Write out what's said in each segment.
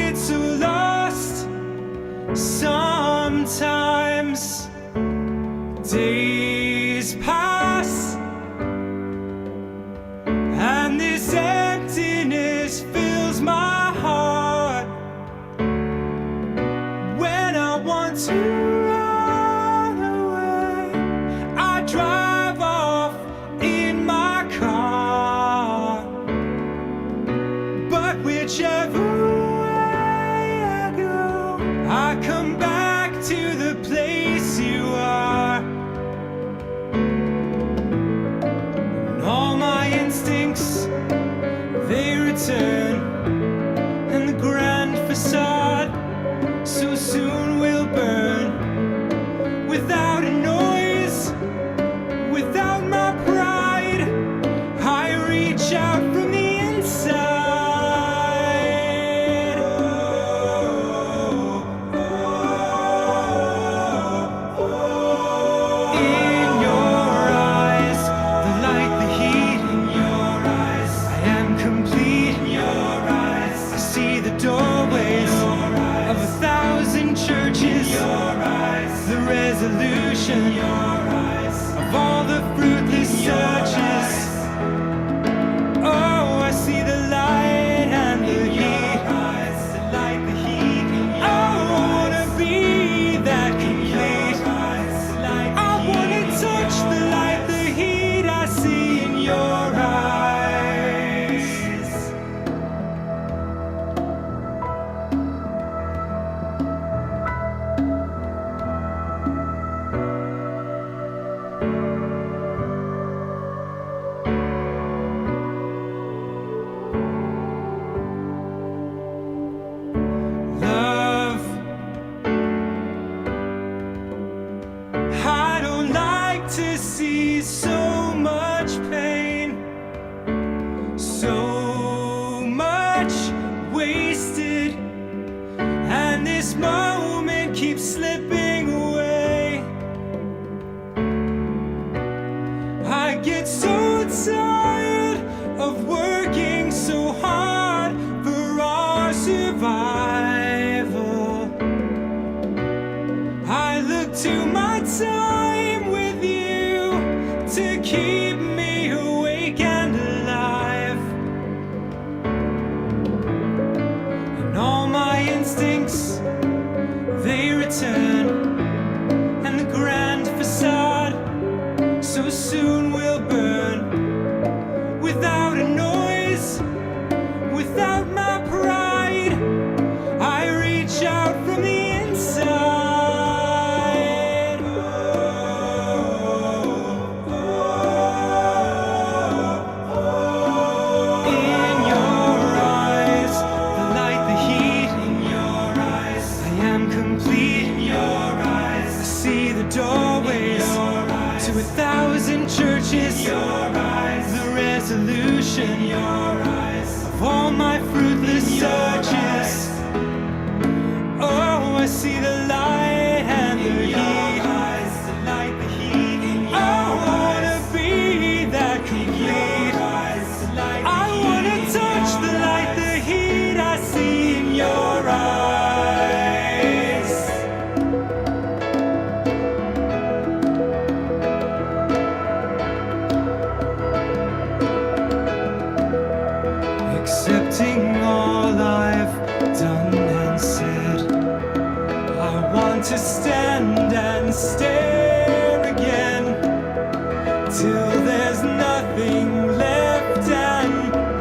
get so lost sometimes. Days pass, and this emptiness fills my heart. When I want to run away, I drive off in my car. But whichever way I go, I come back to the place you are. And all my instincts, they return, and the grand facade so soon will burn. Without a noise, without my pride, I reach out from the inside. In your eyes, the light, the heat. In your eyes, I am complete. In your eyes, I see the doorways of 1,000 churches. In your eyes, the resolution. In your eyes, of all the fruitless searches. Oh, I see the light and the heat. The light, the heat. I wanna be that complete. I wanna touch the light, the heat I see in your eyes. Love, I don't like to see so much pain, so much wasted, and this moment keeps slipping away. I get so tired of working so hard for our survival. I look to my time with you to keep me awake and alive. And all my instincts, they return, and the grand facade so soon will burn. Without a noise, without my pride, I reach out from the inside. In your eyes, the light, the heat. In your eyes, I am complete. In your eyes, I see the doorways to 1,000 churches. In your eyes, the resolution. In your eyes, of all my fruitless searches. Oh, I see the light and the heat. The light, the heat. I wanna be that complete. I wanna touch the light, the heat I see in your eyes. Accepting all I've done and said, I want to stand and stare again till there's nothing left, and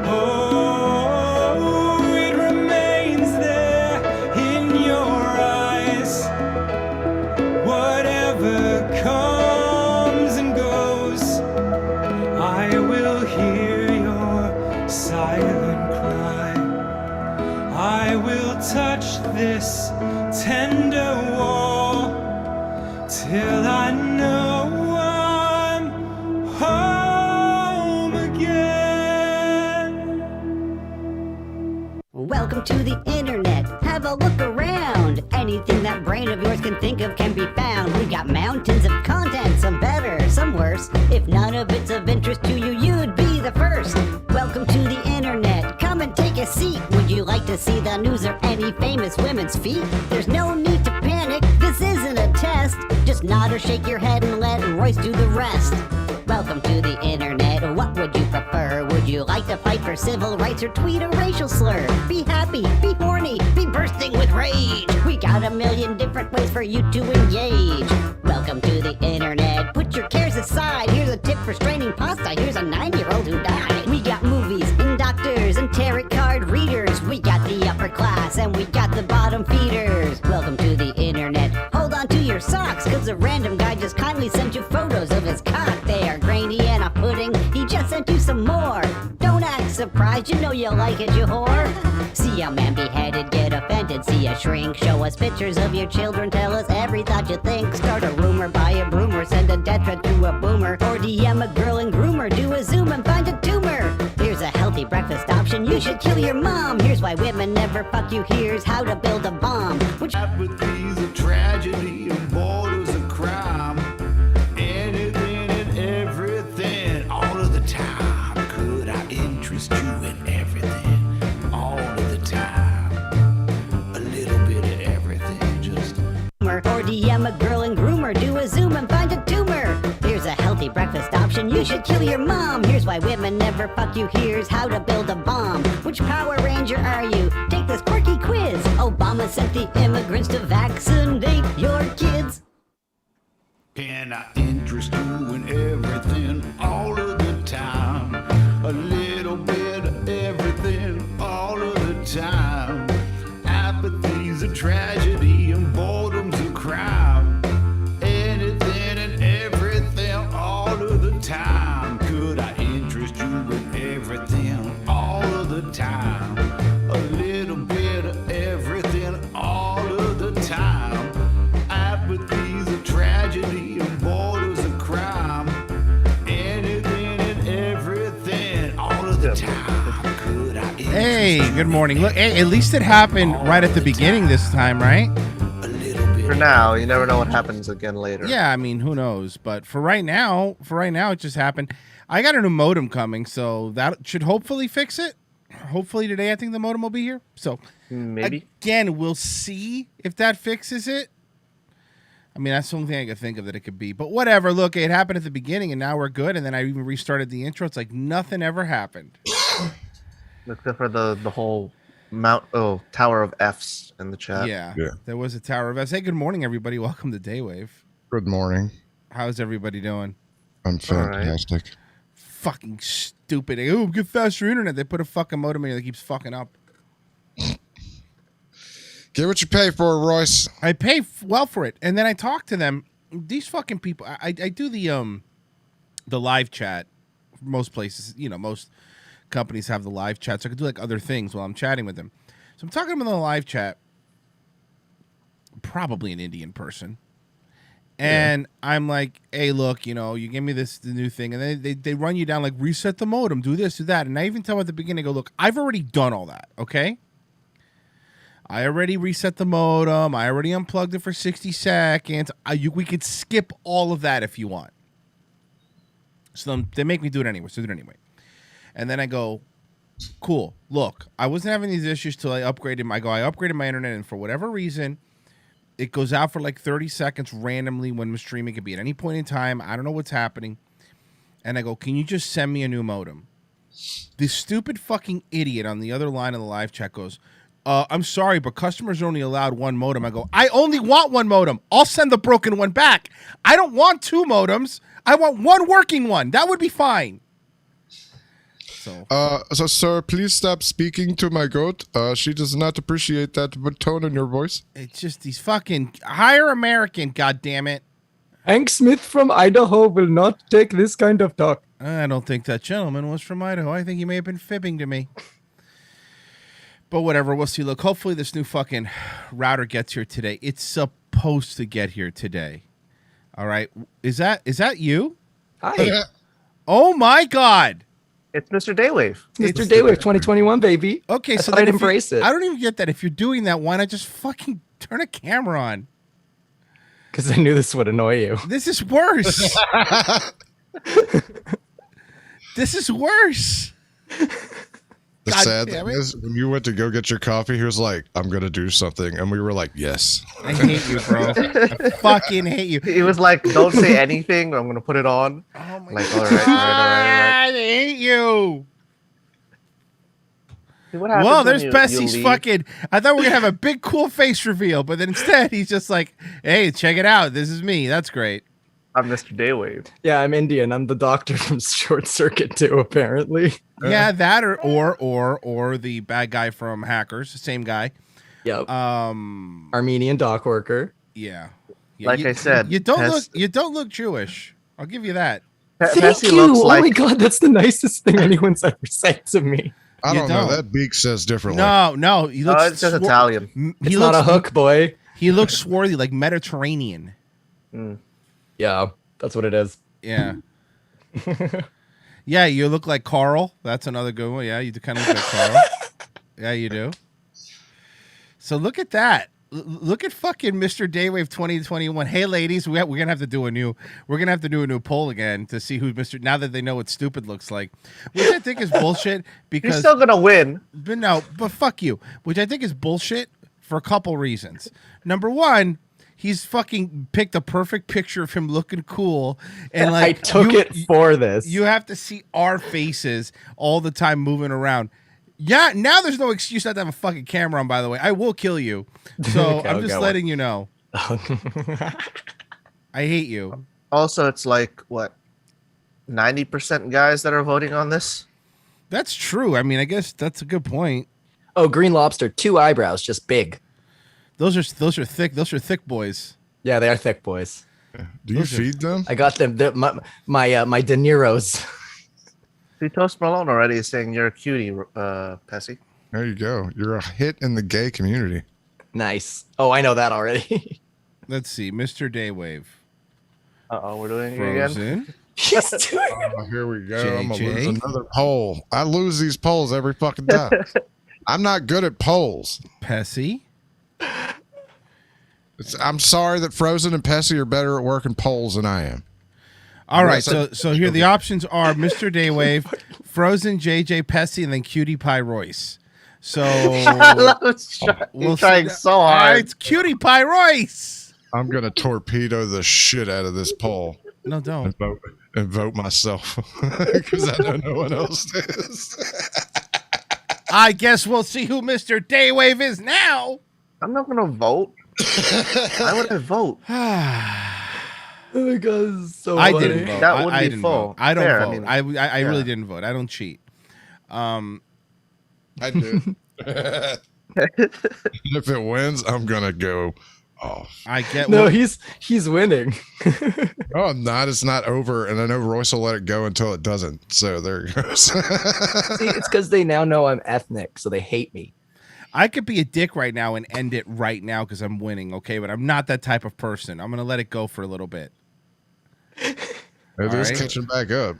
oh, it remains there in your eyes. Whatever comes and goes, I will hear your silent cry. I will touch this tender wall till I know I'm home again. Welcome to the internet. Have a look around. Anything that brain of yours can think of can be found. We got mountains of content, some better, some worse. If none of it's of interest to you, you'd be the first. Welcome to the internet. Come and take a seat. Would you like to to see the news or any famous women's feet. There's no need to panic, this isn't a test. Just nod or shake your head and let Royce do the rest. Welcome to the internet, what would you prefer? Would you like to fight for civil rights or tweet a racial slur? Be happy, be horny, be bursting with rage. We got a million different ways for you to engage. Welcome to the internet, put your cares aside. Here's a tip for straining pasta, here's a 9-year-old who died. We got movies and doctors and tarot card readers. We got the upper class and we got the bottom feeders. Welcome to the internet, hold on to your socks, cause a random guy just kindly sent you photos of his cock. They are grainy and a pudding, he just sent you some more. Don't act surprised, you know you like it, you whore. See a man beheaded, get offended, see a shrink. Show us pictures of your children, tell us every thought you think. Start a rumor, buy a broomer, send a death threat to a boomer. Or DM a girl and groomer, do a zoom and find a tumor. Here's a healthy breakfast option, you should kill your mom. Here's why women never fuck you, here's how to build a bomb. Which apathy's a tragedy and border's a crime. Anything and everything, all of the time. Could I interest you in everything, all of the time? A little bit of everything, just. Or DM a girl and groomer, do a zoom and find a tumor. Here's a healthy breakfast option, you should kill your mom. Here's why women never fuck you, here's how to build a bomb. Which Power Ranger are you? Take this quirky quiz. Obama sent the immigrants to vaccinate your kids. Can I interest you in everything, all of the time? A little bit of everything, all of the time. Apathy's a tragedy and boredom's a crime. Anything and everything, all of the time. Could I interest you in everything, all of the time? A little bit of everything, all of the time. Apathy's a tragedy and border's a crime. Anything and everything, all of the time. Could I Hey, good morning. Look, hey, at least it happened right at the beginning this time, right? a little bit For now, you never know what happens again later. Yeah, I mean, who knows? But for right now, it just happened. I got a new modem coming, so that should hopefully fix it. Hopefully today, I think the modem will be here. So Maybe. again, we'll see if that fixes it. I mean, that's the only thing I could think of that it could be. But whatever. Look, it happened at the beginning, and now we're good. And then I even restarted the intro. It's like nothing ever happened. Except for the whole Tower of Fs in the chat. Yeah, there was a Tower of S. Hey, good morning, everybody. Welcome to Daywave. Good morning. How's everybody doing? I'm fantastic. Fucking stupid. Oh, get faster internet. They put a fucking modem in here that keeps fucking up. Get what you pay for, Royce. I pay well for it, and then I talk to them. These fucking people. I do the live chat. Most places, most companies have the live chat, so I can do like other things while I'm chatting with them. So I'm talking to them in the live chat. Probably an Indian person. And I'm like, hey, look, you give me the new thing. And then they run you down, like, reset the modem, do this, do that. And I even tell them at the beginning, I go, look, I've already done all that, okay? I already reset the modem. I already unplugged it for 60 seconds. We could skip all of that if you want. So they make me do it anyway, so do it anyway. And then I go, cool, look, I wasn't having these issues till I upgraded I upgraded my internet, and for whatever reason, it goes out for like 30 seconds randomly when we're streaming. It could be at any point in time. I don't know what's happening. And I go, can you just send me a new modem? This stupid fucking idiot on the other line of the live chat goes, I'm sorry, but customers are only allowed one modem. I go, I only want one modem. I'll send the broken one back. I don't want two modems. I want one working one. That would be fine. So sir, please stop speaking to my goat. She does not appreciate that tone in your voice. It's just these fucking hire American, goddammit. Hank Smith from Idaho will not take this kind of talk. I don't think that gentleman was from Idaho. I think he may have been fibbing to me. But whatever, we'll see. Look, hopefully this new fucking router gets here today. It's supposed to get here today. All right. Is that you? Hi. Oh my God. It's Mr. Daywave. Mr. Daywave 2021, baby. Okay, so I'd embrace it. I don't even get that. If you're doing that, why not just fucking turn a camera on? Because I knew this would annoy you. This is worse. This is worse. The God sad damn thing it. is, when you went to go get your coffee, he was like, "I'm gonna do something," and we were like, "Yes." I hate you, bro. I fucking hate you. He was like, "Don't say anything. I'm gonna put it on." Oh my Like, god. all right. I hate you. See, what happens Well, when there's you Bessie's leave? fucking. I thought we were gonna have a big cool face reveal, but then instead he's just like, "Hey, check it out. This is me. That's great." I'm Mr. Daywave. Yeah, I'm Indian. I'm the doctor from Short Circuit too, apparently. Yeah, that or the bad guy from Hackers, the same guy. Yep. Um, Armenian dock worker. yeah. Like I said, you don't look Jewish. I'll give you that. Thank Bessie you. looks Oh like my god, that's the nicest thing anyone's ever said to me. I You don't know. don't. That beak says differently. No, he looks. it's just Italian. He It's looks not a hook, boy. He looks swarthy, like Mediterranean. Yeah, that's what it is. Yeah. Yeah, you look like Carl. That's another good one. Yeah, you kind of look like Carl. Yeah, you do. So look at that. Look at fucking Mr. Daywave 2021. Hey, ladies, we're gonna have to do a new poll again to see who Mr. Now that they know what stupid looks like, which I think is bullshit. You're Because still gonna win. but fuck you. Which I think is bullshit for a couple reasons. Number one, he's fucking picked a perfect picture of him looking cool, and I like took it for this. You have to see our faces all the time moving around. Yeah, now there's no excuse not to have a fucking camera on, by the way. I will kill you. So Okay, I'm I'll just get letting you know. I hate you. Also, it's like what 90% guys that are voting on this. That's true. I mean, I guess that's a good point. Oh, green lobster, 2 eyebrows, just big. Those are thick. Those are thick boys. Yeah, they are thick boys. Do you feed them? I got them. My De Niro's. See, Toast Malone already is saying you're a cutie, Pessy. There you go. You're a hit in the gay community. Nice. Oh, I know that already. Let's see, Mr. Daywave. We're doing it again. Frozen. He's doing Oh, here we go. I'm gonna JJ. lose another poll. I lose these polls every fucking time. I'm not good at polls. Pessy. I'm sorry that Frozen and Pessy are better at working polls than I am. All right, Yes, so here the options are Mr. Daywave, Frozen, JJ, Pessy, and then Cutie Pie Royce. So He's trying so hard. It's Cutie Pie Royce. I'm gonna torpedo the shit out of this poll No, don't. and vote myself because I know no one else is. I guess we'll see who Mr. Daywave is now. I'm not gonna vote. Why would I vote? Oh my god, this is so I funny. didn't vote. That would I be didn't full. vote. I don't Fair, I vote. mean, I really yeah. didn't vote. I don't cheat. I do. If it wins, I'm gonna go off. I get No, what- he's winning. Oh, I'm not. It's not over, and I know Royce will let it go until it doesn't. So there it goes. See, it's because they now know I'm ethnic, so they hate me. I could be a dick right now and end it right now because I'm winning, okay? But I'm not that type of person. I'm gonna let it go for a little bit. It is right. catching back up.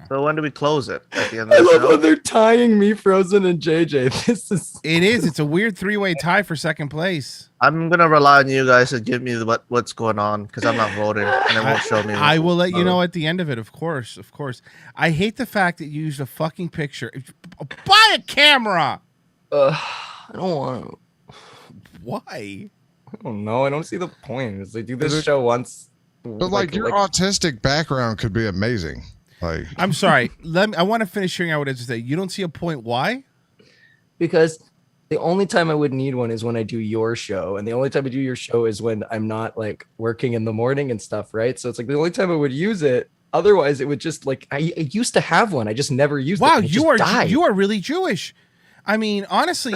So when do we close it? At the end I of the love how show? they're tying me, Frozen, and JJ. This is It is. It's a weird 3-way tie for second place. I'm gonna rely on you guys to give me what's going on because I'm not voting, and it won't show me. I will let you know at the end of it, of course. Of course. I hate the fact that you used a fucking picture. Buy a camera. I don't want to. Why? I don't know. I don't see the point. It's like do this Is it- show once. But like your autistic background could be amazing. Like I'm sorry. I want to finish hearing out what it is to say. You don't see a point. Why? because the only time I would need one is when I do your show, and the only time I do your show is when I'm not like working in the morning and stuff, right? So it's like the only time I would use it. Otherwise, it would just like I used to have one. I just never used it. Wow, and it you just are died. you are really Jewish. I mean, honestly,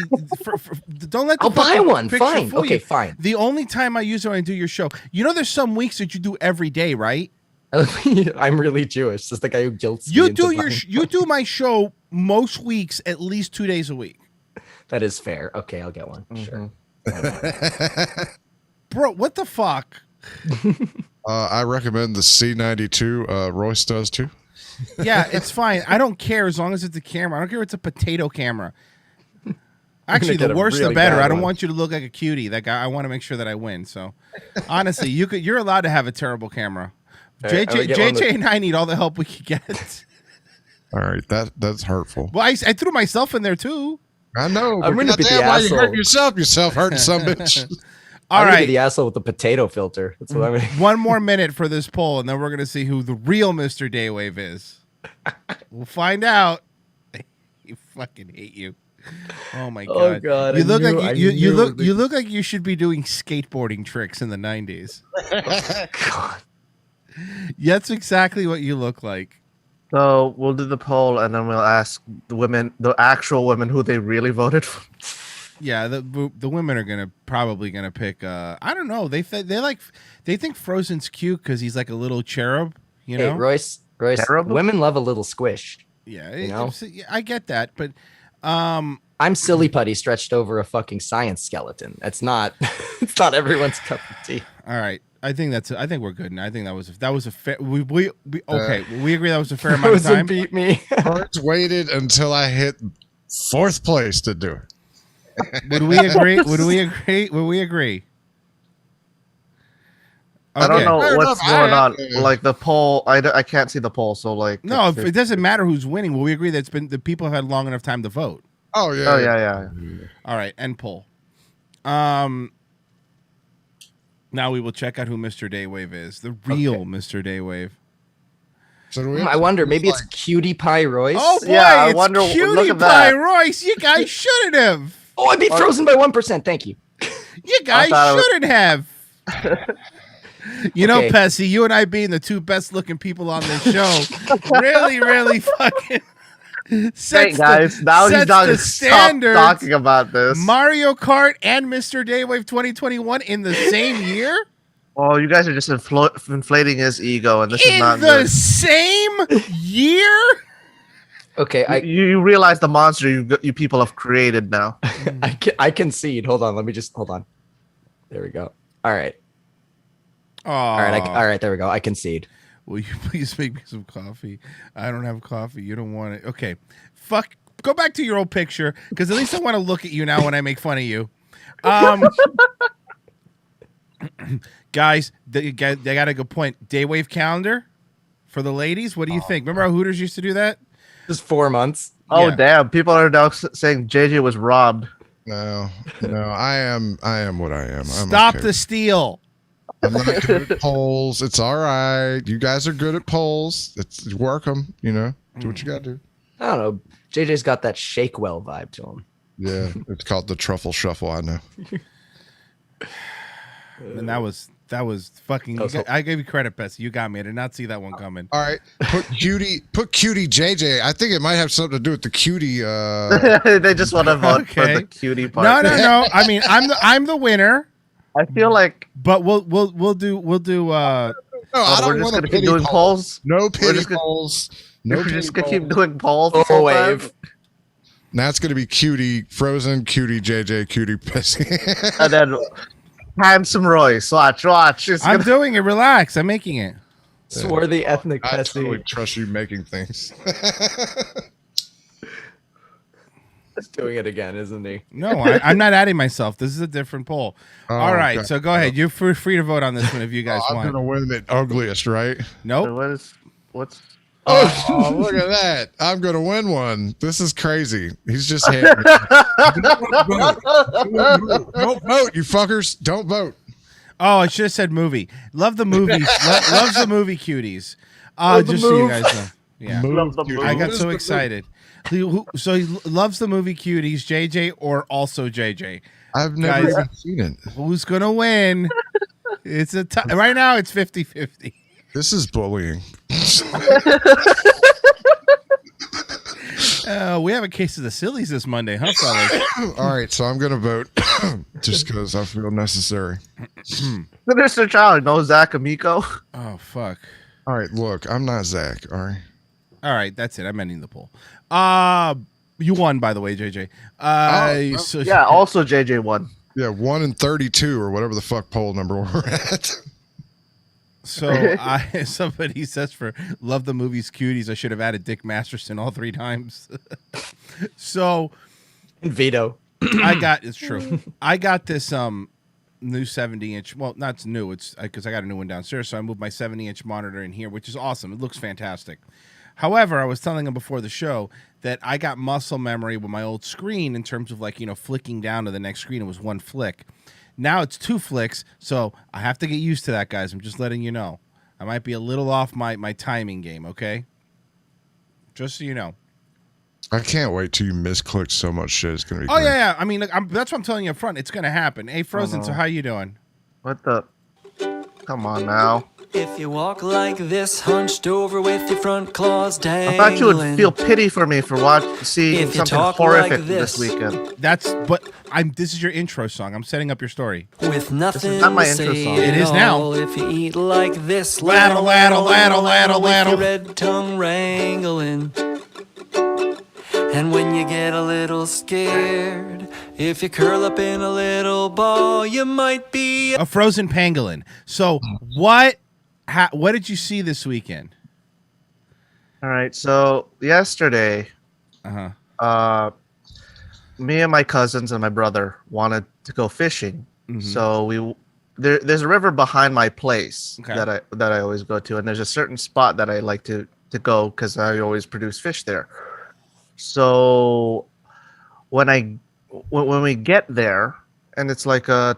don't let the I'll buy fucking one. picture Fine. fool Okay, you. fine. The only time I use it when I do your show, you know, there's some weeks that you do every day, right? I'm really Jewish. Just the guy who guilts You me into do your buying you do my show most weeks, at least 2 days a week. That is fair. Okay, I'll get one. Sure. Bro, what the fuck? I recommend the C92. Royce does too. Yeah, it's fine. I don't care as long as it's a camera. I don't care if it's a potato camera. Actually, get the a worse the really better. bad I don't one. want you to look like a cutie. That guy. I want to make sure that I win. So, honestly, you're allowed to have a terrible camera. All right, I would JJ, get one JJ, and I need all the help we can get. All right, that's hurtful. Well, I threw myself in there too. I know. I'm but gonna be the goddamn, why you asshole. hurt yourself? Yourself hurting some bitch. All I'm gonna be right, the asshole with the potato filter. That's what I'm gonna. one more minute for this poll, and then we're gonna see who the real Mr. Daywave is. We'll find out. You fucking hate you. Oh my god! Oh god! You I look knew- like I you knew it look was you look like you should be doing skateboarding tricks in the 90s. God. That's exactly what you look like. So we'll do the poll, and then we'll ask the actual women, who they really voted for. Yeah, the women are probably gonna pick. I don't know. They think Frozen's cute because he's like a little cherub. You know. Hey, Royce, Terrible? women love a little squish. Yeah, You know? I get that, but I'm silly putty stretched over a fucking science skeleton. It's not. It's not everyone's cup of tea. all right. I think we're good, and I think that was a fair. We okay. We agree that was a fair amount of Frozen time. beat me. Birds waited until I hit 4th place to do it. Would we agree? Would we agree? Would we agree? I don't Okay. know Fair what's enough. going on. Yeah. Like the poll, I can't see the poll, so like. No, it doesn't matter who's winning. Will we agree that the people have had long enough time to vote? Oh yeah. Oh yeah. All right, end poll. Now we will check out who Mr. Daywave is, the real Mr. Daywave. So do we I wonder. Maybe it's Cutie Pie Royce. Oh boy, Yeah, I it's wonder- look Cutie at Pie that. Royce. You guys shouldn't have. Oh, I beat Frozen by 1%. Thank you. You guys thought it was- shouldn't have. You know, Okay. Pessy, you and I being the two best looking people on this show really fucking Hey guys, now he's sets not the gonna stop standards. talking about this. Mario Kart and Mr. Daywave 2021 in the same year? Oh, you guys are just inflating his ego, and this is In not the good. same year? Okay, You realize the monster you people have created now. I concede. Hold on. Let me just hold on. There we go. All right. Oh, All right. All right. There we go. I concede. will you please make me some coffee? I don't have coffee. You don't want it. Okay. Fuck. Go back to your old picture, because at least I want to look at you now when I make fun of you. Guys, they got a good point. Daywave calendar for the ladies. What do you think? Remember how Hooters used to do that? Just 4 months. Oh Yeah. damn! People are now saying JJ was robbed. No, I am what I am. I'm Stop okay. the steal. I'm not good at polls. It's all right. You guys are good at polls. It's work them. You know, do what you got to do. I don't know. JJ's got that shake well vibe to him. Yeah, it's called the truffle shuffle. I know. And that was fucking. I gave you credit, Bessie. You got me. I did not see that one coming. All right, put cutie JJ. I think it might have something to do with the cutie. They just want to vote for Okay. the cutie part. No. I mean, I'm the winner. I feel like But we'll do. No, I we're don't just want gonna a keep pity doing poll. polls. No pity just gonna- polls. No We're pity just gonna polls. keep doing polls. Oh, this whole time? wave. Now it's gonna be cutie Frozen, cutie JJ, cutie Pissy. And then handsome Royce. Watch. It's I'm gonna- doing it. Relax. I'm making it. Swarthy ethnic I Pessy. totally trust you making things. He's doing it again, isn't he? No, I'm not adding myself. This is a different poll. All right, God. so go ahead. You're free to vote on this one if you guys I'm want. gonna win the ugliest, right? Nope. What's Oh, look at that! I'm gonna win one. This is crazy. He's just hating me. Don't vote, you fuckers! Don't vote. Oh, I should have said movie. Love the movies. Loves the movie cuties. Just so you guys know. Yeah. Move, the cutie. move. I got What is so the- excited. So he loves the movie Cuties, JJ or also JJ. I've never Guys. even seen it. Who's going to win? It's right now it's 50-50. This is bullying. We have a case of the sillies this Monday, huh, fellas? All right, so I'm gonna vote just because I feel necessary. Mr. Child? No Zach Amico. Oh, fuck. All right, look, I'm not Zach. All right. All right, that's it. I'm ending the poll. You won, by the way, JJ. So, Yeah. Also, JJ won. Yeah, 1 in 32 or whatever the fuck poll number we're at. So somebody says for love the movies Cuties, I should have added Dick Masterson all 3 times. So And Vito. it's true. I got this new 70-inch. Well, not it's new. It's because I got a new one downstairs, so I moved my 70-inch monitor in here, which is awesome. It looks fantastic. However, I was telling him before the show that I got muscle memory with my old screen in terms of like, flicking down to the next screen. It was one flick. Now it's 2 flicks, so I have to get used to that, guys. I'm just letting you know. I might be a little off my timing game, okay? Just so you know. I can't wait till you misclick so much shit. It's gonna be. Oh great. yeah. I mean, look, that's what I'm telling you up front. It's gonna happen. Hey, Frozen. Oh, no. So how you doing? What the? Come on now. If you walk like this, hunched over with your front claws I dangling. thought you would feel pity for me for seeing If you something talk horrific like this this. weekend. This is your intro song. I'm setting up your story. With nothing not my to intro say song. It at is now. all. If you eat like this, Ladle, ladle, ladle, ladle, with ladle. your red tongue wrangling. And when you get a little scared, if you curl up in a little ball, you might be A frozen pangolin. So what did you see this weekend? All right. So yesterday, Uh-huh. me and my cousins and my brother wanted to go fishing. Mm-hmm. So there's a river behind my place Okay. that I always go to, and there's a certain spot that I like to go because I always produce fish there. So when we get there, and it's like a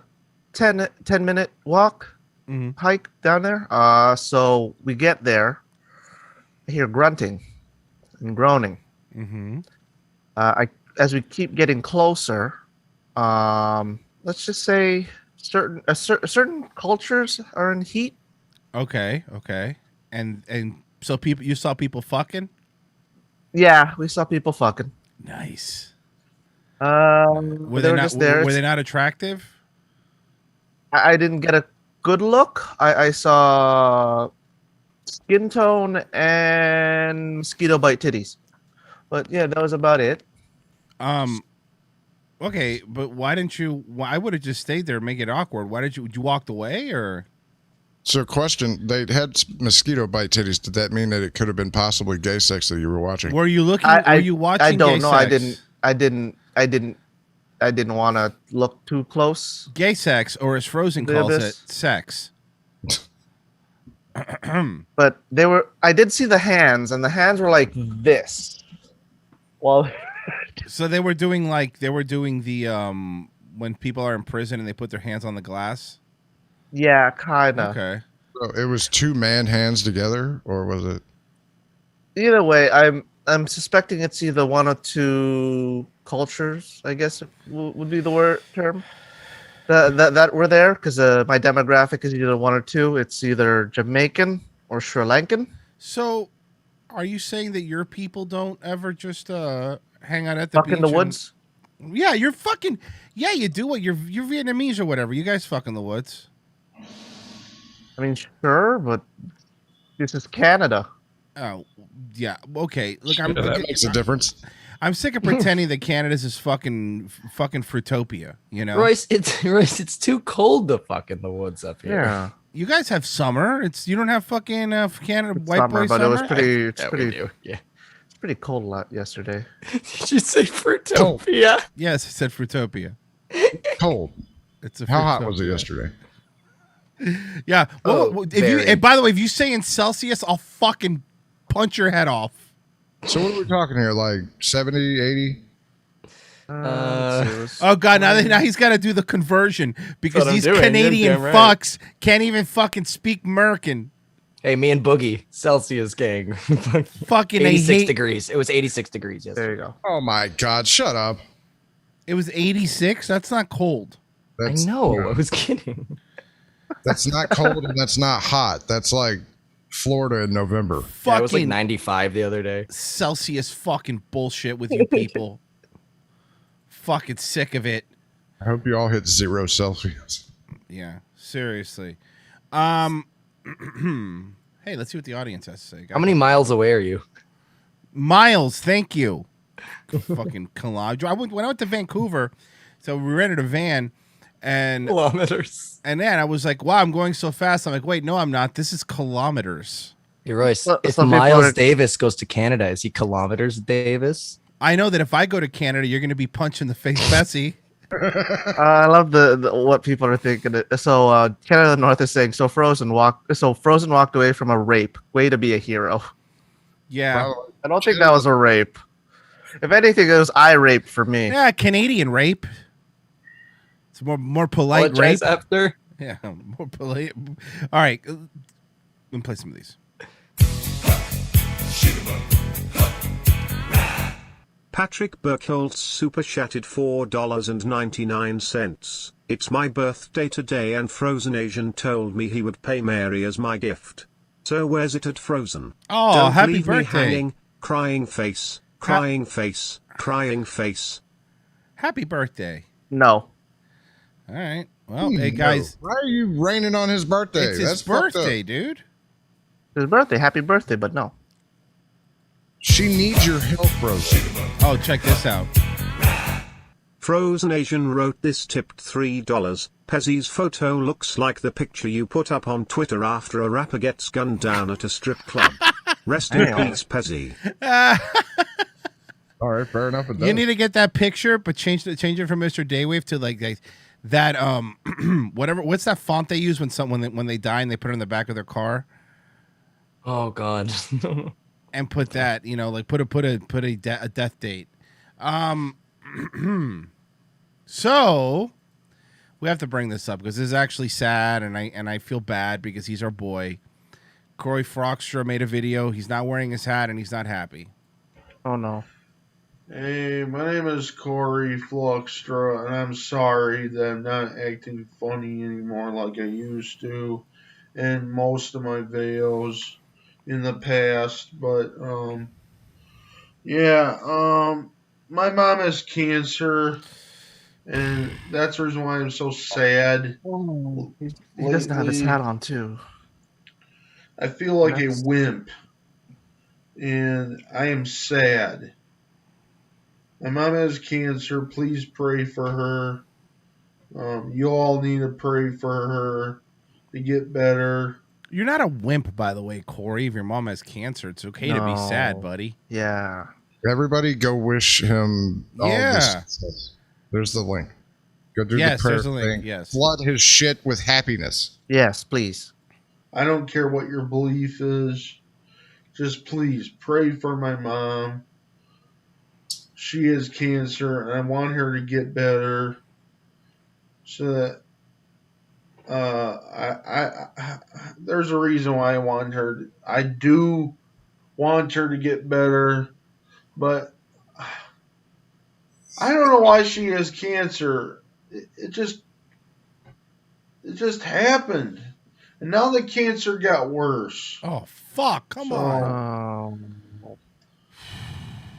10-minute walk, hike down there. So we get there, I hear grunting and groaning. Mm-hmm. As we keep getting closer, let's just say certain cultures are in heat. Okay. And so you saw people fucking? Yeah, we saw people fucking. Nice. Were they just there. Were they not attractive? I didn't get a good look. I saw skin tone and mosquito bite titties, but yeah, that was about it. Okay, but why didn't you? I would have just stayed there and make it awkward. Why did you walk away or? So, question: they had mosquito bite titties. Did that mean that it could have been possibly gay sex that you were watching? Were you looking? Were you watching? I don't gay know. Sex? I didn't want to look too close. Gay sex, or as Frozen The calls abyss. it, sex. But I did see the hands, and the hands were like this. Well, So they were doing the when people are in prison and they put their hands on the glass. yeah, kinda. Okay. So it was 2 man hands together, or was it? Either way, I'm suspecting it's either one or two cultures. I guess would be the term that were there, because my demographic is either one or two. It's either Jamaican or Sri Lankan. So, are you saying that your people don't ever just hang out at the Fuck beach in the and- woods. Yeah, you're fucking. Yeah, you do what you're Vietnamese or whatever. You guys fuck in the woods. I mean, sure, but this is Canada. Oh, yeah. Okay. Look, That makes a difference. I'm sick of pretending that Canada's is fucking Fruitopia. You know, Royce, it's too cold to fuck in the woods up here. Yeah, you guys have summer. You don't have fucking Canada it's white summer, boy but summer. it was pretty. It's Yeah, we pretty. do. Yeah. It's pretty cold a lot yesterday. Did you say Fruitopia? Yes, I said Fruitopia. Cold. It's a How hot was it Fruitopia. yesterday? Yeah. Oh, Well, very. and by the way, if you say in Celsius, I'll fucking punch your head off. So what are we talking here? Like 70, 80? Let's see, it was- Oh god, now he's got to do the conversion because what I'm these doing, you're Canadian damn right. fucks can't even fucking speak American. Hey, me and Boogie, Celsius gang. Fucking I 86 hate. degrees. It was 86 degrees yesterday. there you go. Oh my God! Shut up. It was 86. That's not cold. I know. I was kidding. That's not cold and that's not hot. That's like Florida in November. Yeah, it was like Fucking 95 the other day. Celsius fucking bullshit with you people. Fucking sick of it. I hope you all hit 0 Celsius. Yeah, seriously. Hey, let's see what the audience has to say. How many miles away are you? miles? Thank you. Fucking kilometers. When I went to Vancouver, so we rented a van, and Kilometers. then I was like, "Wow, I'm going so fast." I'm like, "Wait, no, I'm not. This is kilometers." Hey, Royce, Well, if some people Miles are- Davis goes to Canada, is he kilometers Davis? I know that if I go to Canada, you're going to be punching the face, Bessie. I love the what people are thinking. So Canada North is saying Frozen walked away from a rape. Way to be a hero. Yeah. Probably. I don't think that was a rape. If anything, it was eye rape for me. Yeah, Canadian rape. It's more polite rape. Apologize after. Yeah, more polite. All right, let me play some of these. Patrick Burkholtz super chatted $4.99. It's my birthday today and Frozen Asian told me he would pay Mary as my gift. So where's it at Frozen? Oh, Don't happy leave me birthday. hanging, crying face, crying face, crying face. Happy birthday. No. All right. Well, hey, guys. Why are you raining on his birthday? It's his That's fucked up. birthday, dude. His birthday. Happy birthday, but no. She needs your help, Rosie. Oh, check this out. Frozen Asian wrote this tipped $3. Pezzy's photo looks like the picture you put up on Twitter after a rapper gets gunned down at a strip club. Rest in peace, Pezzy. All right, fair enough. You need to get that picture, but change it from Mr. Daywave to like that whatever. What's that font they use when they die and they put it on the back of their car? Oh God. And put that, like put a death date. So we have to bring this up because this is actually sad, and I feel bad because he's our boy. Corey Frogstra made a video. He's not wearing his hat and he's not happy. Oh no. Hey, my name is Corey Fluxtra, and I'm sorry that I'm not acting funny anymore like I used to in most of my videos in the past. But, my mom has cancer, and that's the reason why I'm so sad. Oh, he doesn't have his hat on, too. I feel like a wimp, and I am sad. My mom has cancer. Please pray for her. You all need to pray for her to get better. You're not a wimp, by the way, Corey. If your mom has cancer, it's okay to be sad, buddy. Yeah. Everybody go wish him all this success. There's the link. Go do the prayer thing. Yes. Flood his shit with happiness. Yes, please. I don't care what your belief is. Just please pray for my mom. She has cancer, and I want her to get better so that there's a reason why I want her. I do want her to get better, but I don't know why she has cancer. It just happened, and now the cancer got worse. Oh fuck! Come on.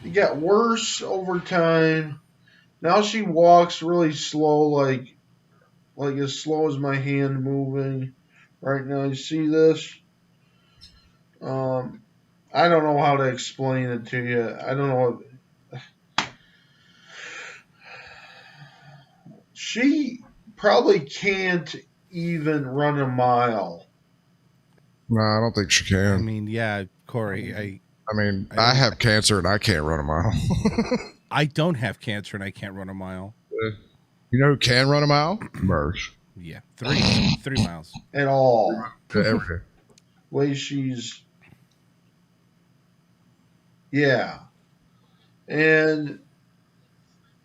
It got worse over time. Now she walks really slow, like as slow as my hand moving. Right now, you see this? I don't know how to explain it to you. I don't know. She probably can't even run a mile. No, I don't think she can. I mean, yeah, Corey. I have cancer and I can't run a mile. I don't have cancer and I can't run a mile. You know who can run a mile? Mersh. Yeah, 3 miles at all. Every day. Way she's, yeah, and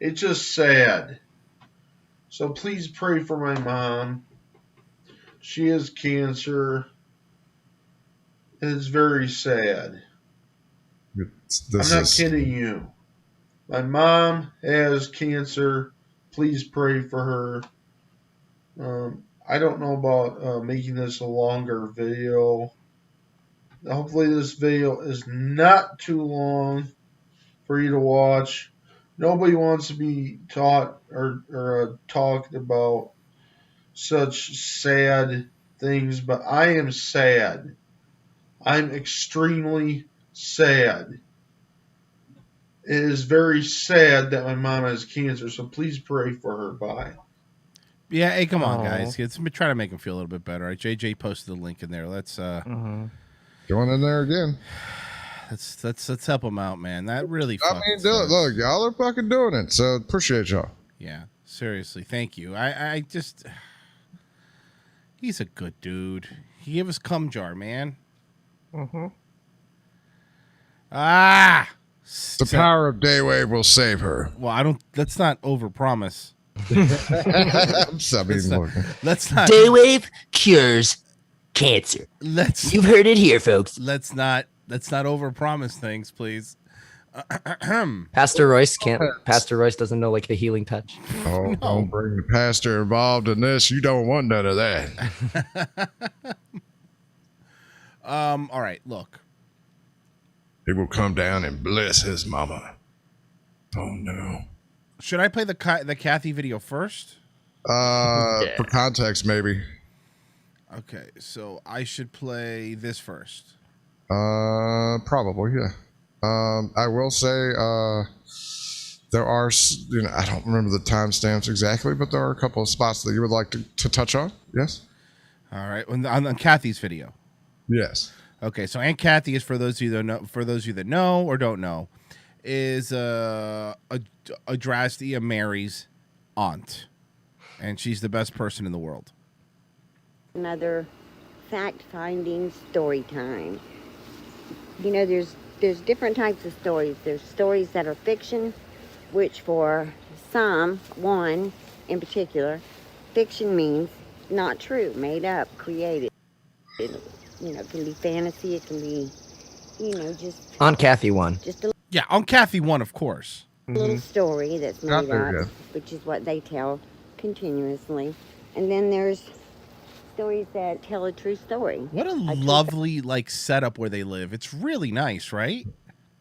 it's just sad. So please pray for my mom. She has cancer. It's very sad. I'm not kidding you. My mom has cancer. Please pray for her. I don't know about making this a longer video. Hopefully this video is not too long for you to watch. Nobody wants to be taught or talked about such sad things, but I am sad. I'm extremely sad. It is very sad that my mom has cancer, so please pray for her. Bye. Yeah, hey, come on, guys. Let's try to make him feel a little bit better. Right? JJ posted the link in there. Let's going in there again. Let's help him out, man. That really. Look, y'all are fucking doing it. So appreciate y'all. Yeah, seriously, thank you. I just, he's a good dude. He gave us cum jar, man. Ah, The power of Daywave will save her. Well, I don't. Let's not overpromise. I'm subbing. Let's not. Daywave cures cancer. You've heard it here, folks. Let's not overpromise things, please. Pastor Royce can't. Pastor Royce doesn't know like the healing touch. Oh, don't bring the pastor involved in this. You don't want none of that. All right. Look. He will come down and bless his mama. Oh no. Should I play the Cathy video first? For context, maybe. Okay, so I should play this first. Probably, yeah. I will say, there are, I don't remember the timestamps exactly, but there are a couple of spots that you would like to touch on. Yes. All right, on Cathy's video. Yes. Okay, so Aunt Cathy is for those of you that know or don't know, is a drastia Mary's aunt, and she's the best person in the world. Another fact-finding story time. You know, there's different types of stories. There's stories that are fiction, which for some, one in particular, fiction means not true, made up, created. It, it can be fantasy, it can be, just... On Cathy one. Just a on Cathy one, of course. little story that's made up, which is what they tell continuously. And then there's stories that tell a true story. What a lovely setup where they live. It's really nice, right?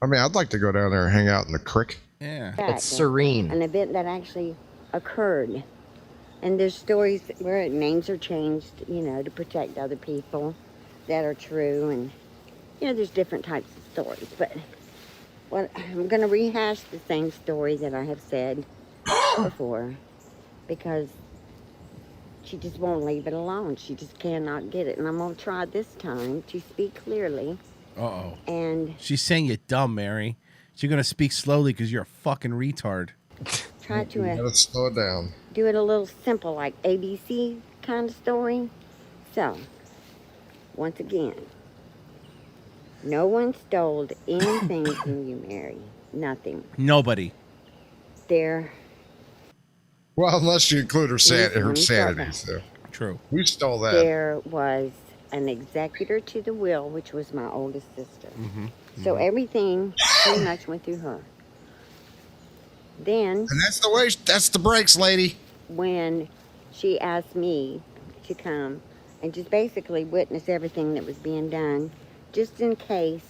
I mean, I'd like to go down there and hang out in the creek. Yeah. It's serene. An event that actually occurred. And there's stories where names are changed, to protect other people that are true. And, there's different types of stories. But I'm going to rehash the same story that I have said before, because she just won't leave it alone. She just cannot get it. And I'm going to try this time to speak clearly. Uh-oh. And she's saying you're dumb, Mary. She's going to speak slowly because you're a fucking retard. Try to Let's slow it down. Do it a little simple, like ABC kind of story. So, once again, no one stole anything from you, Mary. Nothing. Nobody. Well, unless you include her sanity. So. True. We stole that. There was an executor to the will, which was my oldest sister. Mm-hmm. So everything pretty much went through her. Then... And that's the breaks, lady. When she asked me to come and just basically witness everything that was being done, just in case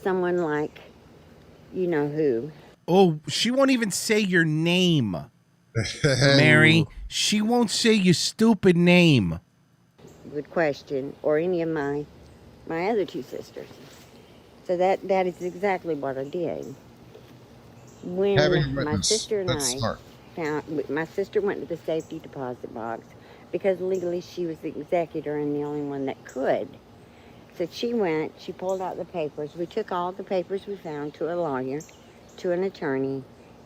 someone like, who. Oh, she won't even say your name. Mary, she won't say your stupid name. Would question, or any of my other two sisters. So that is exactly what I did. When my sister and my sister went to the safety deposit box because legally she was the executor and the only one that could. So she pulled out the papers. We took all the papers we found to a lawyer, to an attorney.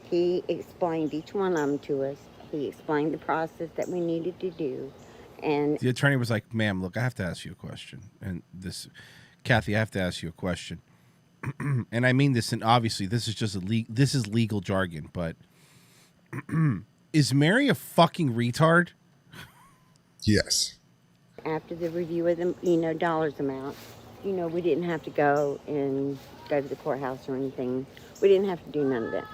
He explained each one of them to us. He explained the process that we needed to do. And the attorney was like, ma'am, look, I have to ask you a question. And Cathy, I have to ask you a question. And I mean this, and obviously this is just this is legal jargon, but is Mary a fucking retard? Yes. After the review of the, dollars amount, we didn't have to go to the courthouse or anything. We didn't have to do none of that.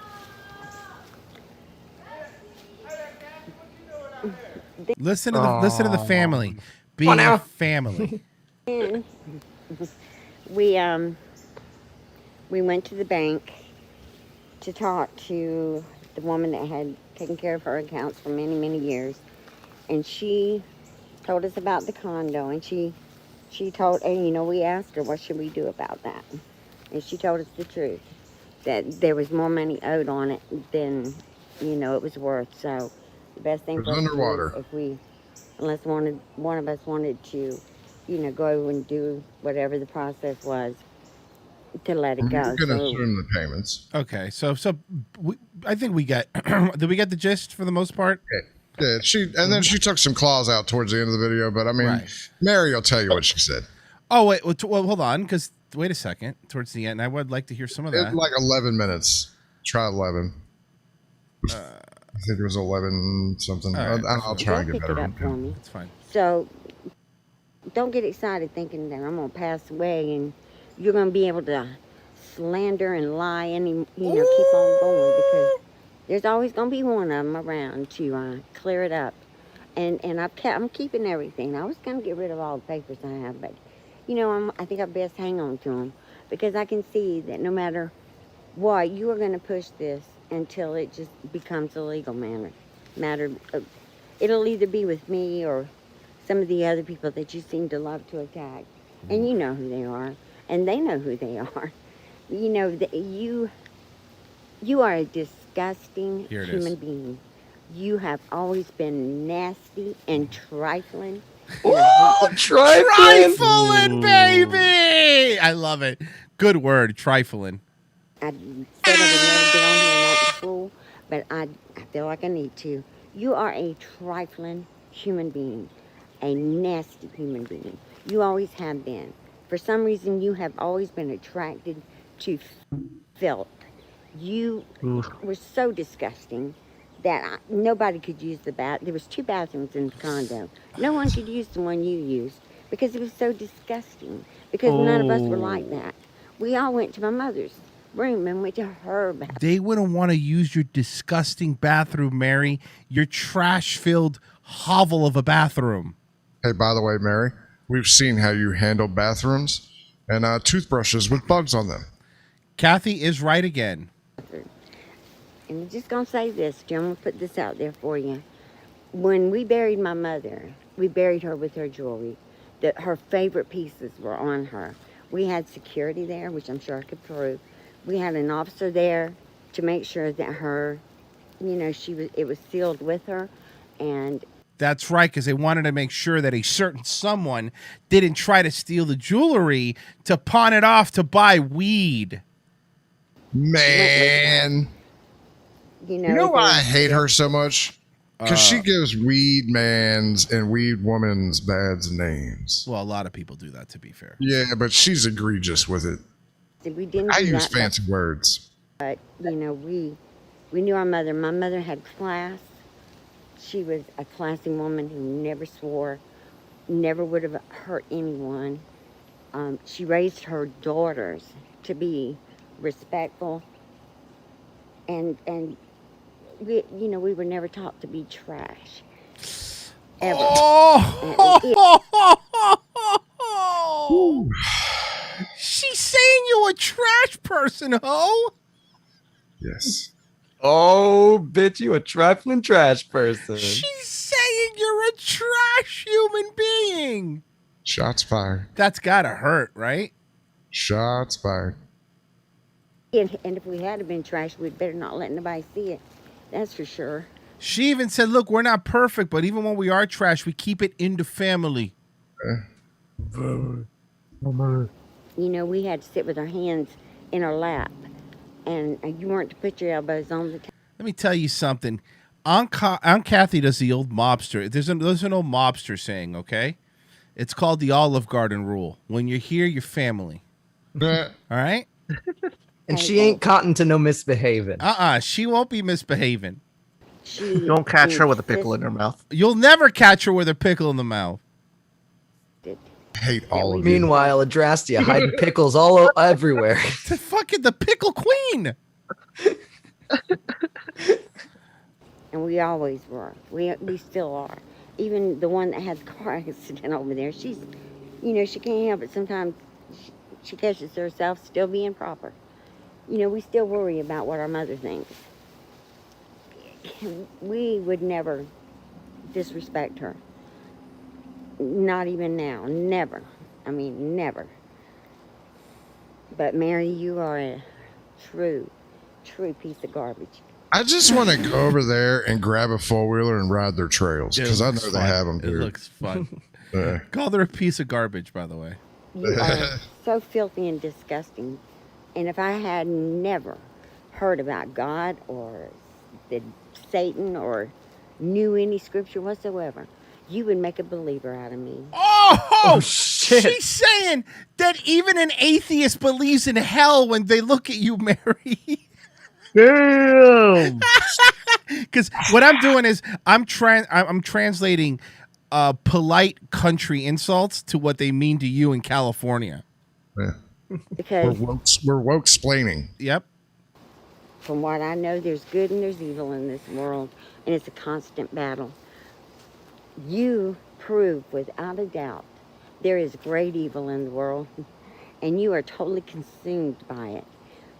Listen to the family. Being a family. And we went to the bank to talk to the woman that had taken care of her accounts for many, many years. And she told us about the condo, and she told, and we asked her, what should we do about that? And she told us the truth, that there was more money owed on it than, it was worth. So the best thing for us to do is unless one of us wanted to, go and do whatever the process was, to let it go. We're going to assume the payments. Okay, so I think we got. Did we get the gist for the most part? Yeah, then she took some claws out towards the end of the video, but I mean, right. Mary will tell you what she said. Oh wait, well hold on, because wait a second. Towards the end, I would like to hear some of It's that. like 11 minutes. Try 11. I think it was 11 something. All right. I'll try and get Pick it better. up for me. That's fine. So don't get excited thinking that I'm gonna pass away and you're gonna be able to slander and lie and keep on going, because there's always gonna be one of them around to clear it up. And I'm keeping everything. I was gonna get rid of all the papers I have, but I think I best hang on to them, because I can see that no matter what, you are gonna push this until it just becomes a legal matter. It'll either be with me or some of the other people that you seem to love to attack, and you know who they are, and they know who they are. You are a disgusting Here it human is. being. You have always been nasty and trifling. Oh, Trifling, baby! I love it. Good word, trifling. I said I would never get on here and act a fool, but I feel like I need to. You are a trifling human being, a nasty human being. You always have been. For some reason, you have always been attracted to filth. You were so disgusting that nobody could use the bath. There was 2 bathrooms in the condo. No one could use the one you used because it was so disgusting. Because none of us were like that. We all went to my mother's room and went to her bathroom. They wouldn't want to use your disgusting bathroom, Mary. Your trash-filled hovel of a bathroom. Hey, by the way, Mary, we've seen how you handle bathrooms and toothbrushes with bugs on them. Cathy is right again. And I'm just going to say this, Jim, I'm going to put this out there for you. When we buried my mother, we buried her with her jewelry. Her favorite pieces were on her. We had security there, which I'm sure I could prove. We had an officer there to make sure that it was sealed with her. And That's right, because they wanted to make sure that a certain someone didn't try to steal the jewelry to pawn it off to buy weed. Man. You know why I hate her so much? Because she gives weed man's and weed woman's bad names. Well, a lot of people do that, to be fair. Yeah, but she's egregious with it. we didn't I do use that, fancy words. But, we knew our mother. My mother had class. She was a classy woman who never swore, never would have hurt anyone. She raised her daughters to be respectful, and we were never taught to be trash. Ever. Oh! She's saying you a trash person, ho? Yes. Oh, bitch, you a trifling trash person. She's saying you're a trash human being. Shots fired. That's gotta hurt, right? Shots fired. And if we had been trash, we'd better not let nobody see it. That's for sure. She even said, look, we're not perfect, but even when we are trash, we keep it in the family. We had to sit with our hands in our lap. And you weren't to put your elbows on the table. Let me tell you something. Aunt Cathy does the old mobster. There's an old mobster saying, okay? It's called the Olive Garden rule. When you're here, you're family. All right? And she ain't cotton to no misbehaving. She won't be misbehaving. Don't catch her with a pickle in her mouth. You'll never catch her with a pickle in the mouth. I hate all of you. Meanwhile, Adrastia hiding pickles all everywhere. The pickle queen. And we always were. We still are. Even the one that had the car accident over there, she's, she can't help it. Sometimes she catches herself still being proper. We still worry about what our mother thinks. We would never disrespect her. Not even now. Never. I mean, never. But Mary, you are a true piece of garbage. I just want to go over there and grab a four-wheeler and ride their trails because I know they have them It here. looks fun. Call her a piece of garbage, by the way. You are so filthy and disgusting. And if I had never heard about God or Satan or knew any scripture whatsoever, you would make a believer out of me. Oh! Oh, shit. she's saying that even an atheist believes in hell when they look at you, Mary. Damn. Because what I'm doing is I'm translating polite country insults to what they mean to you in California. Yeah. Because We're woke explaining. Yep. from what I know, there's good and there's evil in this world, and it's a constant battle. You prove without a doubt there is great evil in the world, and you are totally consumed by it.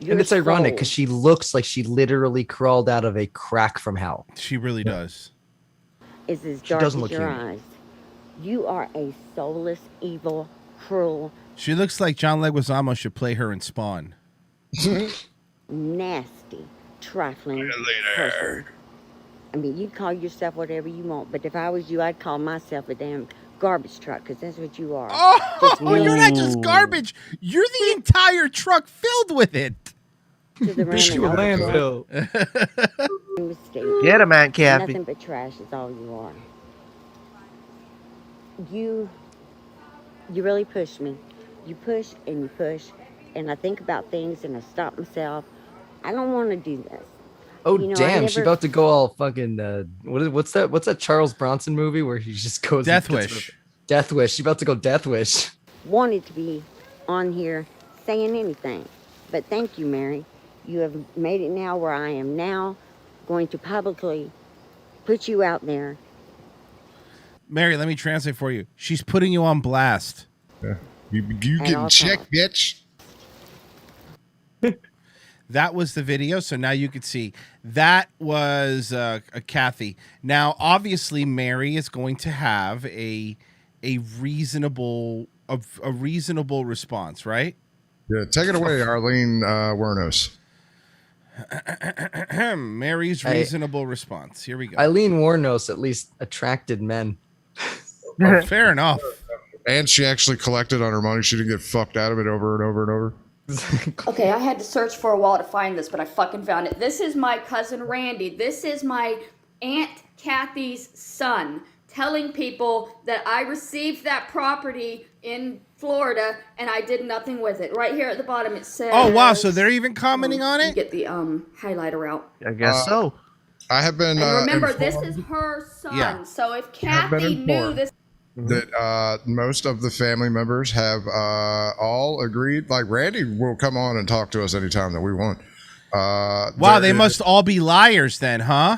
And it's ironic soul because she looks like she literally crawled out of a crack from hell. She really does. is as She dark doesn't as look your human. eyes. You are a soulless, evil, cruel, She looks like John Leguizamo should play her in Spawn. nasty, trifling person. I mean, you call yourself whatever you want, but if I was you, I'd call myself a damn garbage truck, because that's what you are. Just Oh, you're not just mean garbage. You're the entire truck filled with it. to the rim You a and overflow. landfill. Mistake. Get him, Aunt Cathy. Nothing but trash is all you are. You really push me. You push and you push, and I think about things and I stop myself. I don't want to do this. Oh You know, I damn, she never- about to go all fucking what's that Charles Bronson movie where he just goes Death and gets Wish. Death Wish. She about to go Death Wish. Wanted to be on here saying anything, but thank you, Mary. You have made it now where I am now going to publicly put you out there. Mary, let me translate for you. She's putting you on blast. Yeah. You At getting all checked, bitch. That was the video, so now you could see. That was a Cathy. Now, obviously, Mary is going to have a reasonable response, right? Yeah, take it away, Arlene Wernos. Mary's reasonable response. Here we go. Eileen Warnos at least attracted men. Oh, fair enough. And she actually collected on her money. She didn't get fucked out of it over and over and over. Okay, I had to search for a while to find this, but I fucking found it. This is my cousin Randy. This is my Aunt Cathy's son telling people that I received that property in Florida and I did nothing with it. Right here at the bottom it says... Oh, wow. So they're even commenting on You it? get the highlighter out. I guess so. I have been. And remember, informed this is her son. Yeah. So if have been Cathy knew informed. this... that most of the family members have all agreed. Like Randy will come on and talk to us anytime that we want. Wow, they must all be liars then, huh?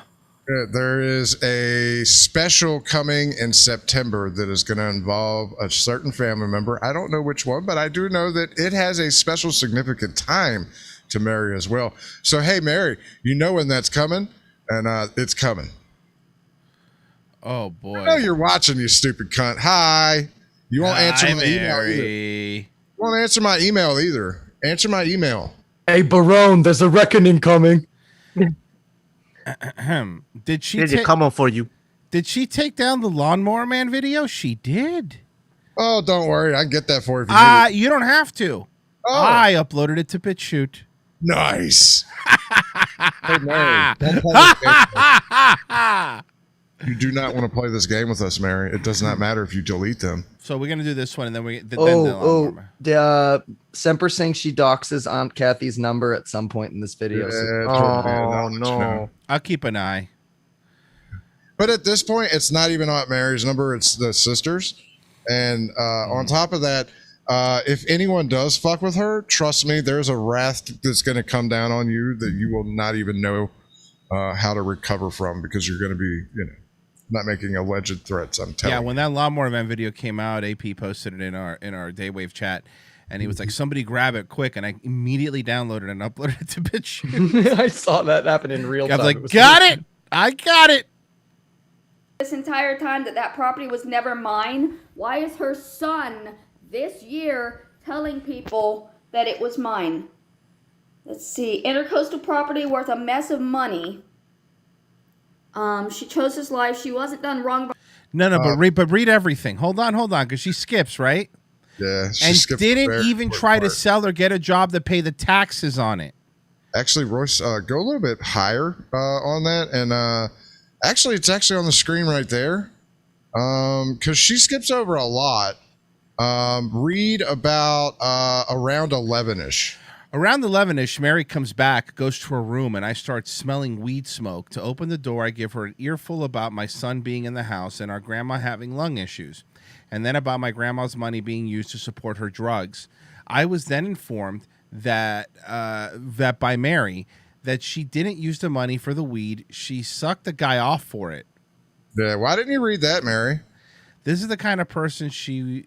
There is a special coming in September that is going to involve a certain family member. I don't know which one, but I do know that it has a special significant time to Mary as well. So, hey, Mary, you know when that's coming, and it's coming. Oh, boy. I know you're watching, you stupid cunt. Hi. You won't answer Hi, my email either. Mary. You won't answer my email either. Answer my email. Hey Barone, there's a reckoning coming. Did she Did you coming for you? Did she take down the Lawnmower Man video? She did. Oh, don't worry. I can get that for you if you need it. You don't have to. Oh. I uploaded it to BitChute. Nice. Hey, Mary, don't play this game. You do not want to play this game with us, Mary. It does not matter if you delete them. So we're gonna do this one, and then then the Lawnmower Man. The Semper saying she doxes Aunt Cathy's number at some point in this video. Yeah, no. I'll keep an eye. But at this point, it's not even Aunt Mary's number; it's the sisters. And on top of that, if anyone does fuck with her, trust me, there's a wrath that's going to come down on you that you will not even know how to recover from, because you're going to be, not making alleged threats. I'm telling you. Yeah, when that Lawnmower Man video came out, AP posted it in our Daywave chat, and he was like, "Somebody grab it quick!" And I immediately downloaded and uploaded it to BitChute. I saw that happen in real I time. was like, "Got it! I got it!" This entire time that property was never mine, why is her son this year telling people that it was mine? Let's see. Intercoastal property worth a mess of money. She chose his life. She wasn't done wrong. No, but read everything. Hold on, because she skips, right? Yeah, she And skipped the didn't very even important try to part. sell or get a job to pay the taxes on it. Actually, Royce, go a little bit higher on that, and actually, it's actually on the screen right there. Because she skips over a lot. Read about around 11ish. Around 11ish, Mary comes back, goes to her room, and I start smelling weed smoke. To open the door, I give her an earful about my son being in the house and our grandma having lung issues, and then about my grandma's money being used to support her drugs. I was then informed that by Mary that she didn't use the money for the weed. She sucked the guy off for it. Yeah, why didn't you read that, Mary? This is the kind of person she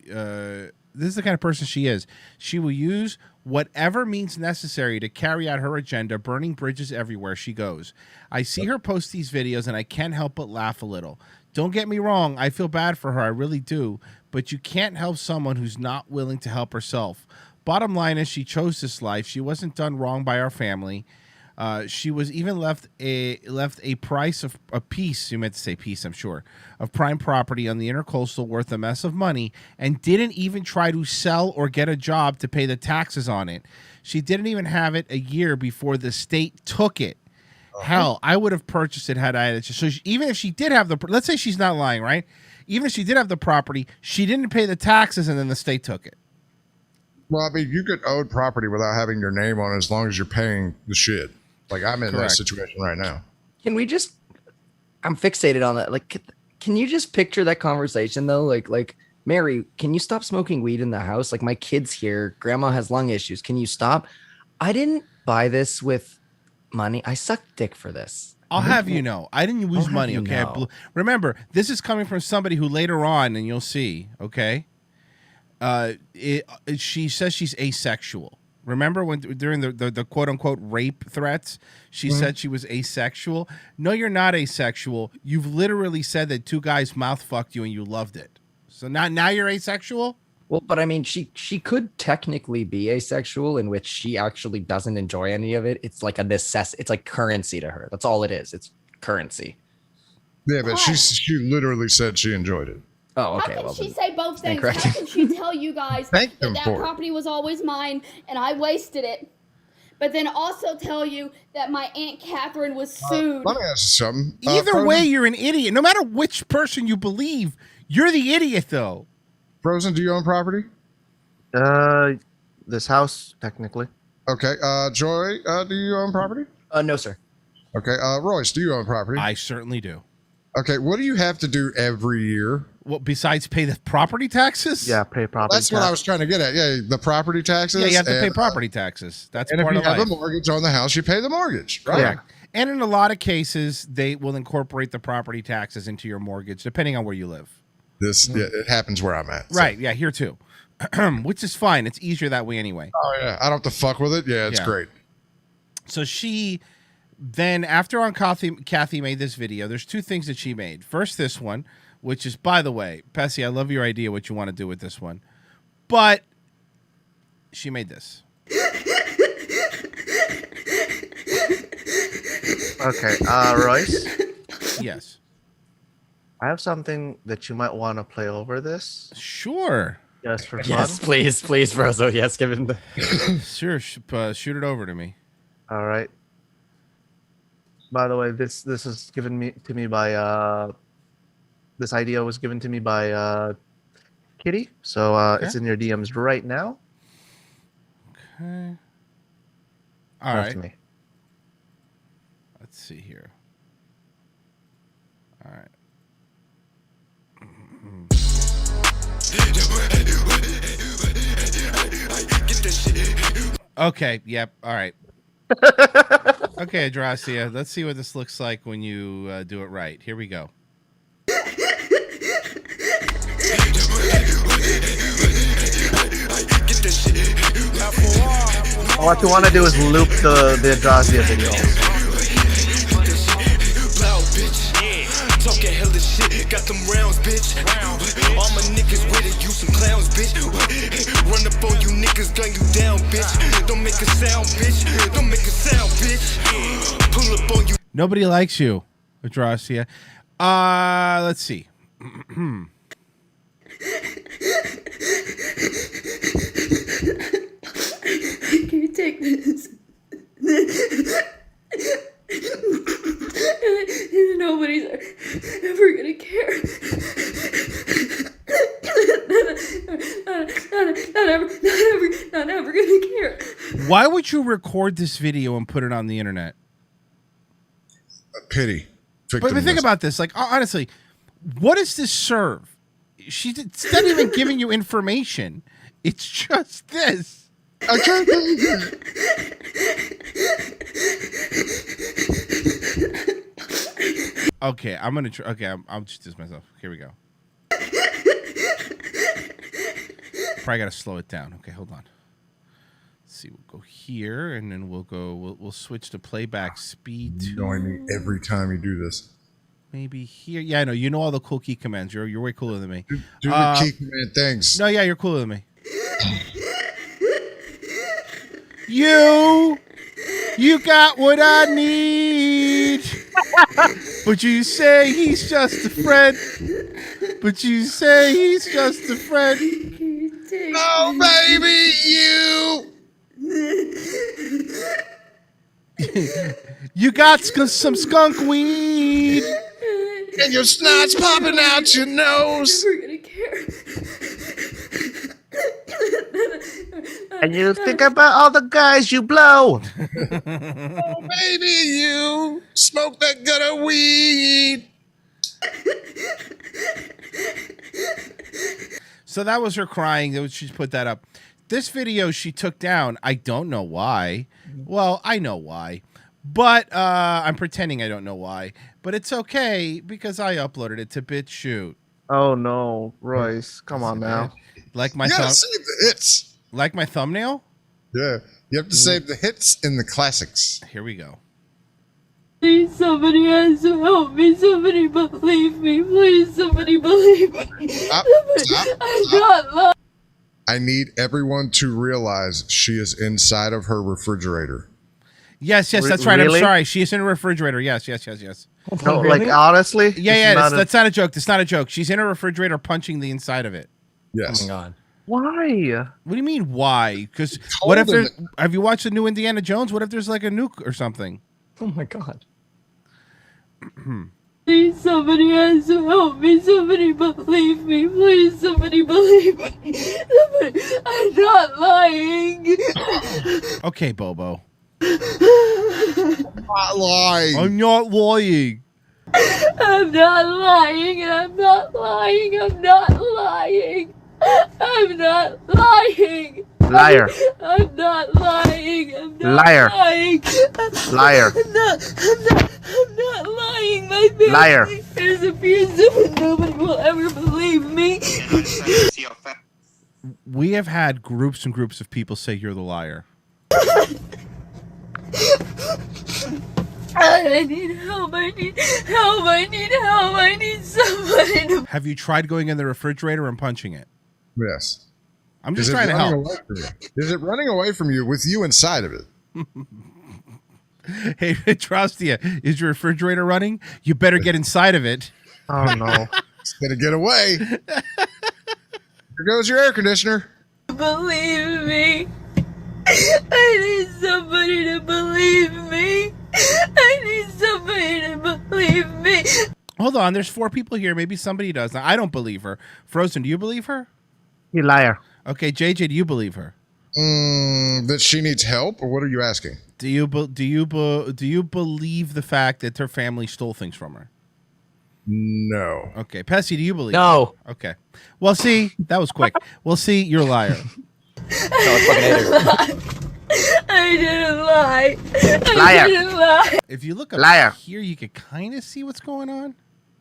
is. She will use whatever means necessary to carry out her agenda, burning bridges everywhere she goes. I see her post these videos and I can't help but laugh a little. Don't get me wrong, I feel bad for her, I really do, but you can't help someone who's not willing to help herself. Bottom line is she chose this life. She wasn't done wrong by our family. She was even left a price of a piece, you meant to say piece, I'm sure, of prime property on the intercoastal worth a mess of money, and didn't even try to sell or get a job to pay the taxes on it. She didn't even have it a year before the state took it. Hell, I would have purchased it had I had it. So even if she did have let's say she's not lying, right? Even if she did have the property, she didn't pay the taxes and then the state took it. Well, I mean, you could own property without having your name on it as long as you're paying the shit. Like, I'm in that situation right now. Can we just? I'm fixated on that. Like, can you just picture that conversation though? Like, Mary, can you stop smoking weed in the house? Like, my kid's here. Grandma has lung issues. Can you stop? I didn't buy this with money. I sucked dick for this. I'll have you know, I didn't lose money. Okay, remember, this is coming from somebody who later on, and you'll see. Okay, she says she's asexual. Remember when during the quote unquote rape threats, she said she was asexual? No, you're not asexual. You've literally said that two guys mouth fucked you and you loved it. So now you're asexual? Well, but I mean, she could technically be asexual, in which she actually doesn't enjoy any of it. It's like a necessity. It's like currency to her. That's all it is. It's currency. Yeah, but she literally said she enjoyed it. Oh, okay. How can she say both things? Incorrect. How can she tell you guys Thank that them that for it. property was always mine and I wasted it? But then also tell you that my Aunt Catherine was sued. Let me ask you something. Either way, you're an idiot. No matter which person you believe, you're the idiot, though. Frozen, do you own property? This house, technically. Okay. Joy, do you own property? No, sir. Okay. Royce, do you own property? I certainly do. Okay. What do you have to do every year? Well, besides pay the property taxes? Yeah, pay property That's what I was trying to get at. Yeah, the property taxes. Yeah, you have to pay property taxes. That's and part if you of have life. a mortgage on the house, you pay the mortgage. Right? Correct. And in a lot of cases, they will incorporate the property taxes into your mortgage, depending on where you live. It happens where I'm at. Right. Yeah, here too. Which is fine. It's easier that way anyway. Oh, yeah. I don't have to fuck with it. Yeah, it's great. So she then, after on Cathy made this video, there's two things that she made. First, this one, which is, by the way, Pessy, I love your idea what you want to do with this one. But she made this. Okay, Royce? Yes. I have something that you might want to play over this. Sure. Just for fun. Yes, please, Brozo. Yes, give him the. Sure, shoot it over to me. All right. By the way, this is given to me by this idea was given to me by Kitty. So it's in your DMs right now. Okay. All right. To me. Let's see here. All right. Okay. Yep. All right. Okay, Adrasia. Let's see what this looks like when you do it right. Here we go. What you want to do is loop the Adrasia video. Talking hella shit, got them rounds, bitch. All my niggas with it, you some clowns, bitch. Run up on you niggas, gun you down, bitch. Don't make a sound, bitch. Don't make a sound, bitch. Pull up on you. Nobody likes you, Adrasia. Let's see. Can you take this? Nobody's ever gonna care. not ever gonna care. Why would you record this video and put it on the internet? Pity. But think about this. Like, honestly, what does this serve? It's not even giving you information. It's just this. Okay, I'm gonna try. Okay, I'll just do myself. Here we go. Probably gotta slow it down. Okay, hold on. Let's see, we'll go here, and then we'll go. We'll switch to playback speed. You know I need every time you do this. Maybe here. Yeah, I know. You know all the cool key commands. You're way cooler than me. Do the key command things. No, yeah, you're cooler than me. You got what I need. But you say he's just a friend. But you say he's just a friend. Oh, baby, you got some skunk weed. And your snot's popping out your nose. Never gonna care. And you think about all the guys you blow. Oh, baby, you smoke that gut of weed. So that was her crying. She put that up. This video she took down. I don't know why. Well, I know why. But I'm pretending I don't know why. But it's okay because I uploaded it to BitChute. Oh, no. Royce, come on now. Like my You gotta save the hits. Like my thumbnail? Yeah. You have to save the hits and the classics. Here we go. Please, somebody has to help me. Somebody believe me. Please, somebody believe me. Stop. I'm not lying. I need everyone to realize she is inside of her refrigerator. Yes, that's right. Really? I'm sorry. She is in a refrigerator. Yes. No, like, honestly? Yeah, that's not a joke. That's not a joke. She's in a refrigerator punching the inside of it. Yes. Oh my god. Why? What do you mean, why? Because what if there's... Have you watched the new Indiana Jones? What if there's like a nuke or something? Oh my god. Please, somebody has to help me. Somebody believe me. Please, somebody believe me. Somebody, I'm not lying. Okay, Bobo. I'm not lying. I'm not lying. I'm not lying, and I'm not lying. I'm not lying. I'm not lying. Liar. I'm not lying. I'm not Liar. lying. Liar. I'm not lying. My family Liar. is abusive and nobody will ever believe me. We have had groups and groups of people say you're the liar. I need help. I need help. I need help. I need somebody to... Have you tried going in the refrigerator and punching it? Yes. I'm just trying to help. Is it running away from you with you inside of it? Hey, Trustia, is your refrigerator running? You better get inside of it. Oh, no. It's going to get away. Here goes your air conditioner. Believe me. I need somebody to believe me. I need somebody to believe me. Hold on, there's 4 people here. Maybe somebody does. Now, I don't believe her. Frozen, do you believe her? You liar. Okay, JJ, do you believe her? That she needs help, or what are you asking? Do you believe the fact that her family stole things from her? No. Okay, Pessy, do you believe? No. Her? Okay. Well, see, that was quick. Well, see, you're a liar. I didn't lie. Liar. I didn't lie. If you look up Liar. here, you can kind of see what's going on.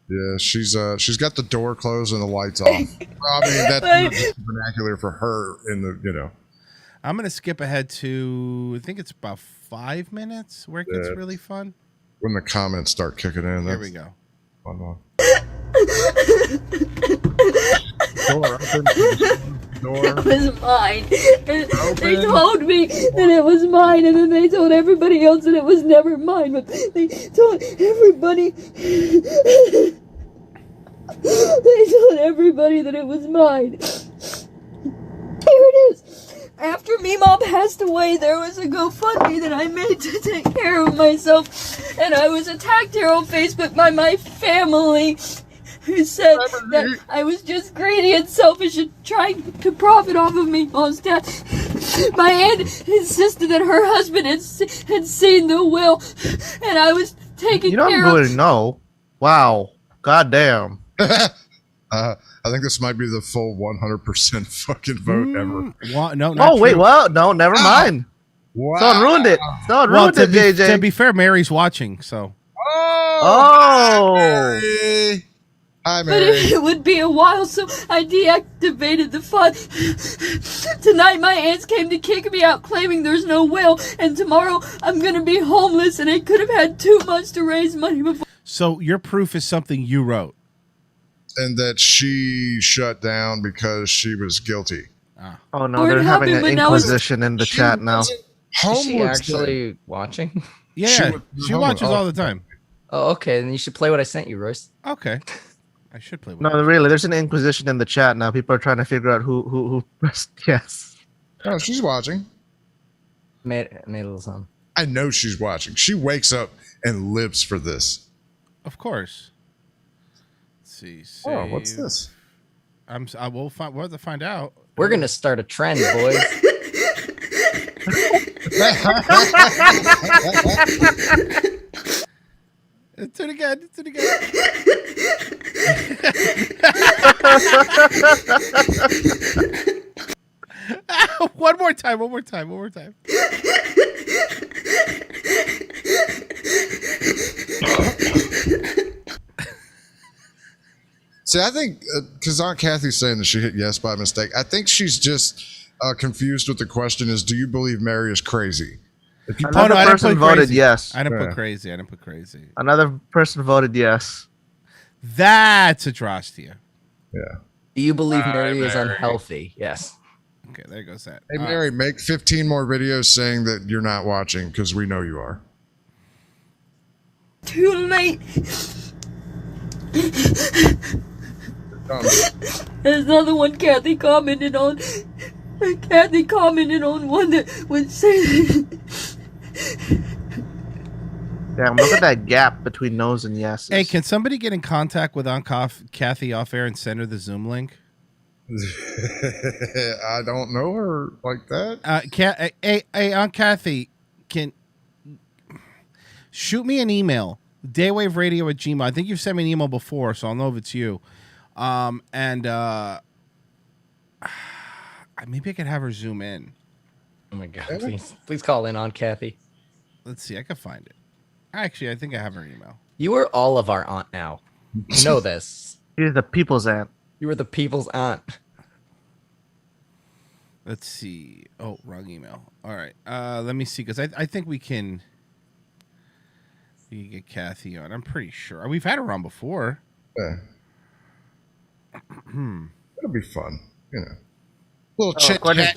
Yeah, she's got the door closed and the lights off. Well, I mean, that's vernacular for her in the, you know. I'm going to skip ahead to, I think it's about 5 minutes where it gets really fun. When the comments start kicking in. Here we go. Fun one. It was mine. And they told me that it was mine, and then they told everybody else that it was never mine. But they told everybody. They told everybody that it was mine. Here it is. After Meemaw passed away, there was a GoFundMe that I made to take care of myself, and I was attacked here on Facebook by my family. who said that I was just greedy and selfish and trying to profit off of me mom's death. My aunt insisted that her husband had seen the will, and I was taking care of... You don't really know. Wow. Goddamn. I think this might be the full 100% fucking vote ever. No, oh, wait, what? No, never mind. Wow. Someone ruined it. Someone ruined it, JJ. To be fair, Mary's watching, so. Oh. Mary. Hi, But Mary. it would be a while, so I deactivated the fund. Tonight, my aunts came to kick me out, claiming there's no will, and tomorrow I'm gonna be homeless, and I could have had 2 months to raise money before. So your proof is something you wrote. And that she shut down because she was guilty. Oh, no, they're having an inquisition in the chat now. Is she actually watching? Yeah, she watches all the time. Oh, okay. Then you should play what I sent you, Royce. Okay. I should play No, really, there's an inquisition in the chat now. People are trying to figure out who pressed yes. Oh, she's watching. Made a little sound. I know she's watching. She wakes up and lives for this. Of course. Let's see. Oh, what's save. this? I will find. We'll have to find out. We're gonna start a trend, boys. Do it again. Do it again. One more time. See, I think because Aunt Cathy's saying that she hit yes by mistake. I think she's just confused with the question: is do you believe Mary is crazy? If you Another person voted yes. I didn't put crazy. Another person voted yes. That's atrocity. Yeah. Do you believe Mary is unhealthy? Yes. Okay, there goes that. Hey, Mary, make 15 more videos saying that you're not watching because we know you are. Too late. There's another one Cathy commented on. Cathy commented on one that would say... Damn, look at that gap between no's and yeses. Hey, can somebody get in contact with Aunt Cathy off air and send her the Zoom link? I don't know her like that. Hey, Aunt Cathy, can shoot me an email. daywaveradio@gmail. I think you've sent me an email before, so I'll know if it's you. Maybe I could have her zoom in. Oh my god! Please call in on Cathy. Let's see. I can find it. Actually, I think I have her email. You are all of our aunt now. You know this. You're the people's aunt. You were the people's aunt. Let's see. Oh, wrong email. All right. Let me see, because I think we can get Cathy on. I'm pretty sure. We've had her on before. Yeah. It'll be fun. You know. Little chit according to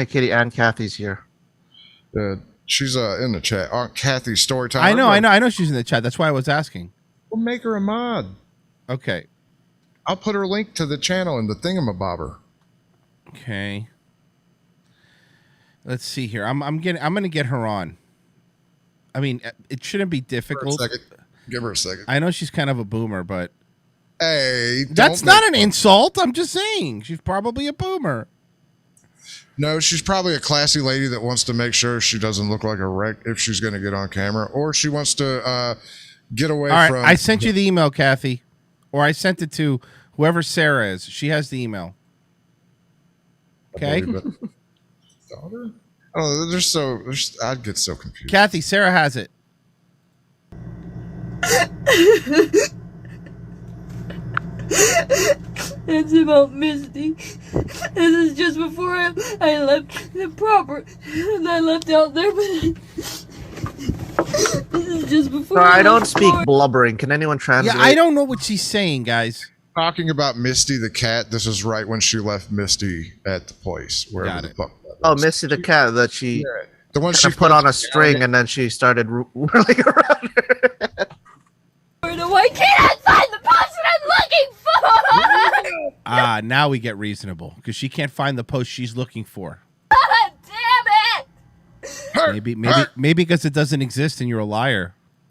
Kitty, Aunt Cathy's here. She's in the chat. Aunt Cathy's story time. I know she's in the chat. That's why I was asking. We'll make her a mod. Okay. I'll put her link to the channel in the thingamabobber. Okay. Let's see here. I'm gonna get her on. I mean, it shouldn't be difficult. Give her a second. I know she's kind of a boomer, but hey, that's not an insult. I'm just saying she's probably a boomer. No, she's probably a classy lady that wants to make sure she doesn't look like a wreck if she's going to get on camera, or she wants to get away from. I sent you the email, Cathy, or I sent it to whoever Sarah is. She has the email. Okay. Daughter? Oh, I'd get so confused. Cathy, Sarah has it. It's about Misty. This is just before I left the proper. I left out there, but this is just before. Sorry, I don't speak blubbering. Can anyone translate? Yeah, I don't know what she's saying, guys. Talking about Misty the cat. This is right when she left Misty at the place. Got it. Oh, Misty the cat that she. Yeah, the one she put on a string and then she started whirling around her. Why can't I find the post that I'm looking for? Now we get reasonable because she can't find the post she's looking for. God damn it! Maybe because it doesn't exist and you're a liar.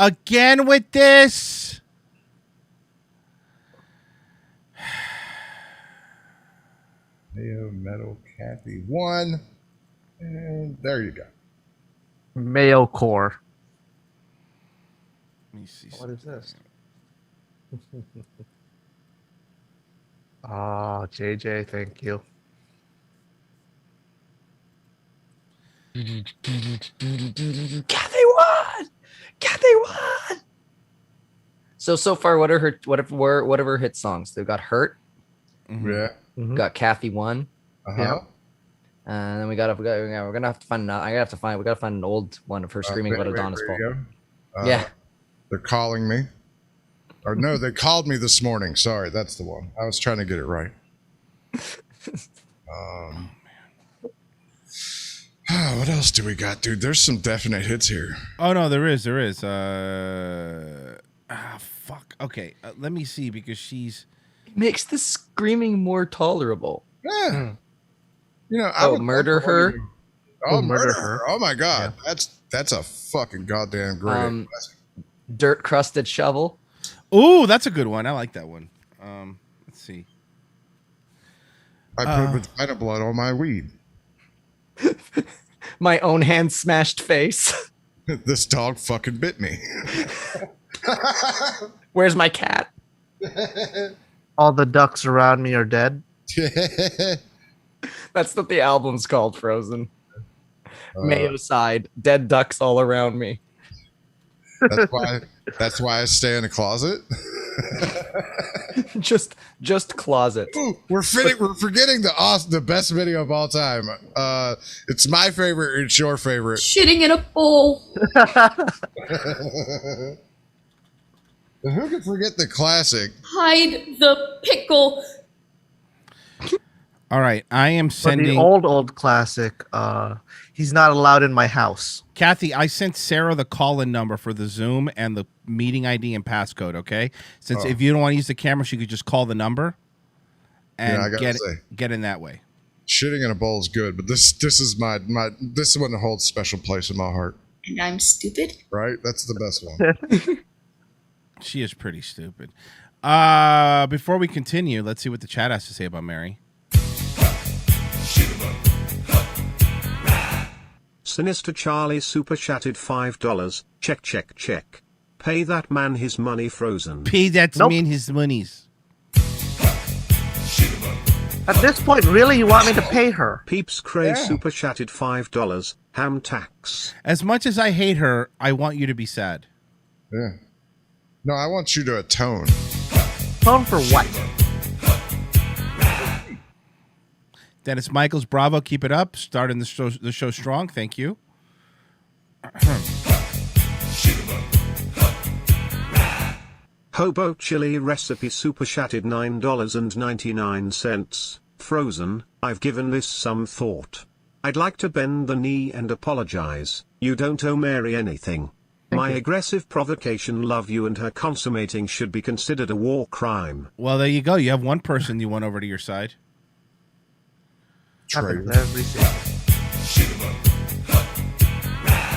Again with this. Mayo Metal Cathy 1. And there you go. Mayo Core. Let me see. What is this? Oh, JJ, thank you. Cathy won. Cathy won. So far, what are her hit songs? They've got "Hurt." Yeah. We've got Cathy won. Uh-huh. And then we're gonna have to find. We gotta find an old one of her screaming about Adonis Paul. Yeah. They're calling me. Or no, they called me this morning. Sorry, that's the one. I was trying to get it right. What else do we got, dude? There's some definite hits here. Oh no, there is. Fuck. Okay, let me see because she's makes the screaming more tolerable. Yeah. You know, I would Murder Her. Murder Her. Oh my God, that's a fucking goddamn great. Dirt Crusted Shovel. Ooh, that's a good one. I like that one. Let's see. I put vagina blood on my weed. My own hand smashed face. This dog fucking bit me. Where's my cat? All the ducks around me are dead. That's what the album's called, Frozen. Mayo side, dead ducks all around me. That's why I stay in a closet. just closet. Ooh, we're forgetting the best video of all time. It's my favorite. It's your favorite. Shitting in a bowl. Who could forget the classic? Hide the pickle. All right, I am sending the old classic. He's not allowed in my house. Cathy, I sent Sarah the call-in number for the Zoom and the meeting ID and passcode. Okay, since if you don't want to use the camera, she could just call the number and get in that way. Shitting in a bowl is good, but this is this one holds a special place in my heart. And I'm stupid. Right, that's the best one. She is pretty stupid. Before we continue, let's see what the chat has to say about Mary. Sinister Charlie super chatted $5. Check. Pay that man his money, Frozen. Pay that man his monies. At this point, really, you want me to pay her? Peeps Cray super chatted $5. Ham tax. As much as I hate her, I want you to be sad. Yeah. No, I want you to atone. Atone for what? Dennis Michaels, bravo, keep it up. Starting the show strong. Thank you. Hobo Chili Recipe super chatted $9.99. Frozen, I've given this some thought. I'd like to bend the knee and apologize. You don't owe Mary anything. My aggressive provocation, love you, and her consummating should be considered a war crime. Well, there you go. You have one person you won over to your side.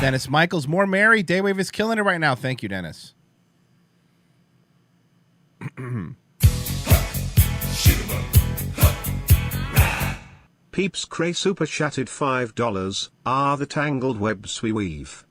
Dennis Michaels, more Mary. Daywave is killing it right now. Thank you, Dennis. Peeps Cray super chatted $5. Are the tangled webs we weave.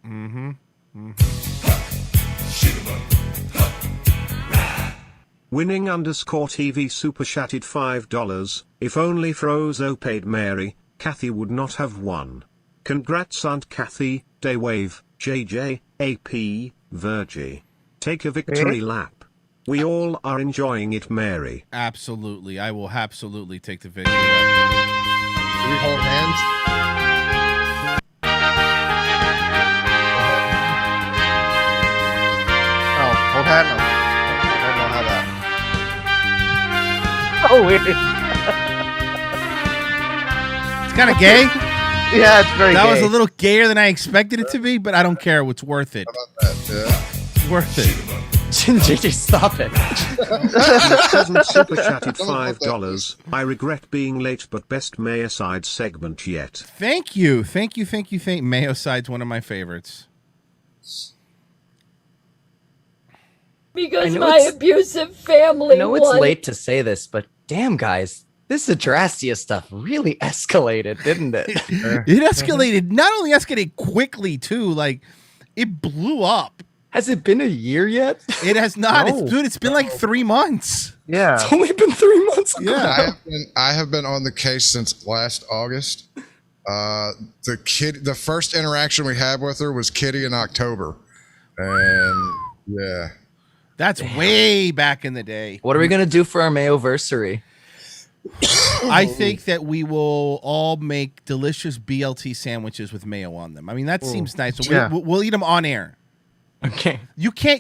Winning _ TV super chatted $5. If only Frozo paid Mary, Cathy would not have won. Congrats Aunt Cathy, Daywave, JJ, AP, Virgie. Take a victory lap. We all are enjoying it, Mary. Absolutely. I will absolutely take the victory lap. Do we hold hands? Oh, hold hands. I don't know how that. Oh, weird. It's kind of gay. Yeah, it's very That gay. was a little gayer than I expected it to be, but I don't care. It's worth it. How about that? Yeah. It's worth it. JJ, stop it. Peasant super chatted $5. I regret being late, but best Mayor side segment yet. Thank you. Mayo Side's one of my favorites. because know my it's- abusive family I know it's won. late to say this, but damn, guys, this Adrastia stuff really escalated, didn't it? It escalated. Not only escalated quickly too, like it blew up. Has it been a year yet? It has not. No. It's been like 3 months. Yeah. It's only been 3 months. Yeah. I have been on the case since last August. The first interaction we had with her was Kitty in October, and yeah, That's way back in the day. What are we gonna do for our Mayoversary? I think that we will all make delicious BLT sandwiches with mayo on them. I mean, that seems nice. So Yeah. we'll eat them on air. Okay.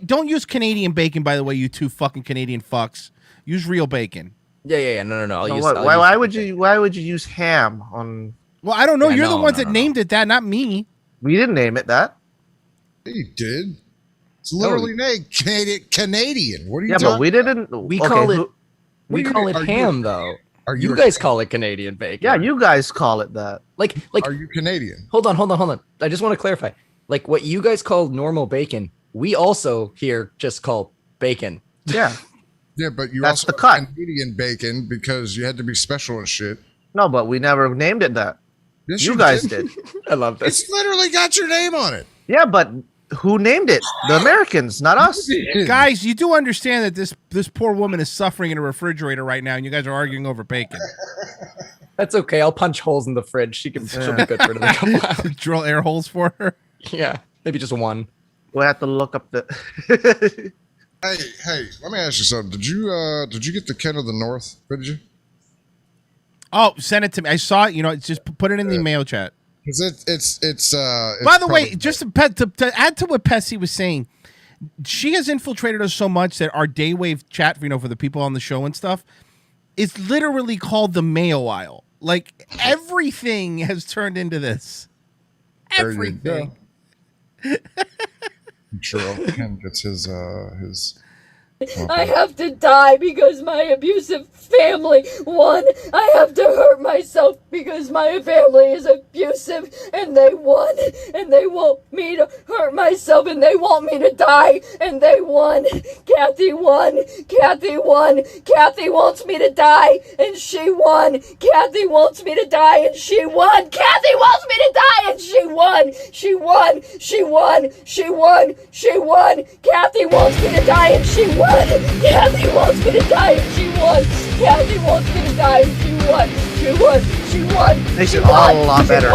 Don't use Canadian bacon, by the way, you two fucking Canadian fucks. Use real bacon. Yeah. No. I'll So use, what, I'll why, use- why would you use ham on? Well, I don't know. Yeah, You're the no, ones no, that no, named it that, not me. We didn't name it that. he did. It's literally named Canadian. What are you Yeah, talking? but we didn't. We okay, call it. who- We What do you call mean? it Are ham, you- though. Are You a- guys call it Canadian bacon. Yeah, you guys call it that. like. Are you Canadian? Hold on. I just want to clarify. Like what you guys call normal bacon, we also here just call bacon. Yeah. Yeah, but you That's also the cut. Canadian bacon because you had to be special and shit. No, but we never named it that. Yes, You guys did. I love this. It's literally got your name on it. Yeah, but who named it? The Americans, not us. Guys, you do understand that this poor woman is suffering in a refrigerator right now, and you guys are arguing over bacon. That's okay. I'll punch holes in the fridge. She'll be good for another couple hours. Drill air holes for her. Yeah, maybe just one. We'll have to look up the. Hey, let me ask you something. Did you get the Ken of the North? What did you? Oh, send it to me. I saw it. You know, it's just put it in the mail chat. Because it's By the way, just to add to what Pessy was saying, she has infiltrated us so much that our Daywave chat, for the people on the show and stuff, is literally called the Mayo Aisle. Like everything has turned into this. There you Everything. I'm sure Ken gets his I have to die because my abusive family won. I have to hurt myself because my family is abusive and they won. And they want me to hurt myself and they want me to die. And they won. Cathy won. Cathy won. Cathy wants me to die and she won. Cathy wants me to die and she won. Cathy wants me to die and she won. She won. She won. She won. She won. Cathy wants me to die and she won. Cathy wants me to die and she won. Cathy wants me to die and she won. She won. She won. Makes She it all won. a lot better.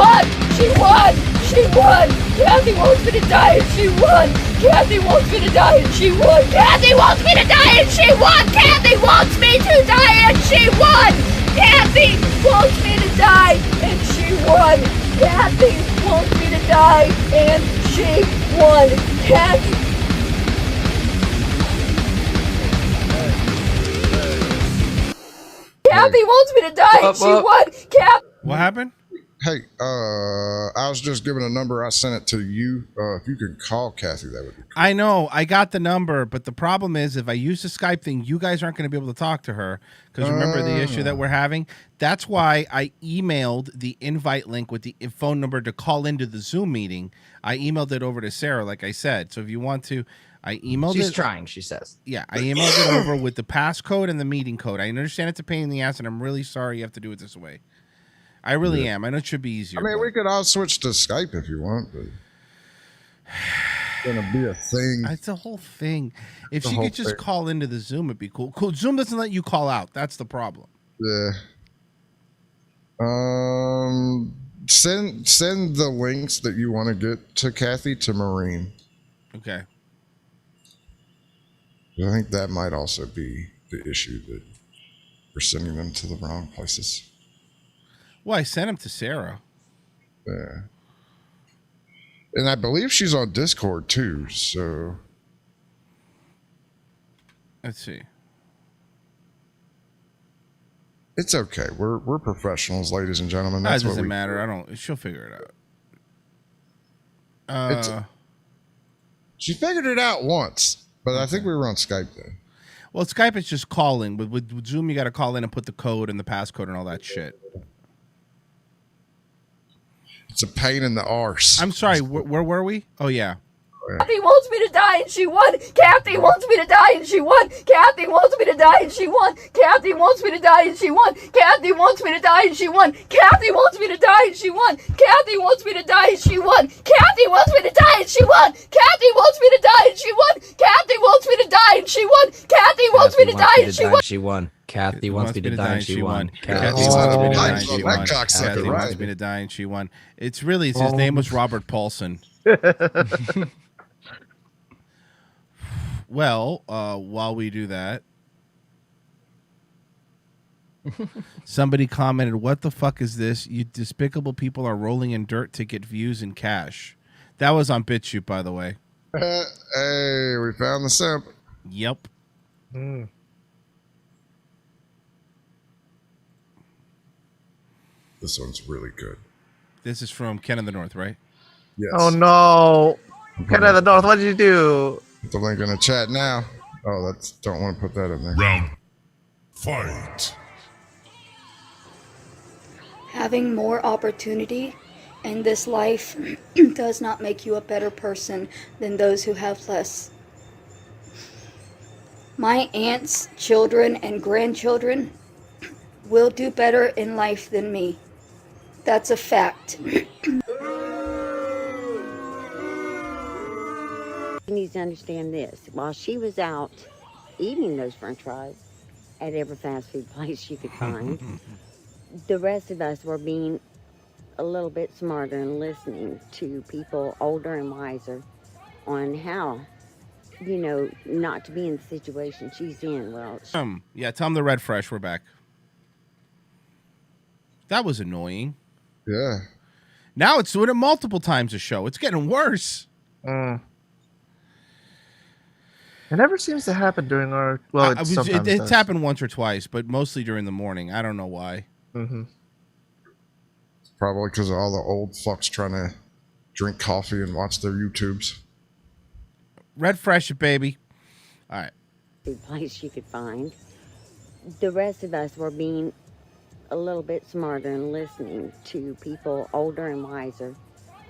She won. She won. She won. Cathy wants me to die and she won. Cathy wants me to die and she won. Cathy wants me to die and she won. Cathy wants me to die and she won. Cathy wants me to die and she won. Cathy wants me to die and she won. Cathy. Cathy wants me to die and she won. What happened? Hey, I was just giving a number. I sent it to you. If you could call Cathy, that would be cool. I know. I got the number, but the problem is if I use the Skype thing, you guys aren't going to be able to talk to her because remember the issue that we're having? That's why I emailed the invite link with the phone number to call into the Zoom meeting. I emailed it over to Sarah, like I said. So if you want to, I emailed it. She's trying, she says. Yeah, I emailed it over with the passcode and the meeting code. I understand it's a pain in the ass, and I'm really sorry you have to do it this way. I really am. I know it should be easier. I mean, we could all switch to Skype if you want, but it's gonna be a thing. It's a whole thing. If The she whole could just thing. call into the Zoom, it'd be cool. Cool. Zoom doesn't let you call out. That's the problem. Yeah. Send the links that you want to get to Cathy to Marine. Okay. I think that might also be the issue that we're sending them to the wrong places. Well, I sent him to Sarah. Yeah. And I believe she's on Discord too, so Let's see. it's okay. We're professionals, ladies and gentlemen. That That's what doesn't we matter. I don't. She'll figure it out. It's- She figured it out once, but I think we were on Skype then. Well, Skype is just calling. With Zoom, you got to call in and put the code and the passcode and all that shit. It's a pain in the arse. I'm sorry. Where were we? Oh yeah. Cathy wants me to die and she won. Cathy wants me to die and she won. Cathy wants me to die and she won. Cathy wants me to die and she won. Cathy wants me to die and she won. Cathy wants me to die and she won. Cathy wants me to die and she won. Cathy wants me to die and she won. Cathy wants me to die and she won. Cathy wants me to die and she won. Cathy wants me to die and she won. She won. Kathy wants me to die and she won. Kathy wants me to die and she won. Kathy wants me to die and she won. It's really his name was Robert Paulson. Well, while we do that, somebody commented, "What the fuck is this? You despicable people are rolling in dirt to get views and cash." That was on BitChute, by the way. Hey, we found the simp. Yep. This one's really good. This is from Ken of the North, right? Yes. Oh no, Ken of the North, what did you do? Put the link in the chat now. Oh, that's don't want to put that in there. Round fight. Having more opportunity in this life does not make you a better person than those who have less. My aunts, children, and grandchildren will do better in life than me. That's a fact. You need to understand this. While she was out eating those french fries at every fast food place she could find, the rest of us were being a little bit smarter and listening to people older and wiser on how, you know, not to be in the situation she's in. Well, yeah, tell them the Red Fresh. We're back. That was annoying. Yeah. Now it's doing it multiple times a show. It's getting worse. It never seems to happen during our. Well, it's happened once or twice, but mostly during the morning. I don't know why. Probably because of all the old fucks trying to drink coffee and watch their YouTubes. Red Fresh, baby. All right. food place she could find. The rest of us were being a little bit smarter and listening to people older and wiser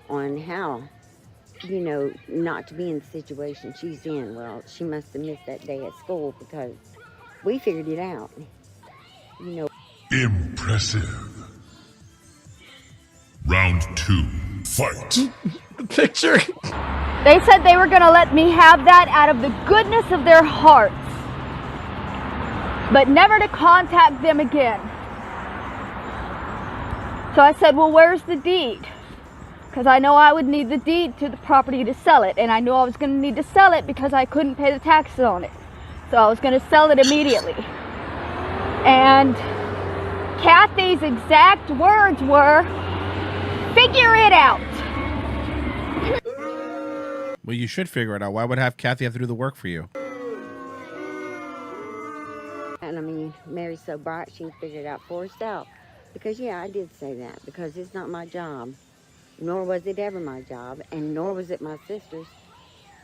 on how, you know, not to be in the situation she's in. Well, she must have missed that day at school because we figured it out. You know. Impressive. Round 2, fight. The picture. They said they were going to let me have that out of the goodness of their hearts, but never to contact them again. So I said, well, where's the deed? Because I know I would need the deed to the property to sell it, and I knew I was going to need to sell it because I couldn't pay the taxes on it. So I was going to sell it immediately. And Cathy's exact words were, figure it out. Well, you should figure it out. Why would Cathy have to do the work for you? And I mean, Mary's so bright, she can figure it out for herself. Because, yeah, I did say that. Because it's not my job. Nor was it ever my job. And nor was it my sister's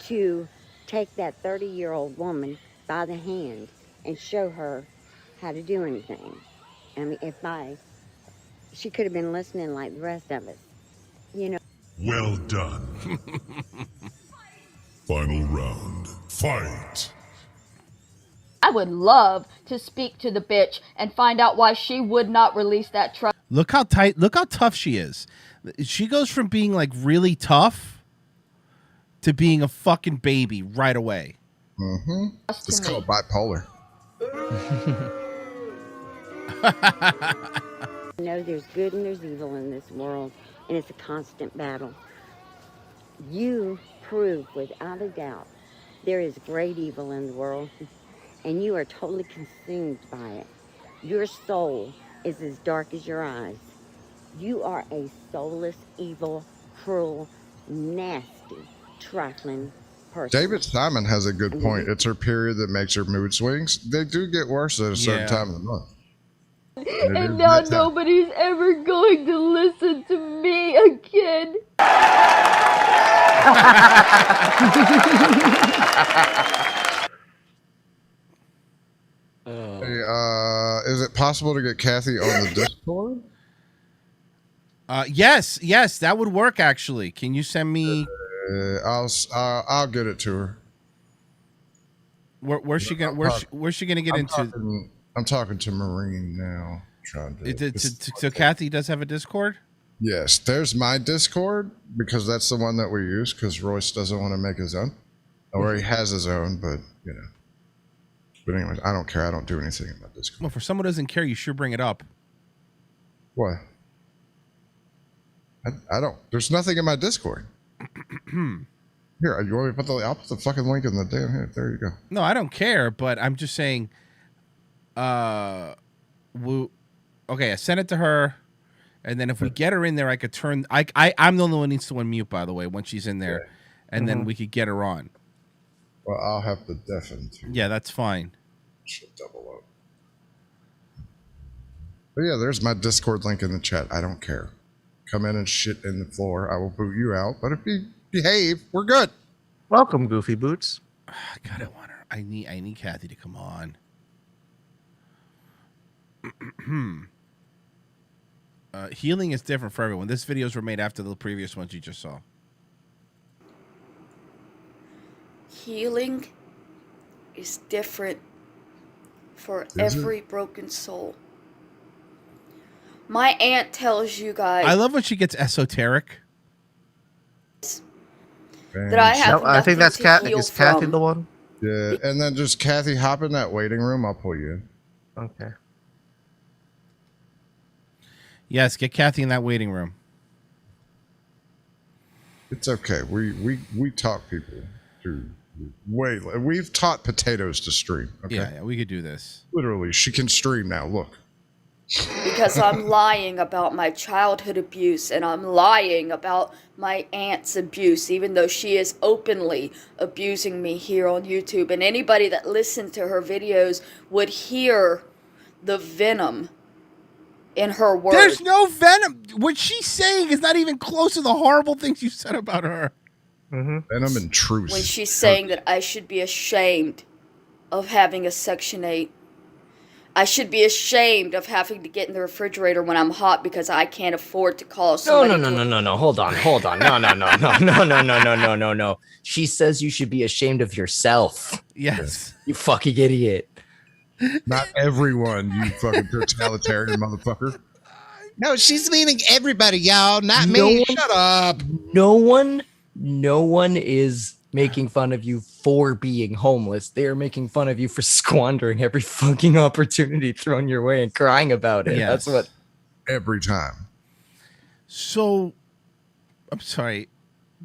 to take that 30-year-old woman by the hand and show her how to do anything. I mean, she could have been listening like the rest of us. You know. Well done. Final round, fight. I would love to speak to the bitch and find out why she would not release that trust. Look how tough she is. She goes from being like really tough to being a fucking baby right away. Mm-hmm. It's called bipolar. You know, there's good and there's evil in this world, and it's a constant battle. You prove without a doubt there is great evil in the world, and you are totally consumed by it. Your soul is as dark as your eyes. You are a soulless, evil, cruel, nasty, trifling person. David Simon has a good point. It's her period that makes her mood swings. They do get worse at a certain time of the month. And now nobody's ever going to listen to me again. Hey, is it possible to get Cathy on the Discord? Yes, that would work actually. Can you send me I'll get it to her. Where's she gonna get into? I'm talking to Marine now. Trying to. So Cathy does have a Discord. Yes, there's my Discord because that's the one that we use because Royce doesn't want to make his own, or he has his own, but you know. But anyway, I don't care. I don't do anything in my Discord. Well, for someone who doesn't care, you sure bring it up. What? I don't. There's nothing in my Discord. Here, you want me to put I'll put the fucking link in the damn here. There you go. No, I don't care, but I'm just saying. Okay, I sent it to her, and then if we get her in there, I could turn. I'm the only one who needs to unmute, by the way, when she's in there, and then we could get her on. Well, I'll have to deafen too. Yeah, that's fine. Should double up. But yeah, there's my Discord link in the chat. I don't care. Come in and shit in the floor. I will boot you out. But if you behave, we're good. Welcome, Goofy Boots. God, I want her. I need Cathy to come on. Healing is different for everyone. This videos were made after the previous ones you just saw. Healing is different for every broken soul. My aunt tells you guys. I love when she gets esoteric. That I have. No, I think that's Cathy. Is Cathy the one? Yeah, and then just Cathy, hop in that waiting room. I'll pull you in. Okay. Yes, get Cathy in that waiting room. It's okay. We taught people to wait. We've taught potatoes to stream. Okay? Yeah, we could do this. Literally, she can stream now. Look. Because I'm lying about my childhood abuse and I'm lying about my aunt's abuse, even though she is openly abusing me here on YouTube. And anybody that listened to her videos would hear the venom in her words. There's no venom. What she's saying is not even close to the horrible things you said about her. Venom and truth. When she's saying that I should be ashamed of having a Section 8. I should be ashamed of having to get in the refrigerator when I'm hot because I can't afford to call somebody. No. Hold on. No. She says you should be ashamed of yourself. Yes. You fucking idiot. Not everyone, you fucking totalitarian motherfucker. No, she's meaning everybody, y'all, not me. Shut up. No one is making fun of you for being homeless. They are making fun of you for squandering every fucking opportunity thrown your way and crying about it. Yes. That's what. Every time. So, I'm sorry,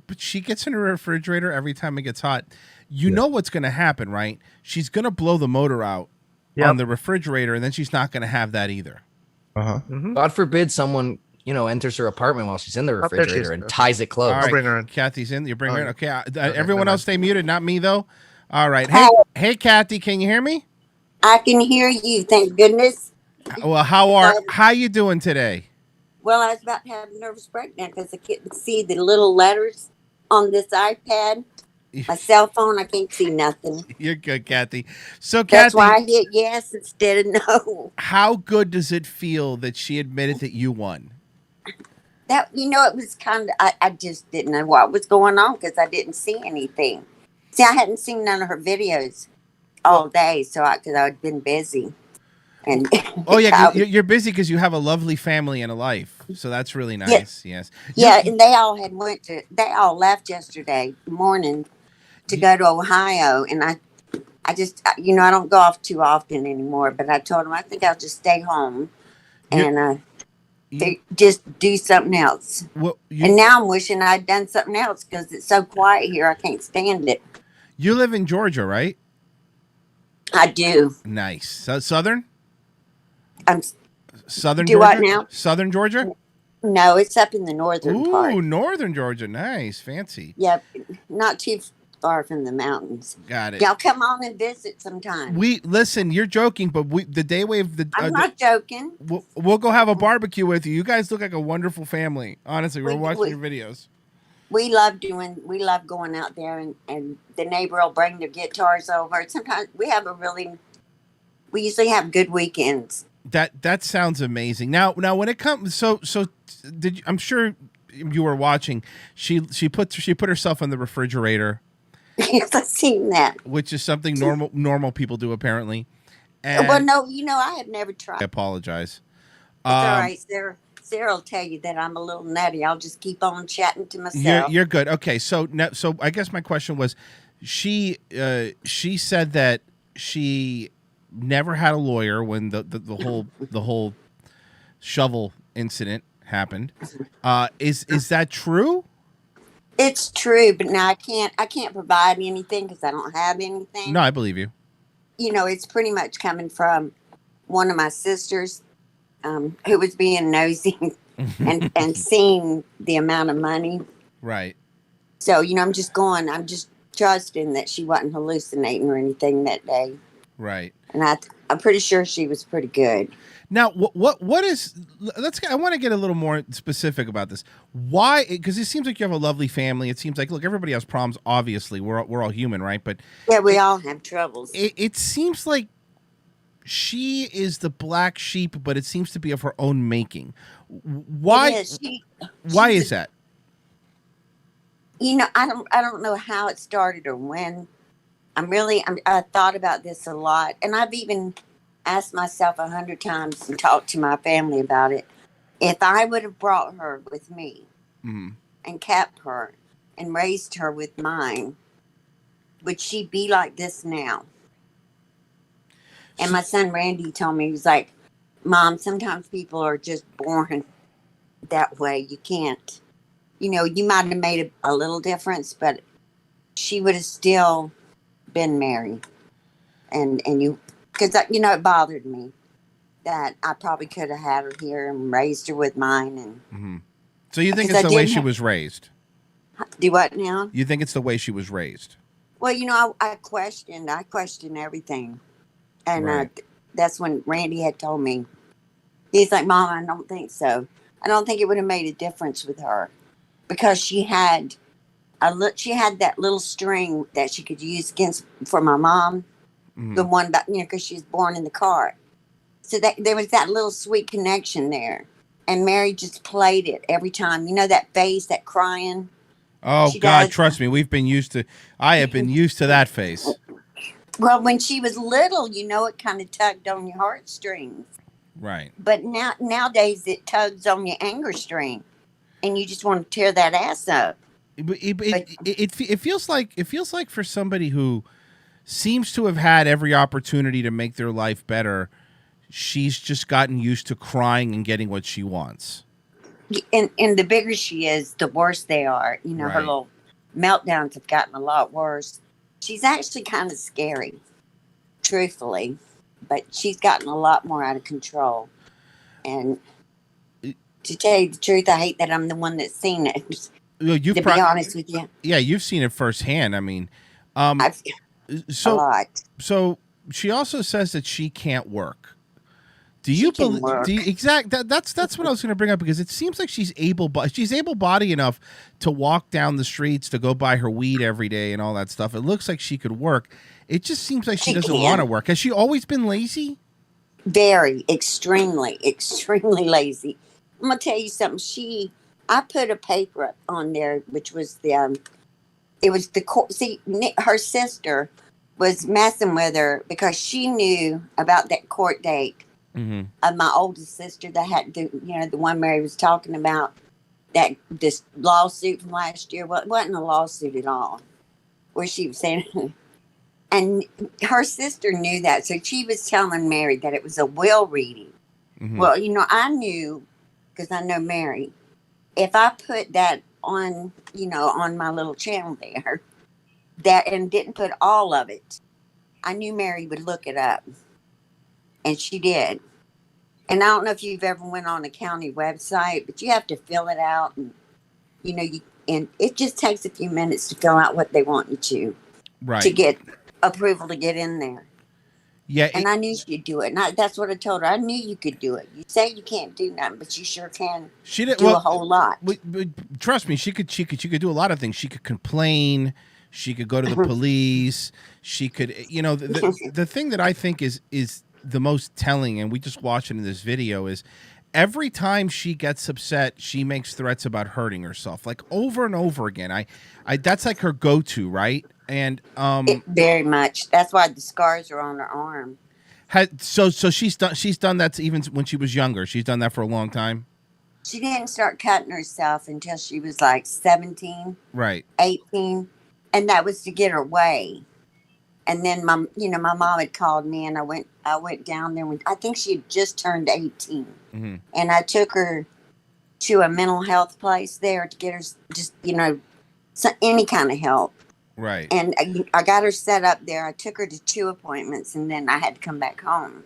but she gets in her refrigerator every time it gets hot. You know what's going to happen, right? She's going to blow the motor out on the refrigerator, and then she's not going to have that either. God forbid someone, enters her apartment while she's in the refrigerator and ties it closed. All right, I'll bring her in. Cathy's in. You bring her in. Okay. Everyone else stay muted. Not me, though. All right. Hey, Cathy, can you hear me? I can hear you. Thank goodness. Well, how you doing today? Well, I was about to have a nervous breakdown because I couldn't see the little letters on this iPad. My cell phone, I can't see nothing. You're good, Cathy. So, That's Cathy, why I hit yes instead of no. how good does it feel that she admitted that you won? That it was kind of. I just didn't know what was going on because I didn't see anything. See, I hadn't seen none of her videos all day, because I'd been busy. And oh yeah, you're busy because you have a lovely family and a life, so that's really nice. Yes. Yeah, and they all left yesterday morning to go to Ohio, and I just I don't go off too often anymore. But I told them I think I'll just stay home and just do something else. And now I'm wishing I'd done something else because it's so quiet here. I can't stand it. You live in Georgia, right? I do. Nice. Southern? Southern Do Georgia? what now? Southern Georgia? No, it's up in the northern part. Ooh, northern Georgia. Nice. Fancy. Yep. Not too far from the mountains. Got it. Y'all come on and visit sometime. Listen, you're joking, but the day wave I'm not joking. We'll go have a barbecue with you. You guys look like a wonderful family. Honestly, we're watching your videos. We love going out there and the neighbor will bring their guitars over. Sometimes we usually have good weekends. That sounds amazing. Now when it comes, I'm sure you were watching, she put herself in the refrigerator. Yes, I've seen that. Which is something normal people do apparently. Well, no, I have never tried. I apologize. It's all right. Sarah will tell you that I'm a little nutty. I'll just keep on chatting to myself. You're good. Okay, so I guess my question was, she said that she never had a lawyer when the whole shovel incident happened. Is that true? It's true, but now I can't provide anything because I don't have anything. No, I believe you. It's pretty much coming from one of my sisters, who was being nosy and seeing the amount of money. Right. So, I'm just trusting that she wasn't hallucinating or anything that day. Right. And I'm pretty sure she was pretty good. Now, what is? I want to get a little more specific about this. Why? Because it seems like you have a lovely family. It seems like, look, everybody has problems. Obviously, we're all human, right? But yeah, we all have troubles. It seems like she is the black sheep, but it seems to be of her own making. Why? Why is that? I don't know how it started or when. I thought about this a lot, and I've even asked myself 100 times and talked to my family about it. If I would have brought her with me and kept her and raised her with mine, would she be like this now? And my son Randy told me, he was like, Mom, sometimes people are just born that way. You can't, you might have made a little difference, but she would have still been married. And you, because, it bothered me that I probably could have had her here and raised her with mine. And So you think it's the way she was raised? Do what now? You think it's the way she was raised? Well, I questioned everything. And Right. That's when Randy had told me, he's like, Mom, I don't think so. I don't think it would have made a difference with her because she had that little string that she could use for my mom, the one that, because she was born in the cart. So there was that little sweet connection there. And Mary just played it every time. That face, that crying. Oh, God, trust me. I have been used to that face. Well, when she was little, it kind of tugged on your heartstrings. Right. But nowadays it tugs on your anger string, and you just want to tear that ass up. It feels like for somebody who seems to have had every opportunity to make their life better, she's just gotten used to crying and getting what she wants. And the bigger she is, the worse they are. Her Right. little meltdowns have gotten a lot worse. She's actually kind of scary, truthfully, but she's gotten a lot more out of control. And to tell you the truth, I hate that I'm the one that's seen it. To be honest with you. Yeah, you've seen it firsthand. I mean, a lot. So she also says that she can't work. Do you believe? That's what I was going to bring up, because it seems like she's able-bodied enough to walk down the streets, to go buy her weed every day and all that stuff. It looks like she could work. It just seems like she doesn't want to work. Has she always been lazy? Very, extremely lazy. I'm gonna tell you something. I put a paper up on there, which was it was the court. See, her sister was messing with her because she knew about that court date of my oldest sister that had the one Mary was talking about, this lawsuit from last year. Well, it wasn't a lawsuit at all, where she was saying, and her sister knew that, so she was telling Mary that it was a will reading. Well, I knew, because I know Mary, if I put that on, on my little channel there, and didn't put all of it, I knew Mary would look it up. And she did. And I don't know if you've ever went on a county website, but you have to fill it out. And, and it just takes a few minutes to fill out what they want you to get approval to get in there. Yeah. And I knew she'd do it. And that's what I told her. I knew you could do it. You say you can't do nothing, but you sure can do a whole lot. But trust me, she could do a lot of things. She could complain. She could go to the police. She could, the thing that I think is the most telling, and we just watched it in this video, is every time she gets upset, she makes threats about hurting herself, like over and over again. I that's like her go-to, right? And Very much. That's why the scars are on her arm. so she's done that even when she was younger. She's done that for a long time. She didn't start cutting herself until she was like 17, Right. 18, and that was to get her way. And then my mom had called me, and I went down there when I think she had just turned 18, and I took her to a mental health place there to get her just any kind of help. Right. And I got her set up there. I took her to 2 appointments, and then I had to come back home.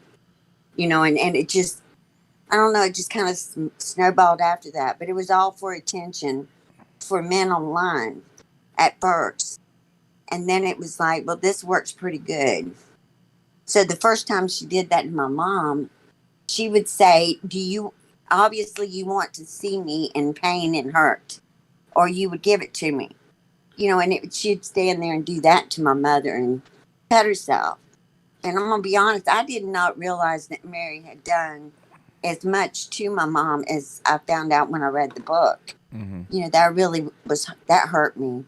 And it just, I don't know, it just kind of snowballed after that. But it was all for attention for men online at first. And then it was like, well, this works pretty good. So the first time she did that to my mom, she would say, obviously you want to see me in pain and hurt, or you would give it to me. And she'd stand there and do that to my mother and cut herself. And I'm going to be honest, I did not realize that Mary had done as much to my mom as I found out when I read the book. That really that hurt me.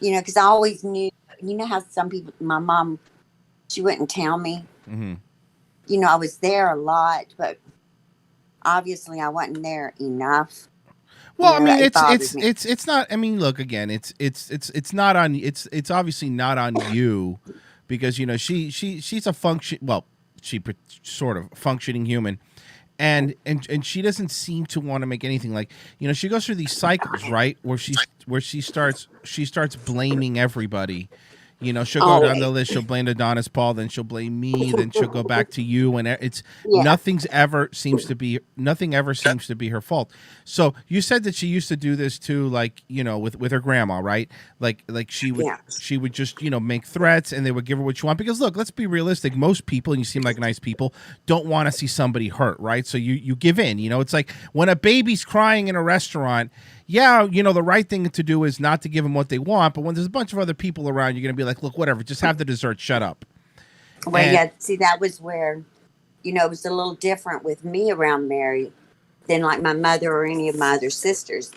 Because I always knew, how some people, my mom, she wouldn't tell me. I was there a lot, but obviously I wasn't there enough. Well, I mean, it's not. I mean, look again. It's not on. It's obviously not on you, because she's a function. Well, sort of functioning human, and she doesn't seem to want to make anything like she goes through these cycles, right, where she starts blaming everybody. She'll go down the list. She'll blame Adonis Paul, then she'll blame me, then she'll go back to you, and it's nothing ever seems to be her fault. So you said that she used to do this too, like with her grandma, right? Like she would just make threats, and they would give her what you want. Because look, let's be realistic. Most people, and you seem like nice people, don't want to see somebody hurt, right? So you give in. It's like when a baby's crying in a restaurant. Yeah, the right thing to do is not to give them what they want, but when there's a bunch of other people around, you're going to be like, look, whatever, just have the dessert, shut up. Well, see, that was where, it was a little different with me around Mary than like my mother or any of my other sisters.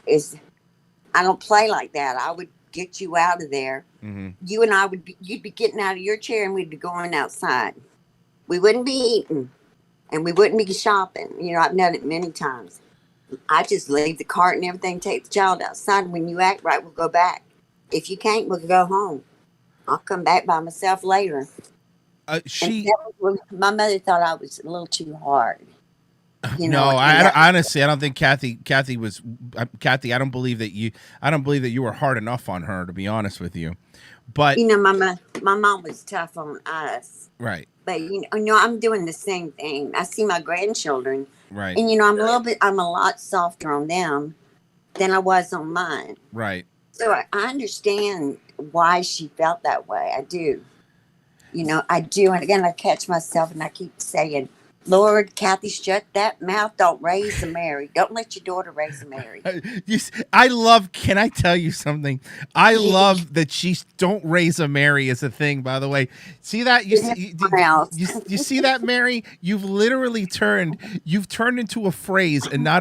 I don't play like that. I would get you out of there. You and I you'd be getting out of your chair, and we'd be going outside. We wouldn't be eating, and we wouldn't be shopping. I've done it many times. I just leave the cart and everything, take the child outside. And when you act right, we'll go back. If you can't, we'll go home. I'll come back by myself later. My mother thought I was a little too hard. Honestly, I don't think Cathy was. Cathy, I don't believe that you were hard enough on her, to be honest with you. But my mom was tough on us. Right. But I'm doing the same thing. I see my grandchildren. Right. And I'm a lot softer on them than I was on mine. Right. So I understand why she felt that way. I do. I do. And again, I catch myself and I keep saying, Lord, Cathy, shut that mouth. Don't raise a Mary. Don't let your daughter raise a Mary. Can I tell you something? I love that she's don't raise a Mary as a thing, by the way. See that? You see that, Mary? You've literally turned into a phrase and not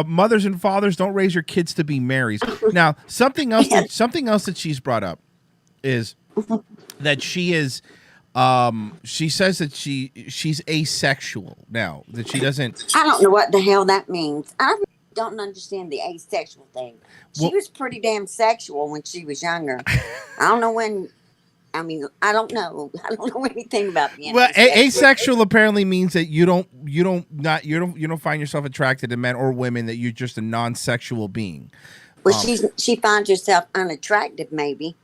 mothers and fathers don't raise your kids to be Marys. Now, something else that she's brought up is that she is she says that she's asexual now, that she doesn't. I don't know what the hell that means. I really don't understand the asexual thing. She was pretty damn sexual when she was younger. I don't know when. I mean, I don't know anything about being asexual apparently means that you don't find yourself attracted to men or women, that you're just a non-sexual being. Well, she finds herself unattractive, maybe.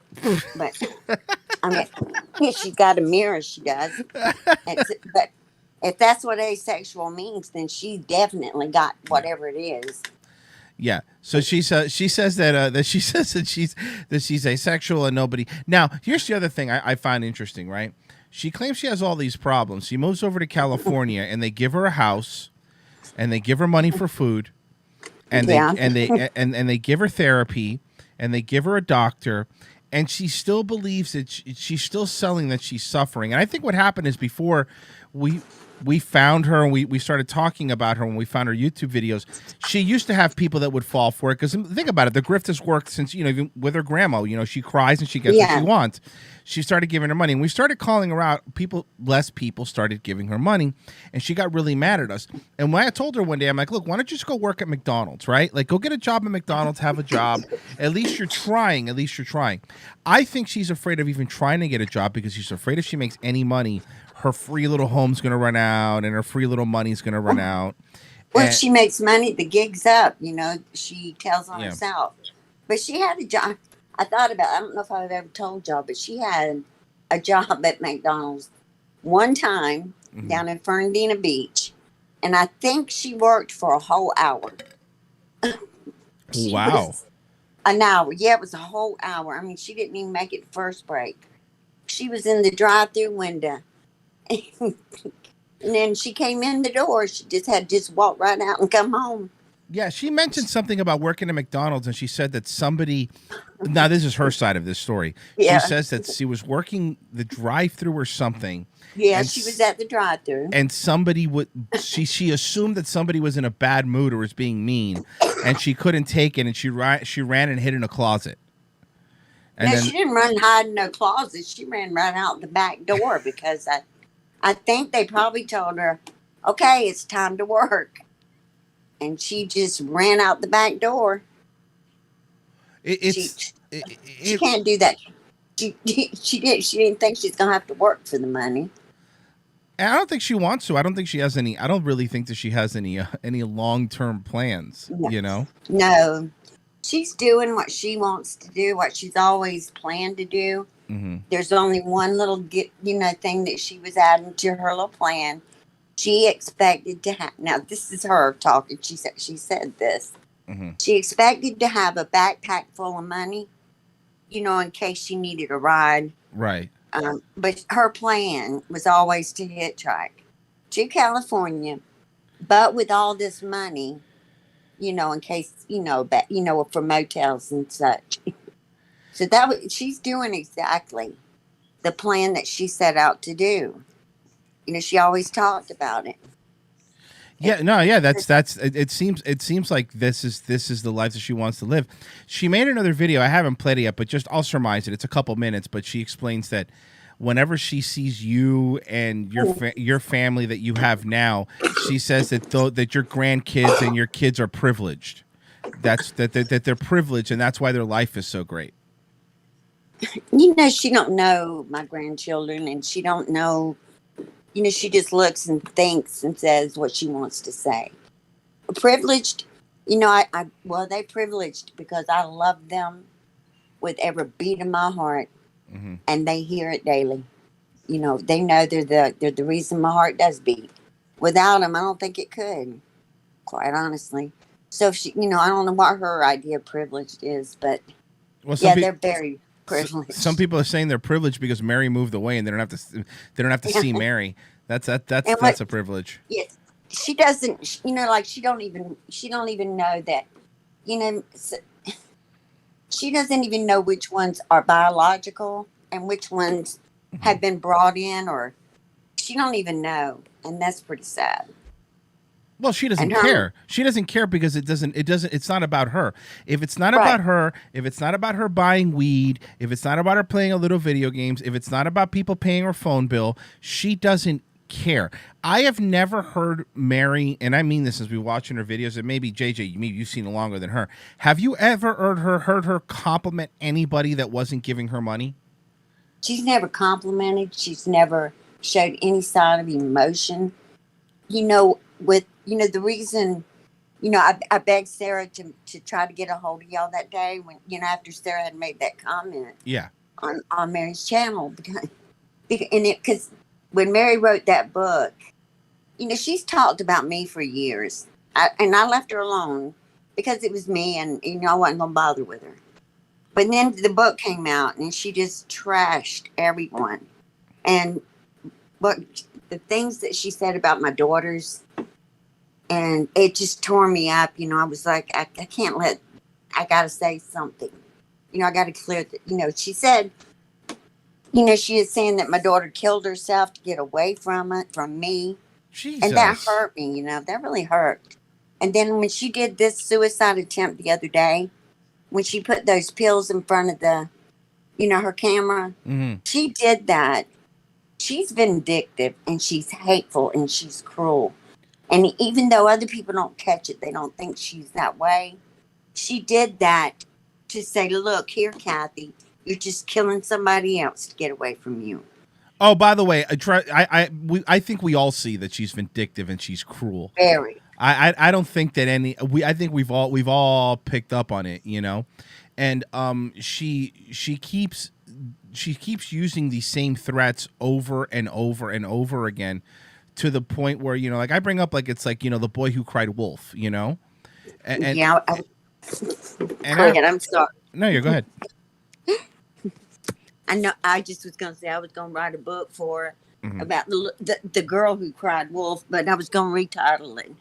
But I mean, she's got a mirror. She does. But if that's what asexual means, then she definitely got whatever it is. Yeah. So she says that she's asexual and nobody. Now, here's the other thing I find interesting. Right? She claims she has all these problems. She moves over to California, and they give her a house, and they give her money for food, and they give her therapy, and they give her a doctor. And she still believes that she's still selling that she's suffering. And I think what happened is before we found her and we started talking about her when we found her YouTube videos. She used to have people that would fall for it because think about it, the grift has worked since, even with her grandma. She cries and she gets what she wants. She started giving her money, and we started calling her out. Less people started giving her money, and she got really mad at us. And when I told her one day, I'm like, look, why don't you just go work at McDonald's, right? Like, go get a job at McDonald's, have a job. At least you're trying. I think she's afraid of even trying to get a job because she's afraid if she makes any money, her free little home's going to run out and her free little money's going to run out. Well, she makes money, the gig's up, she tells on herself. But she had a job. I don't know if I've ever told y'all, but she had a job at McDonald's one time down in Fernandina Beach. And I think she worked for a whole hour. Wow. An hour. Yeah, it was a whole hour. I mean, she didn't even make it first break. She was in the drive-through window. And then she came in the door. She just walk right out and come home. Yeah, she mentioned something about working at McDonald's, and she said that somebody. Now, this is her side of this story. Yeah. She says that she was working the drive-through or something. Yeah, she was at the drive-through. And somebody she assumed that somebody was in a bad mood or was being mean, and she couldn't take it, and she ran and hid in a closet. And she didn't run hide in no closet. She ran right out the back door because I think they probably told her, okay, it's time to work. And she just ran out the back door. She can't do that. She didn't think she's gonna have to work for the money. And I don't think she wants to. I don't think she has any. I don't really think that she has any long-term plans. No, she's doing what she wants to do, what she's always planned to do. Mm-hmm. There's only one little thing that she was adding to her little plan. She expected to have. Now this is her talking. She said this. Mm-hmm. She expected to have a backpack full of money, in case she needed a ride. Right. But her plan was always to hitchhike to California, but with all this money, in case, for motels and such. So she's doing exactly the plan that she set out to do. She always talked about it. Yeah, no, yeah, that's it seems like this is the life that she wants to live. She made another video. I haven't played it yet, but just I'll surmise it. It's a couple minutes, but she explains that whenever she sees you and your family that you have now, she says that that your grandkids and your kids are privileged. That they're privileged, and that's why their life is so great. She don't know my grandchildren, and she don't know. She just looks and thinks and says what she wants to say. Privileged, they privileged because I love them with every beat of my heart, and they hear it daily. They know they're the reason my heart does beat. Without them, I don't think it could, quite honestly. So she, I don't know what her idea of privileged is, but they're very privileged. Some people are saying they're privileged because Mary moved away and they don't have to see Mary. That's a privilege. Yeah, she doesn't. She don't even know that. She doesn't even know which ones are biological and which ones have been brought in, or she don't even know, and that's pretty sad. Well, she doesn't care. She doesn't care because it's not about her. If it's not about her, if it's not about her buying weed, if it's not about her playing a little video games, if it's not about people paying her phone bill, she doesn't care. I have never heard Mary, and I mean this as we watching her videos, and maybe JJ, maybe you've seen it longer than her. Have you ever heard her compliment anybody that wasn't giving her money? She's never complimented. She's never showed any sign of emotion. The reason, I begged Sarah to try to get a hold of y'all that day when, after Sarah had made that comment. Yeah. On Mary's channel. Because when Mary wrote that book, she's talked about me for years. And I left her alone because it was me and, I wasn't going to bother with her. But then the book came out and she just trashed everyone. And the things that she said about my daughters, and it just tore me up. I was like, I can't I got to say something. I got to clear that, she said, she is saying that my daughter killed herself to get away from me. And that Jesus. hurt me, that really hurt. And then when she did this suicide attempt the other day, when she put those pills in front of her camera, Mm-hmm. she did that. She's vindictive and she's hateful and she's cruel. And even though other people don't catch it, they don't think she's that way. She did that to say, look, here, Cathy, you're just killing somebody else to get away from you. Oh, by the way, I think we all see that she's vindictive and she's cruel. Very. I don't think that I think we've all picked up on it, and she keeps using these same threats over and over and over again, to the point where like I bring up it's like the boy who cried wolf, and yeah. Go ahead. I'm sorry. No, go ahead. I know. I just was going to say I was going to write a book for her Mm-hmm. about the girl who cried wolf, but I was going to retitle it.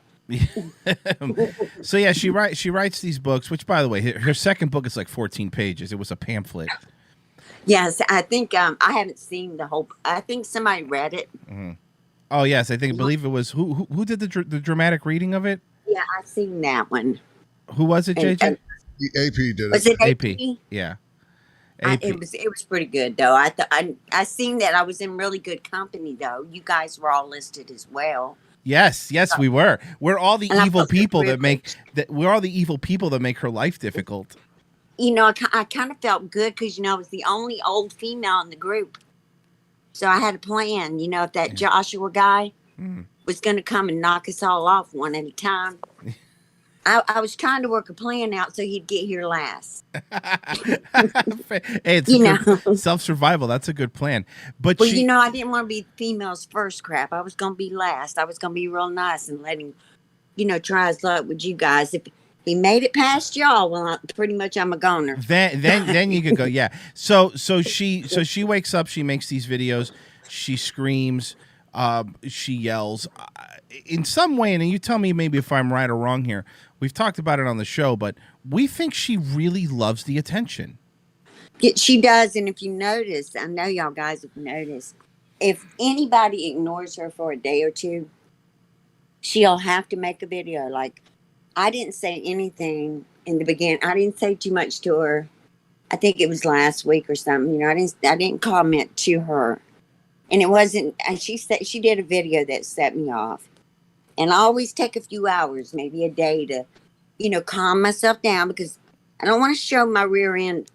So yeah, she writes these books, which by the way, her second book is like 14 pages. It was a pamphlet. Yes, I think I haven't seen the whole. I think somebody read it. Mm-hmm. Oh yes, I believe it was who did the dramatic reading of it. Yeah, I've seen that one. Who was it, JJ? AP did it. Was it AP? Yeah. It was pretty good though. I seen that. I was in really good company though. You guys were all listed as well. Yes, we were. We're all the And evil people that make her life difficult. I kind of felt good because I was the only old female in the group, so I had a plan. If that Joshua guy was going to come and knock us all off one at a time, I was trying to work a plan out so he'd get here last. Hey, it's self-survival. That's a good plan. But I didn't want to be female's first crap. I was going to be last. I was going to be real nice and let him, try his luck with you guys. If he made it past y'all, well, pretty much I'm a goner. Then you could go, yeah. So she wakes up, she makes these videos, she screams, she yells. In some way, and you tell me maybe if I'm right or wrong here, we've talked about it on the show, but we think she really loves the attention. She does, and if you notice, I know y'all guys have noticed, if anybody ignores her for a day or two, she'll have to make a video. Like, I didn't say anything in the beginning. I didn't say too much to her. I think it was last week or something. I didn't comment to her. And it wasn't, and she said she did a video that set me off. And I always take a few hours, maybe a day to, calm myself down because I don't want to show my rear end,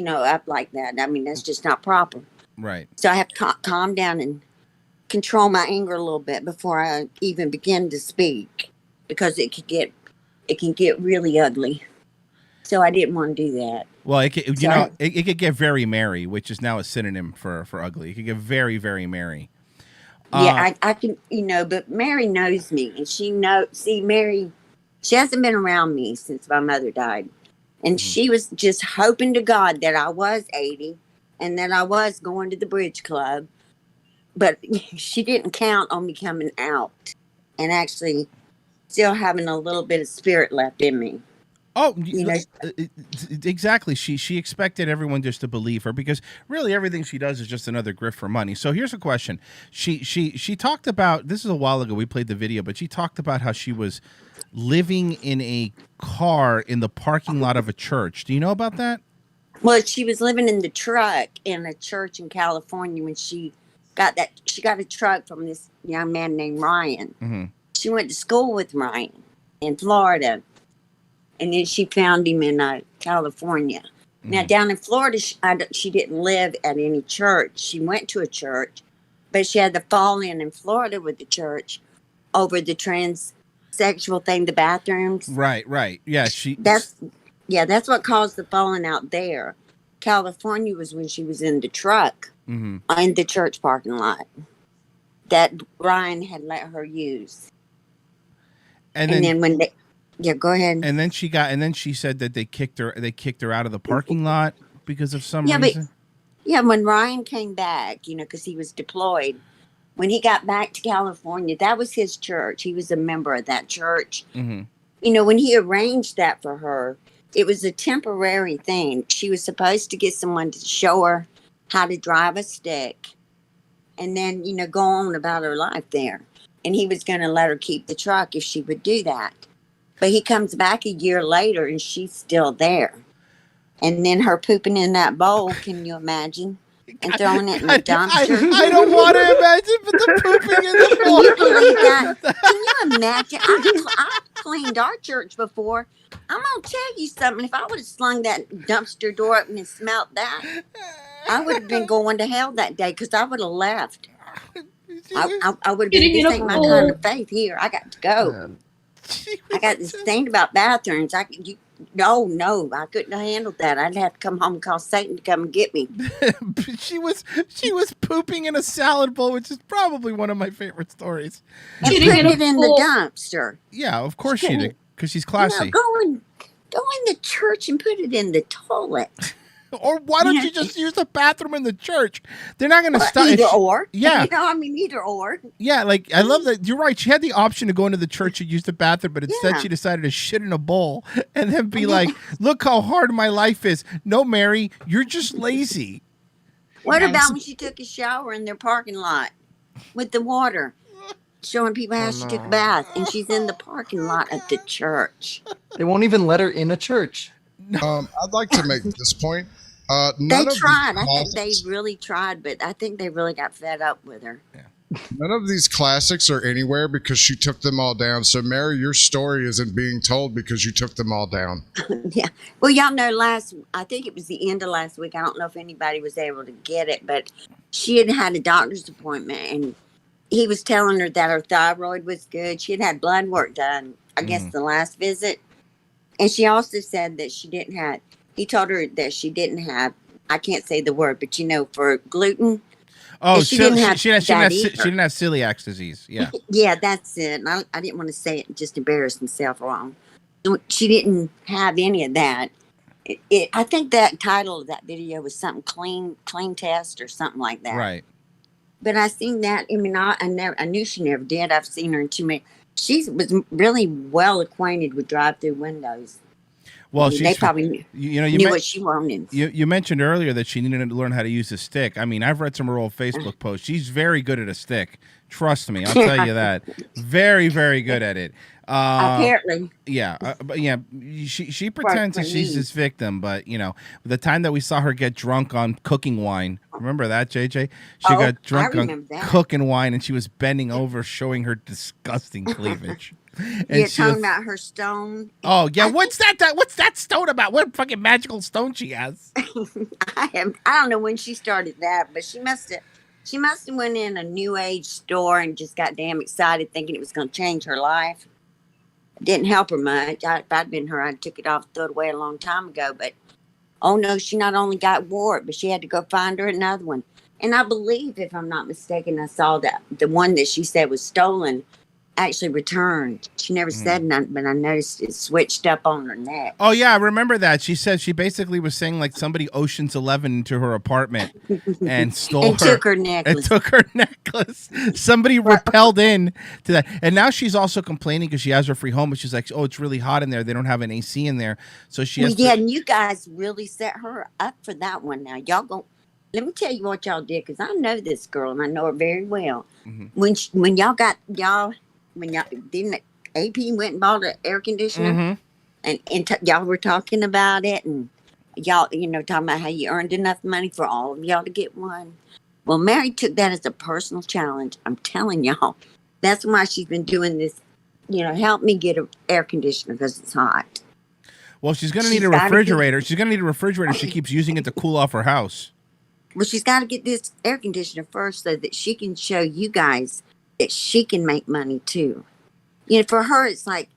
up like that. I mean, that's just not proper. Right. So I have to calm down and control my anger a little bit before I even begin to speak because it can get really ugly. So I didn't want to do that. Well, it could get very merry, which is now a synonym for ugly. It could get very, very merry. Yeah, I can, but Mary knows me, and Mary, she hasn't been around me since my mother died, and she was just hoping to God that I was 80 and that I was going to the bridge club, but she didn't count on me coming out and actually still having a little bit of spirit left in me. Oh, exactly. She expected everyone just to believe her because really everything she does is just another grift for money. So here's a question. She talked about, this is a while ago, we played the video, but she talked about how she was living in a car in the parking lot of a church. Do you know about that? Well, she was living in the truck in a church in California when she got a truck from this young man named Ryan. Mm-hmm. She went to school with Ryan in Florida. And then she found him in California. Mm-hmm. Now, down in Florida, she didn't live at any church. She went to a church, but she had to fall in Florida with the church over the transsexual thing, the bathrooms. Right. Yeah, that's what caused the falling out there. California was when she was in the truck in the church parking lot that Ryan had let her use. And then when they... Yeah, go ahead. And then she said that they kicked her out of the parking lot because of some reason. But when Ryan came back, because he was deployed, when he got back to California, that was his church. He was a member of that church. Mm-hmm. When he arranged that for her, it was a temporary thing. She was supposed to get someone to show her how to drive a stick and then, go on about her life there. and he was going to let her keep the truck if she would do that. But he comes back a year later, and she's still there. And then her pooping in that bowl, can you imagine? And throwing it in the dumpster. I don't want to imagine, but the pooping in the Can you believe that? Can you imagine? I've cleaned our church before. I'm going to tell you something. If I would have slung that dumpster door open and smelt that, I would have been going to hell that day because I would have left. I would have been, this ain't my kind of faith here. I got to go. I got this thing about bathrooms. No, I couldn't have handled that. I'd have to come home and call Satan to come and get me. she was pooping in a salad bowl, which is probably one of my favorite stories. And put it in the dumpster. Yeah, of course she did, because she's classy. No, go in the church and put it in the toilet. Or why don't you just use the bathroom in the church? They're not going to stop. Either or. Yeah. Either or. Yeah, like, I love that. You're right. She had the option to go into the church and use the bathroom, but instead Yeah. she decided to shit in a bowl and then be like, look how hard my life is. No, Mary, you're just lazy. What about when she took a shower in their parking lot with the water? Showing people how she took a bath, and she's in the parking lot of the church. They won't even let her in a church. I'd like to make this point. They tried. I think they really tried, but I think they really got fed up with her. None of these classics are anywhere because she took them all down. So, Mary, your story isn't being told because you took them all down. Yeah. Well, y'all know I think it was the end of last week. I don't know if anybody was able to get it, but she had had a doctor's appointment, and he was telling her that her thyroid was good. She had blood work done, I guess, the last visit. And she also said that he told her that she didn't have, I can't say the word, but for gluten. Oh, she didn't have she didn't have celiac disease. Yeah. Yeah, that's it. And I didn't want to say it and just embarrass myself wrong. She didn't have any of that. I think that title of that video was something clean test or something like that. Right. But I seen that. I mean, I knew she never did. I've seen her in too many. She was really well acquainted with drive-through windows. Well, they probably knew what she wanted. You mentioned earlier that she needed to learn how to use a stick. I mean, I've read some of her old Facebook posts. She's very good at a stick. Trust me, I'll tell you that. Very, very good at it. Apparently. Yeah, but yeah, she pretends that she's this victim, but the time that we saw her get drunk on cooking wine, remember that, JJ? She got drunk on cooking wine, and she was bending over, showing her disgusting cleavage. And you're talking about her stone. Oh yeah, what's that stone about? What fucking magical stone she has? I don't know when she started that, but she must have went in a new age store and just got damn excited thinking it was going to change her life. It didn't help her much. If I'd been her, I'd took it off, throw it away a long time ago. But oh no, she not only wore it, but she had to go find her another one. And I believe, if I'm not mistaken, I saw that the one that she said was stolen actually returned. She never said nothing, but I noticed it switched up on her neck. Oh yeah, I remember that. She said she basically was saying like somebody Ocean's 11 into her apartment and stole and took her necklace. And took her necklace. Somebody rappelled in to that. And now she's also complaining because she has her free home, but she's like, oh, it's really hot in there. They don't have an AC in there. So she has and you guys really set her up for that one now. Y'all go. Let me tell you what y'all did, because I know this girl and I know her very well. When didn't AP went and bought an air conditioner, and y'all were talking about it, and y'all, talking about how you earned enough money for all of y'all to get one. Well, Mary took that as a personal challenge. I'm telling y'all, that's why she's been doing this. Help me get an air conditioner because it's hot. Well, she's going to need a refrigerator. She's going to need a refrigerator. She keeps using it to cool off her house. Well, she's got to get this air conditioner first so that she can show you guys that she can make money too. For her, it's like,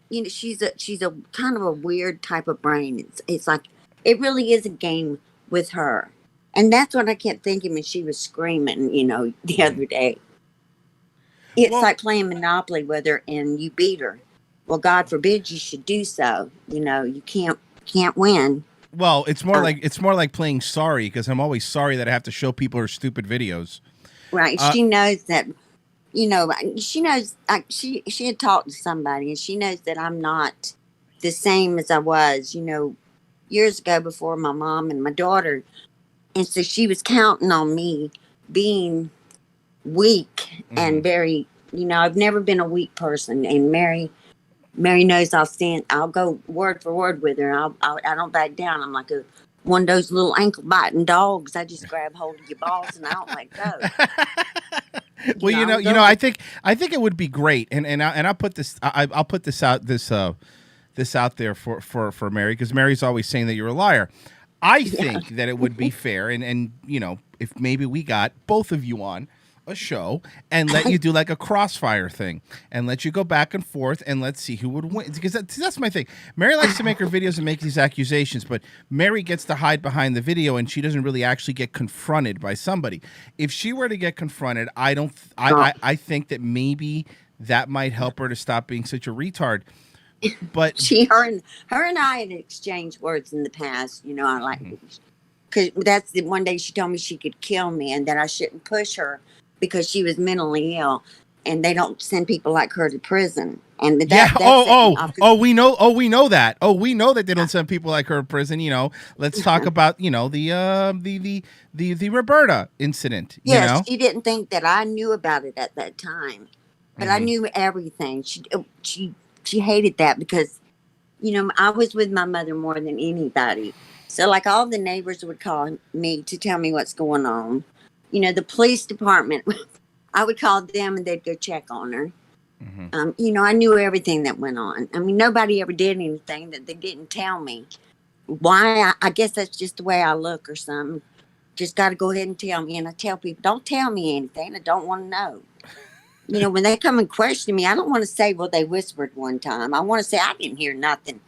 she's a kind of a weird type of brain. It's like, it really is a game with her. And that's what I kept thinking when she was screaming, the other day. It's like playing Monopoly with her and you beat her. Well, God forbid you should do so. You can't win. Well, it's more like playing sorry, because I'm always sorry that I have to show people her stupid videos. Right. She knows that, she knows, she had talked to somebody, and she knows that I'm not the same as I was, years ago before my mom and my daughter. And so she was counting on me being weak and very I've never been a weak person, and Mary knows I'll go word for word with her. I don't back down. I'm like one of those little ankle biting dogs. I just grab hold of your balls and I don't let go. Well, I think it would be great, and I'll put this I'll put this out this out there for Mary, because Mary's always saying that you're a liar. I think that it would be fair, and if maybe we got both of you on a show and let you do like a crossfire thing and let you go back and forth and let's see who would win, because that's my thing. Mary likes to make her videos and make these accusations, but Mary gets to hide behind the video and she doesn't really actually get confronted by somebody. If she were to get confronted, I think that maybe that might help her to stop being such a retard. But her and I had exchanged words in the past. I like, because that's the one day she told me she could kill me and that I shouldn't push her because she was mentally ill, and they don't send people like her to prison. And we know that. We know that they don't send people like her to prison. Let's talk about the Roberta incident. Yes, she didn't think that I knew about it at that time, but I knew everything. She hated that because, I was with my mother more than anybody. So like all the neighbors would call me to tell me what's going on. The police department, I would call them and they'd go check on her. I knew everything that went on. I mean, nobody ever did anything that they didn't tell me. Why? I guess that's just the way I look or something. Just got to go ahead and tell me. And I tell people, don't tell me anything. I don't want to know. When they come and question me, I don't want to say, well, they whispered one time. I want to say, I didn't hear nothing.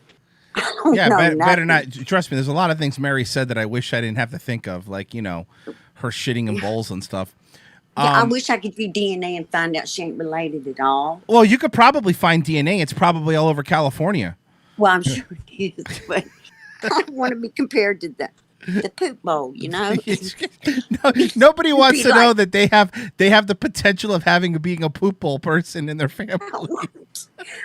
Better not. Trust me, there's a lot of things Mary said that I wish I didn't have to think of, like, her shitting in bowls and stuff. I wish I could do DNA and find out she ain't related at all. Well, you could probably find DNA. It's probably all over California. Well, I'm sure it is, but I don't want to be compared to the poop bowl, Nobody wants to know that they have the potential of being a poop bowl person in their family.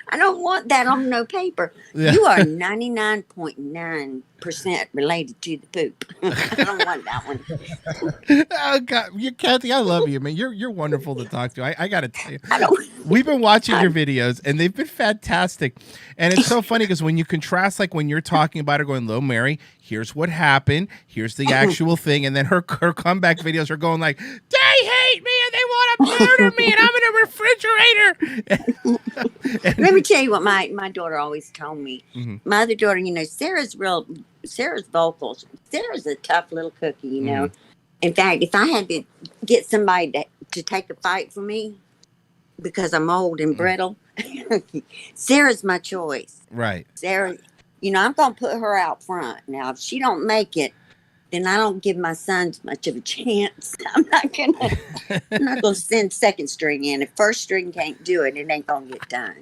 I don't want that on no paper. Yeah. You are 99.9% related to the poop. I don't want that one. Oh God, Cathy, I love you, man. You're wonderful to talk to. I got to tell you, we've been watching your videos and they've been fantastic. And it's so funny because when you contrast, like when you're talking about her going, "Hello, Mary, here's what happened. Here's the actual thing," and then her comeback videos are going like, "They hate me and they want to murder me, and I'm in a refrigerator." Let me tell you what my daughter always told me. My other daughter, Sarah's vocals. Sarah's a tough little cookie, In fact, if I had to get somebody to take a fight for me because I'm old and brittle, Sarah's my choice. Right. Sarah, I'm going to put her out front. Now, if she don't make it, then I don't give my sons much of a chance. I'm not gonna send second string in. If first string can't do it, it ain't gonna get done.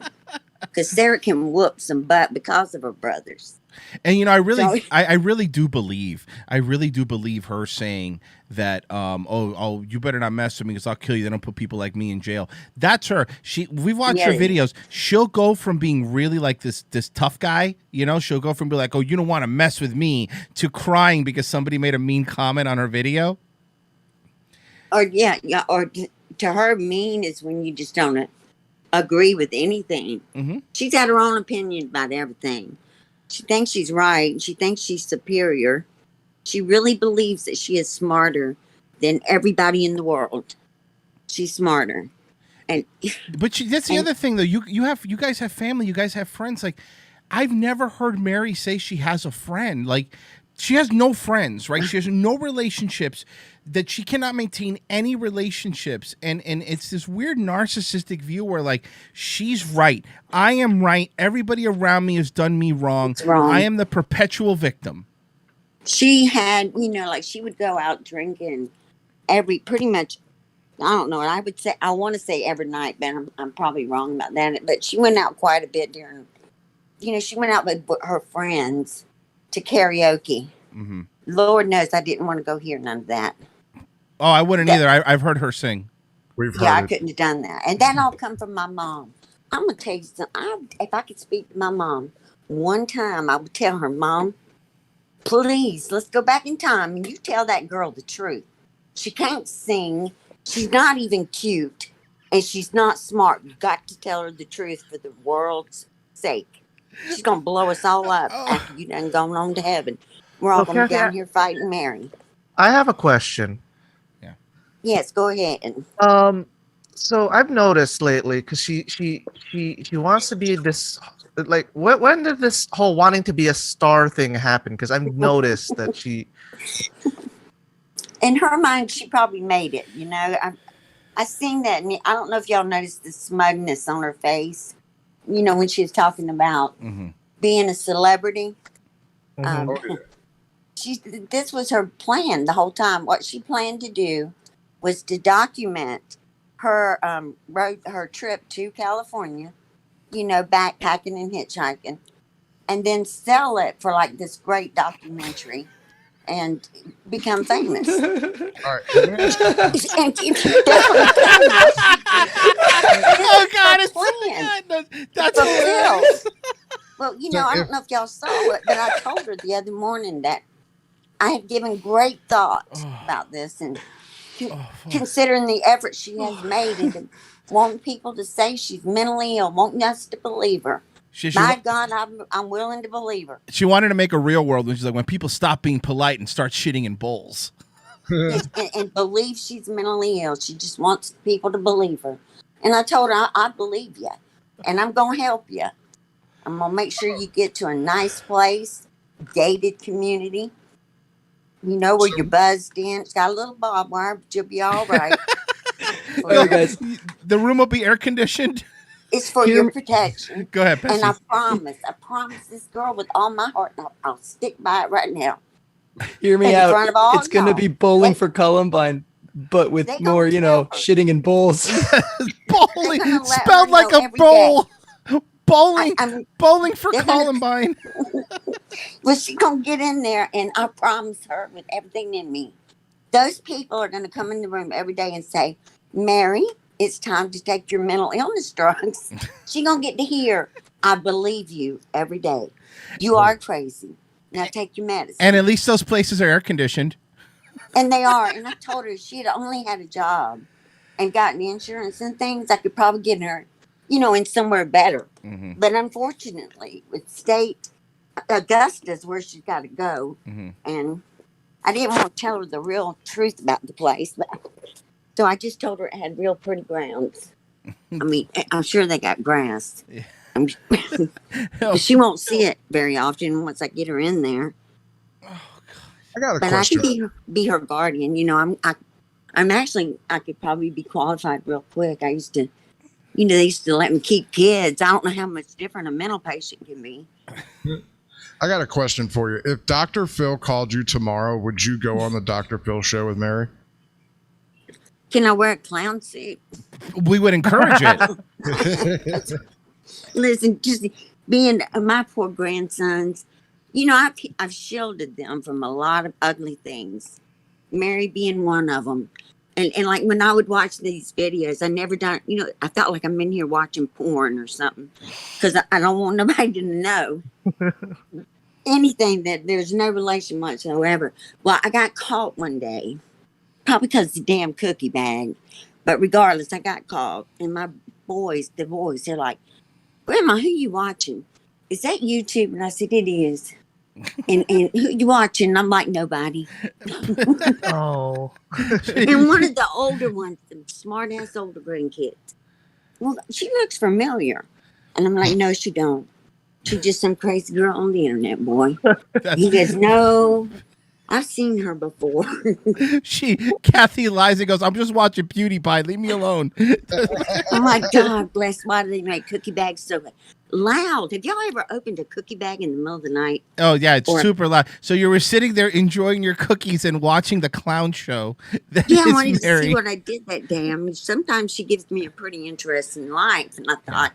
Because Sarah can whoop some butt because of her brothers. And I really do believe her saying that you better not mess with me because I'll kill you. They don't put people like me in jail. That's her. We've watched her videos. She'll go from being really like this tough guy, she'll go from being like, "Oh, you don't want to mess with me," to crying because somebody made a mean comment on her video. Or to her, mean is when you just don't agree with anything. She's got her own opinion about everything. She thinks she's right. She thinks she's superior. She really believes that she is smarter than everybody in the world. She's smarter. But that's the other thing, though. You guys have family. You guys have friends. Like, I've never heard Mary say she has a friend. Like, she has no friends, right? She has no relationships, that she cannot maintain any relationships. And it's this weird narcissistic view where, like, she's right. I am right. Everybody around me has done me wrong. It's wrong. I am the perpetual victim. She had, like she would go out drinking pretty much, I don't know. I want to say every night, but I'm probably wrong about that. But she went out quite a bit during, she went out with her friends to karaoke. Lord knows I didn't want to go hear none of that. Oh, I wouldn't either. I've heard her sing. I couldn't have done that. And that all come from my mom. I'm going to tell you something. If I could speak to my mom one time, I would tell her, "Mom, please, let's go back in time and you tell that girl the truth. She can't sing. She's not even cute. and she's not smart. You got to tell her the truth for the world's sake. She's gonna blow us all up after you done gone on to heaven. We're all Well, gonna be Cathy, down here fighting Mary. I have a question. Yes, go ahead. So I've noticed lately because she wants to be this like when did this whole wanting to be a star thing happen? Because I've noticed that she In her mind, she probably made it. You know, I seen that, and I don't know if y'all noticed the smugness on her face. You know, when she was talking about being a celebrity. This was her plan the whole time. What she planned to do was to document her her trip to California, you know, backpacking and hitchhiking, and then sell it for like this great documentary and become famous. All right. And that's what I'm saying. Oh God, it's plan. that's hilarious. Well, you know, I don't know if y'all saw it, but I told her the other morning that I had given great thought about this and considering the effort she has made and wanting people to say she's mentally ill, wanting us to believe her. My God, I'm willing to believe her. She wanted to make a real world when she's like, when people stop being polite and start shitting in bowls. and believe she's mentally ill. She just wants people to believe her. And I told her, I believe you. And I'm going to help you. I'm going to make sure you get to a nice place, gated community. You know where you're buzzed in. It's got a little barbed wire, but you'll be all right. Guys. The room will be air conditioned. It's for your protection. Go ahead, Betsy. And I promise this girl with all my heart, and I'll stick by it right now. Hear me In out. front of all It's going to y'all. be bowling for Columbine, but with more, you know, shitting in bowls. Bowling spelled like a bowl. Bowling, bowling for Columbine. Well, she's going to get in there, and I promise her with everything in me, those people are going to come in the room every day and say, Mary, it's time to take your mental illness drugs. She's going to get to hear, I believe you every day. You are crazy. Now take your medicine. And at least those places are air conditioned. And they are. And I told her if she had only had a job and gotten insurance and things, I could probably get her, you know, in somewhere better. But unfortunately, with state, Augusta's where she's got to go. And I didn't want to tell her the real truth about the place. But, so I just told her it had real pretty grounds. I mean, I'm sure they got grass. But she won't see it very often once I get her in there. I got a But question. I can be her guardian. You know, I'm actually, I could probably be qualified real quick. I used to, you know, they used to let me keep kids. I don't know how much different a mental patient can be. I got a question for you. If Dr. Phil called you tomorrow, would you go on the Dr. Phil show with Mary? Can I wear a clown suit? We would encourage it. Listen, just being my poor grandsons, you know, I've shielded them from a lot of ugly things. Mary being one of them. And like when I would watch these videos, I never done, you know, I felt like I'm in here watching porn or something because I don't want nobody to know anything that there's no relation whatsoever. Well, I got caught one day, probably because of the damn cookie bag. But regardless, I got caught. And my boys, they're like, Grandma, who you watching? Is that YouTube? And I said, it is. And who you watching? I'm like, nobody. Oh. And one of the older ones, the smart ass older grandkids. Well, she looks familiar. And I'm like, no, she don't. She's just some crazy girl on the internet, boy. He goes, no, I've seen her before. Cathy lies and goes, I'm just watching PewDiePie. Leave me alone. Oh my God, bless. Why do they make cookie bags so loud? Have y'all ever opened a cookie bag in the middle of the night? Oh, yeah, it's super loud. So you were sitting there enjoying your cookies and watching the clown show. Yeah, I wanted to see what I did that day. I mean, sometimes she gives me a pretty interesting life. And I thought,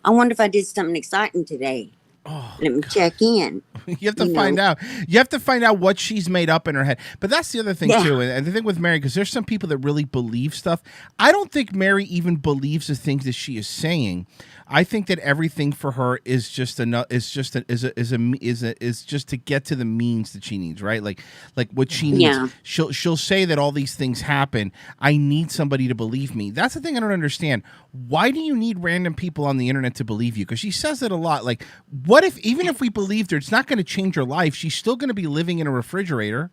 I wonder if I did something exciting today. Oh, let me check in. You have to find out. You have to find out what she's made up in her head. But that's the other thing, too. And the thing with Mary, because there's some people that really believe stuff. I don't think Mary even believes the things that she is saying. I think that everything for her is just enough. Is just to get to the means that she needs, right? Like what she needs. Yeah. She'll say that all these things happen. I need somebody to believe me. That's the thing I don't understand. Why do you need random people on the internet to believe you? Because she says it a lot. Like, what if even if we believed her, it's not going to change her life. She's still going to be living in a refrigerator.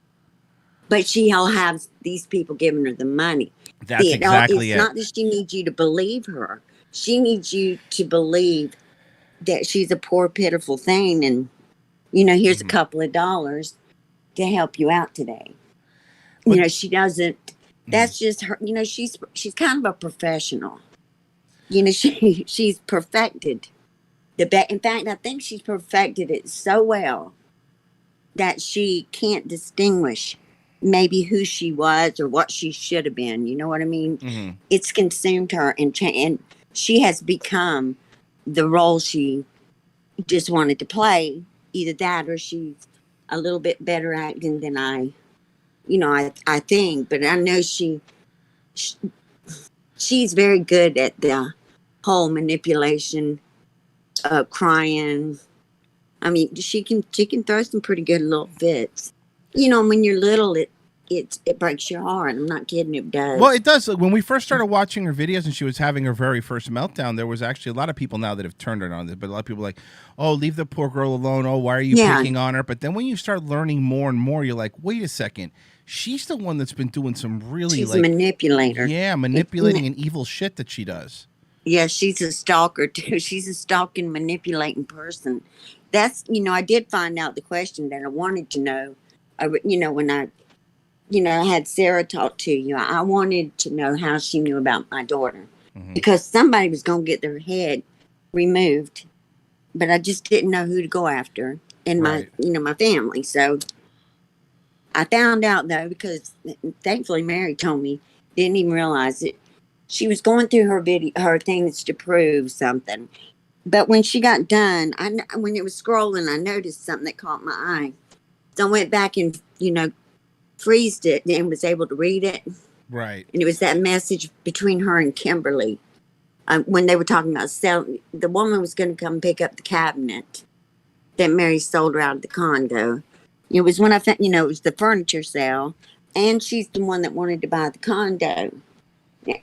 But she'll have these people giving her the money. That's exactly it's not that she needs you to believe her. She needs you to believe that she's a poor, pitiful thing, and here's a couple of dollars to help you out today. She doesn't. That's just her. She's kind of a professional. She's perfected in fact, I think she's perfected it so well that she can't distinguish maybe who she was or what she should have been. You know what I mean? Mm-hmm. It's consumed her, and she has become the role she just wanted to play. Either that or she's a little bit better acting than I think. But I know she's very good at the whole manipulation, crying. I mean, she can throw some pretty good little fits. When you're little, it breaks your heart. I'm not kidding, it does. Well, it does. When we first started watching her videos and she was having her very first meltdown, there was actually a lot of people now that have turned it on this, but a lot of people are like, oh, leave the poor girl alone. Oh, why are you picking on her? But then when you start learning more and more, you're like, wait a second. She's the one that's been doing some really She's a manipulator. Yeah, manipulating and evil shit that she does. Yeah, she's a stalker too. She's a stalking, manipulating person. That's, I did find out the question that I wanted to know. When I had Sarah talk to you, I wanted to know how she knew about my daughter, because somebody was going to get their head removed, but I just didn't know who to go after in my family. So I found out though, because thankfully Mary told me, didn't even realize it. She was going through her things to prove something. But when she got done, when it was scrolling, I noticed something that caught my eye. So I went back and, freezed it and was able to read it. Right. And it was that message between her and Kimberly. When they were talking about selling, the woman was going to come pick up the cabinet that Mary sold her out of the condo. It was when I found, it was the furniture sale. And she's the one that wanted to buy the condo.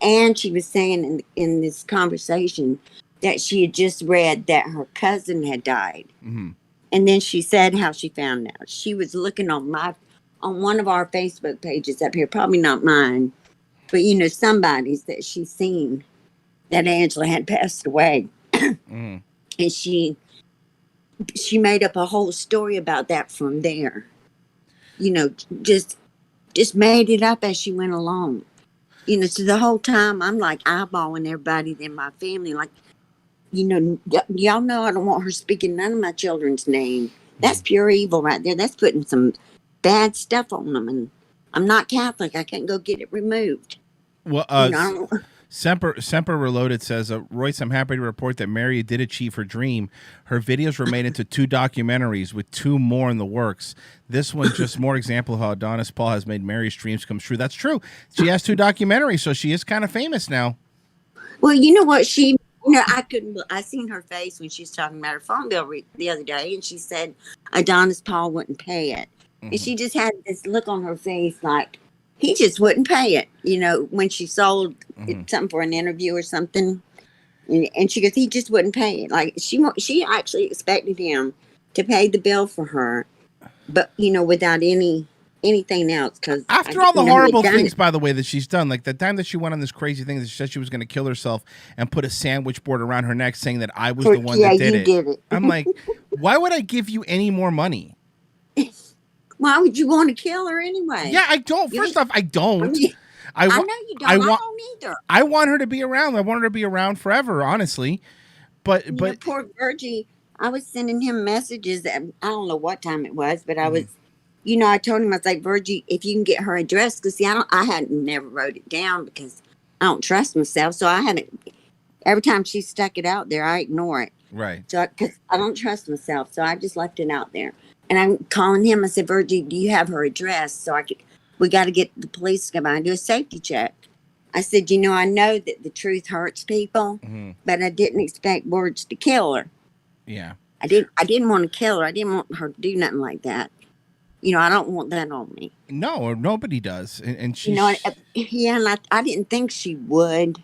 And she was saying in this conversation that she had just read that her cousin had died. Mm-hmm. And then she said how she found out. She was looking on one of our Facebook pages up here, probably not mine, but somebody's that she's seen that Angela had passed away. Mm. And she made up a whole story about that from there. Just made it up as she went along. So the whole time I'm like eyeballing everybody in my family, like, y'all know I don't want her speaking none of my children's name. That's pure evil right there. That's putting some bad stuff on them. And I'm not Catholic. I can't go get it removed. Well, Semper Reloaded says, Royce, I'm happy to report that Mary did achieve her dream. Her videos were made into 2 documentaries with 2 more in the works. This one just more example of how Adonis Paul has made Mary's dreams come true. That's true. She has 2 documentaries, so she is kind of famous now. Well, you know what? I seen her face when she was talking about her phone bill the other day, and she said Adonis Paul wouldn't pay it. Mm-hmm. And she just had this look on her face like he just wouldn't pay it, when she sold something for an interview or something. And she goes, he just wouldn't pay it. Like she actually expected him to pay the bill for her, but, without anything else. Cause after all the horrible things, by the way, that she's done, like the time that she went on this crazy thing that she said she was going to kill herself and put a sandwich board around her neck saying that I was the one that did it. I'm like, why would I give you any more money? Why would you want to kill her anyway? Yeah, I don't. First off, I don't. I know you don't. I don't either. I want her to be around. I want her to be around forever, honestly. But poor Virgie, I was sending him messages that I don't know what time it was, but I was, I told him, I was like, Virgie, if you can get her address, because I hadn't never wrote it down because I don't trust myself. So I hadn't. Every time she stuck it out there, I ignore it. Right. So because I don't trust myself, so I just left it out there. And I'm calling him. I said, Virgie, do you have her address? So we got to get the police to come by and do a safety check. I said, I know that the truth hurts people, but I didn't expect words to kill her. Yeah. I didn't want to kill her. I didn't want her to do nothing like that. I don't want that on me. No, nobody does. And she's Yeah, and I didn't think she would,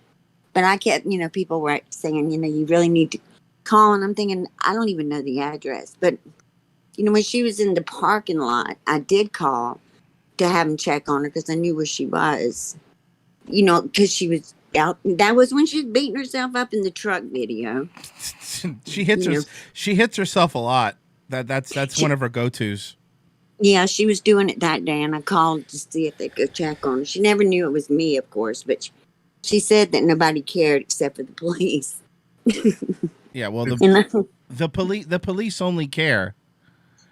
but I kept, people were saying, you really need to call, and I'm thinking, I don't even know the address. But, when she was in the parking lot, I did call to have him check on her because I knew where she was, because she was out. That was when she was beating herself up in the truck video. she hits herself a lot. That's one of her go-tos. Yeah, she was doing it that day, and I called to see if they could check on her. She never knew it was me, of course, but she said that nobody cared except for the police. Yeah, well, the police only care.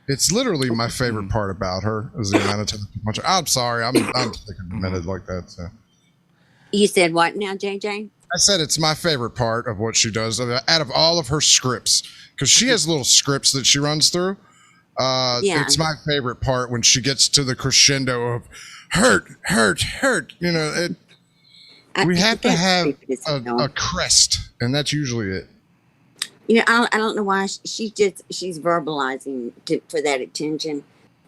It's literally my favorite part about her is the amount of time. I'm sorry, I'm taking a minute like that. So. You said what now, JJ? I said it's my favorite part of what she does out of all of her scripts, because she has little scripts that she runs through. It's my favorite part when she gets to the crescendo of hurt. We have to have a crest, and that's usually it. I don't know why she's verbalizing for that attention.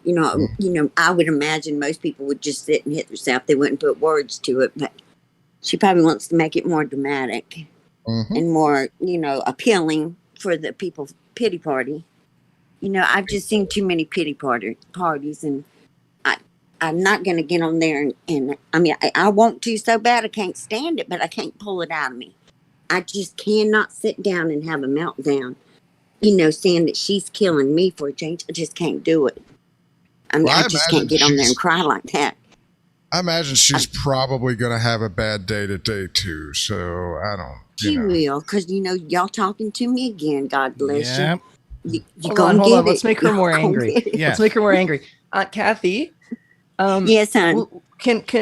I would imagine most people would just sit and hit themselves. They wouldn't put words to it, but she probably wants to make it more dramatic and more, appealing for the people's pity party. I've just seen too many pity parties, and I'm not going to get on there. And I mean, I want to so bad. I can't stand it, but I can't pull it out of me. I just cannot sit down and have a meltdown, saying that she's killing me for a change. I just can't do it. I just can't get on there and cry like that. I imagine she's probably going to have a bad day today, too. So I don't. She will, because, y'all talking to me again. God bless you. Hold on. Let's make her more angry. Let's make her more angry. Aunt Cathy. Yes, hon.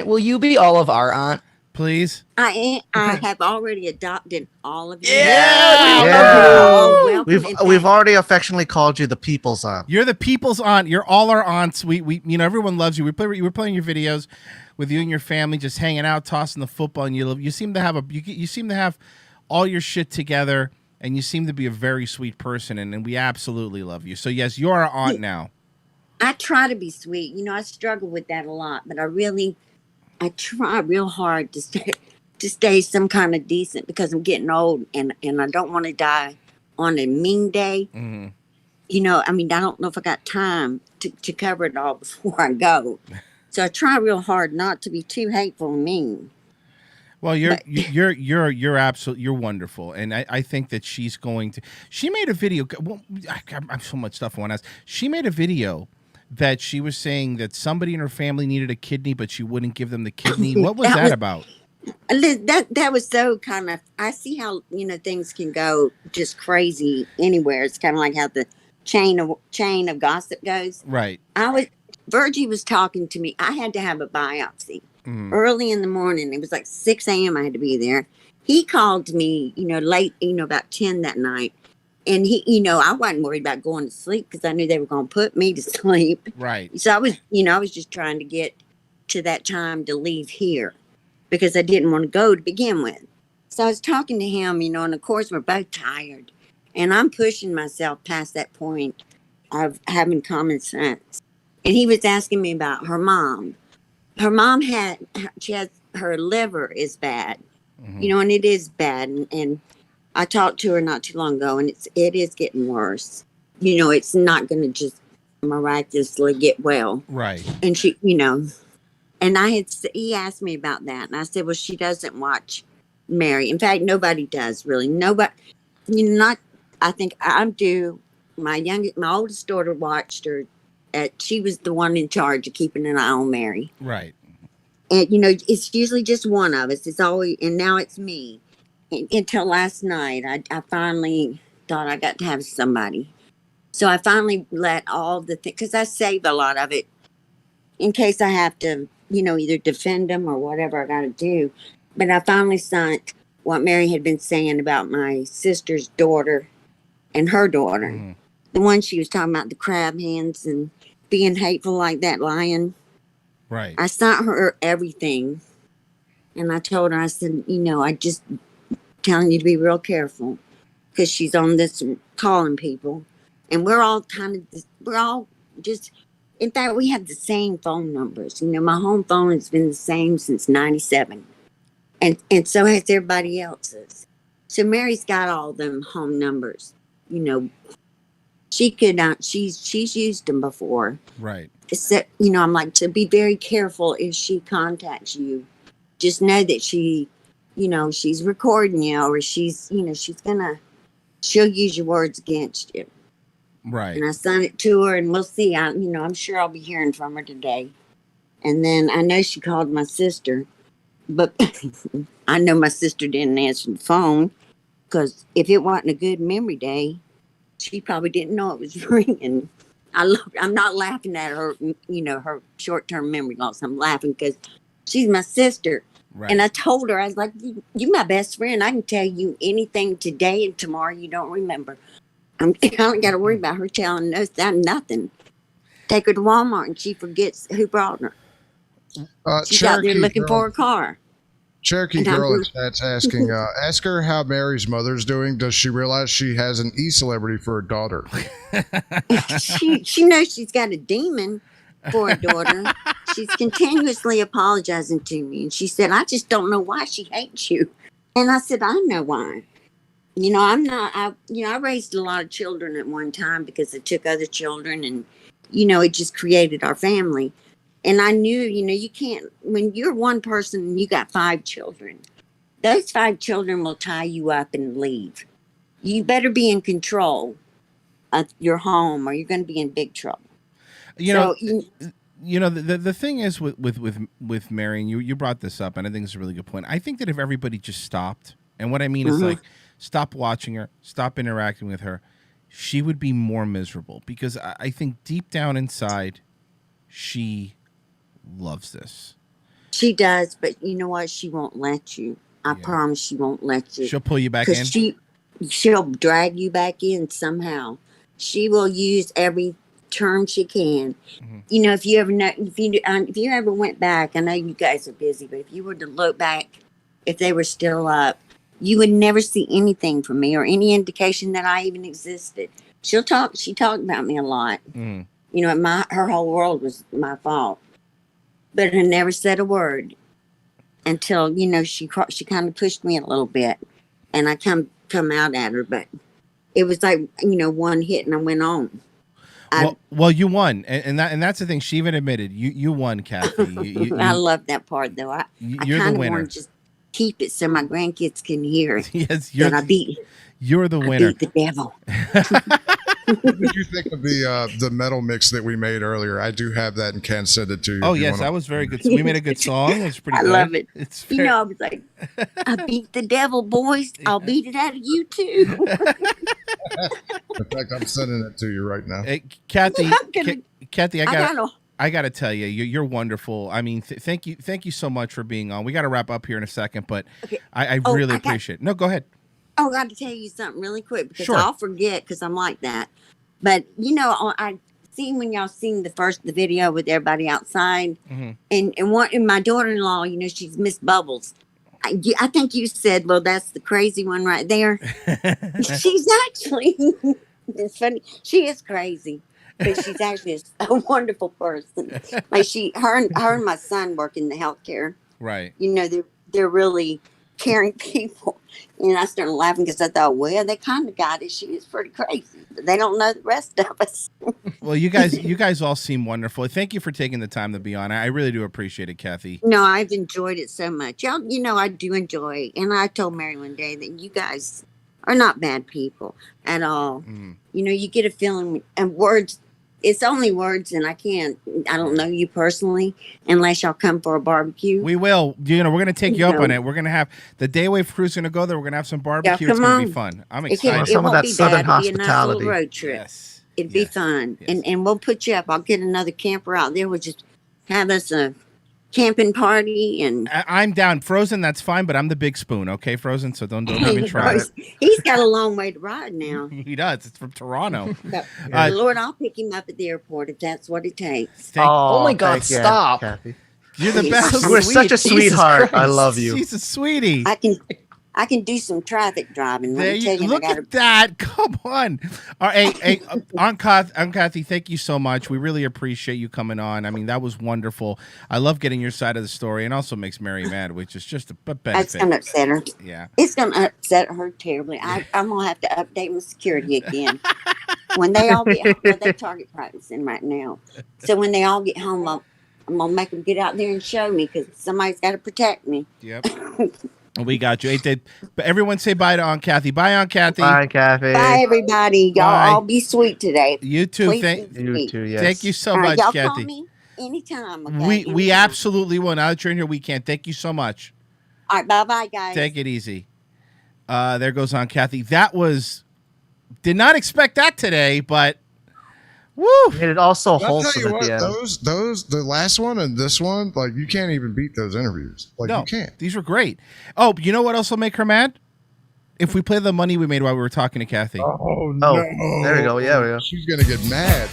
Will you be all of our aunt? Please. I have already adopted all of you. Yeah. We've already affectionately called you the people's aunt. You're the people's aunt. You're all our aunts. We everyone loves you. We're playing your videos with you and your family, just hanging out, tossing the football, and you seem to have all your shit together, and you seem to be a very sweet person, and we absolutely love you. So yes, you're our aunt now. I try to be sweet. I struggle with that a lot, but I try real hard to stay some kind of decent, because I'm getting old, and I don't want to die on a mean day. Mm-hmm. I don't know if I got time to cover it all before I go. So I try real hard not to be too hateful and mean. Well, you're absolutely, you're wonderful, and I think that she's going to. She made a video. Well, I have so much stuff I want to ask. She made a video that she was saying that somebody in her family needed a kidney, but she wouldn't give them the kidney. What was that about? That was so kind of. I see how things can go just crazy anywhere. It's kind of like how the chain of gossip goes. Right. Virgie was talking to me. I had to have a biopsy early in the morning. It was like 6 a.m. I had to be there. He called me, late, about 10 that night. And he, I wasn't worried about going to sleep because I knew they were going to put me to sleep. Right. So I was just trying to get to that time to leave here because I didn't want to go to begin with. So I was talking to him, and of course we're both tired. And I'm pushing myself past that point of having common sense. And he was asking me about her mom. Her mom her liver is bad, and it is bad. And I talked to her not too long ago, and it is getting worse. It's not going to just miraculously get well. Right. And she, and he asked me about that, and I said, well, she doesn't watch Mary. In fact, nobody does really. Nobody, I think I'm due. My oldest daughter watched her. She was the one in charge of keeping an eye on Mary. Right. And, it's usually just one of us. It's always, and now it's me. Until last night, I finally thought I got to have somebody. So I finally let all the things, because I save a lot of it in case I have to, either defend them or whatever I got to do. But I finally sent what Mary had been saying about my sister's daughter and her daughter. Mm-hmm. The one she was talking about, the crab hands and being hateful like that, lying. Right. I sent her everything. And I told her, I said, I just telling you to be real careful because she's on this calling people. And we're all just, in fact, we have the same phone numbers. My home phone has been the same since 97. And so has everybody else's. So Mary's got all them home numbers. She could, she's used them before. Right. So, I'm like, to be very careful if she contacts you. Just know that she, she's recording you, or she'll use your words against you. Right. And I sent it to her, and we'll see. I'm sure I'll be hearing from her today. And then I know she called my sister, but I know my sister didn't answer the phone because if it wasn't a good memory day, she probably didn't know it was ringing. I'm not laughing at her, her short-term memory loss. I'm laughing because she's my sister. Right. And I told her, I was like, you my best friend. I can tell you anything today and tomorrow you don't remember. I don't got to worry about her telling us that nothing. Take her to Walmart and she forgets who brought her. She's out there looking for a car. Cherokee girl in chat's asking, ask her how Mary's mother's doing. Does she realize she has an e-celebrity for a daughter? She knows she's got a demon for a daughter. She's continuously apologizing to me. And she said, I just don't know why she hates you. And I said, I know why. I raised a lot of children at one time because I took other children and, it just created our family. And I knew, you can't, when you're one person and you got 5 children, those 5 children will tie you up and leave. You better be in control of your home or you're going to be in big trouble. The thing is with Mary, and you brought this up, and I think it's a really good point. I think that if everybody just stopped, and what I mean is like, stop watching her, stop interacting with her, she would be more miserable because I think deep down inside, she loves this. She does, but you know what? She won't let you. I promise she won't let you. She'll pull you back in. She'll drag you back in somehow. She will use every term she can. Mm-hmm. If you ever went back, I know you guys are busy, but if you were to look back, if they were still up, you would never see anything from me or any indication that I even existed. She talked about me a lot. Mm. Her whole world was my fault. But I never said a word until, she kind of pushed me a little bit and I come out at her. But it was like, one hit and I went on. Well, you won. And that's the thing. She even admitted you won, Cathy. I love that part, though. I kind of want to just keep it so my grandkids can hear yes, you're the winner. I beat the devil. What did you think of the metal mix that we made earlier? I do have that and can send it to you. Oh, yes, that was very good. We made a good song. It's pretty good. I love it. I was like, I beat the devil, boys. I'll beat it out of you, too. In fact, I'm sending it to you right now. Hey, Cathy, Cathy, I got to tell you, you're wonderful. I mean, thank you so much for being on. We got to wrap up here in a second, but okay. I really appreciate it. No, go ahead. I got to tell you something really quick because I'll forget because I'm like that. But, I seen when y'all seen the video with everybody outside and my daughter-in-law, she's Miss Bubbles. I think you said, well, that's the crazy one right there. She's actually, it's funny. She is crazy, but she's actually a wonderful person. Like her and my son work in the healthcare. Right. They're really caring people. And I started laughing because I thought, well, they kind of got it. She is pretty crazy. But they don't know the rest of us. Well, you guys all seem wonderful. Thank you for taking the time to be on. I really do appreciate it, Cathy. No, I've enjoyed it so much. Y'all, I do enjoy it. And I told Mary one day that you guys are not bad people at all. Mm. You get a feeling, and words, it's only words, and I don't know you personally unless y'all come for a barbecue. We will. We're going to take you up on it. We're going to have the Daywave crew's going to go there. We're going to have some barbecue. It's going to be fun. I'm excited. Some of that southern hospitality. It'll be a nice little road trip. Yes. It'd be fun. Yes. And we'll put you up. I'll get another camper out there. We'll just have us a camping party. And I'm down. Frozen, that's fine, but I'm the big spoon, okay, Frozen? So don't even try it. He's got a long way to ride now. He does. It's from Toronto. Lord, I'll pick him up at the airport if that's what it takes. Oh my God, stop. Cathy. You're the best. You were such a Jesus sweetheart. I Christ. love you. She's a sweetie. I can do some traffic driving. Let There me tell you you, look at that. Come on. All right, hey, Aunt Cathy, thank you so much. We really appreciate you coming on. I mean, that was wonderful. I love getting your side of the story, and also makes Mary mad, which is just a benefit. That's going to upset her. Yeah. It's going to upset her terribly. I'm going to have to update my security again. When they all get home, well, they're target practicing right now. So when they all get home, I'm going to make them get out there and show me because somebody's got to protect me. Yep. We got you. Hey, but everyone say bye to Aunt Cathy. Bye, Aunt Cathy. Bye, Cathy. Bye, everybody. Y'all Bye. all be sweet today. You too. Please Thank be sweet. You too, yes. Thank you so All right, much, y'all Cathy. call me anytime. Okay? We absolutely will. Now that you're in here, we can. Thank you so much. All right, bye-bye, guys. Take it easy. There goes Aunt Cathy. That was did not expect that today, but woo! And it also I'll tell wholesome you at what, the end. the last one and this one, like you can't even beat those interviews. Like No, you can't. these were great. Oh, you know what else will make her mad? If we play the money we made while we were talking to Cathy. Oh no! There we go. Yeah, we go. She's gonna get mad.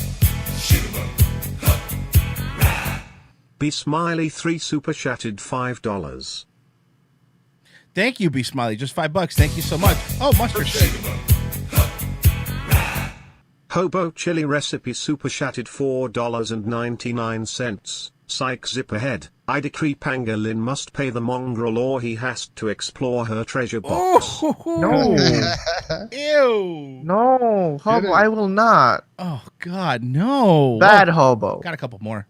Be Smiley 3 super chatted $5. Thank you, B Smiley. Just $5. Thank you so much. Oh, mustard. Hobo chili recipe super chatted $4.99. Psych zip ahead. I decree Pangolin must pay the mongrel or he has to explore her treasure box. No. Ew. No, Hobo, I will not. Oh, God, no. Bad Oh, Hobo. got a couple more.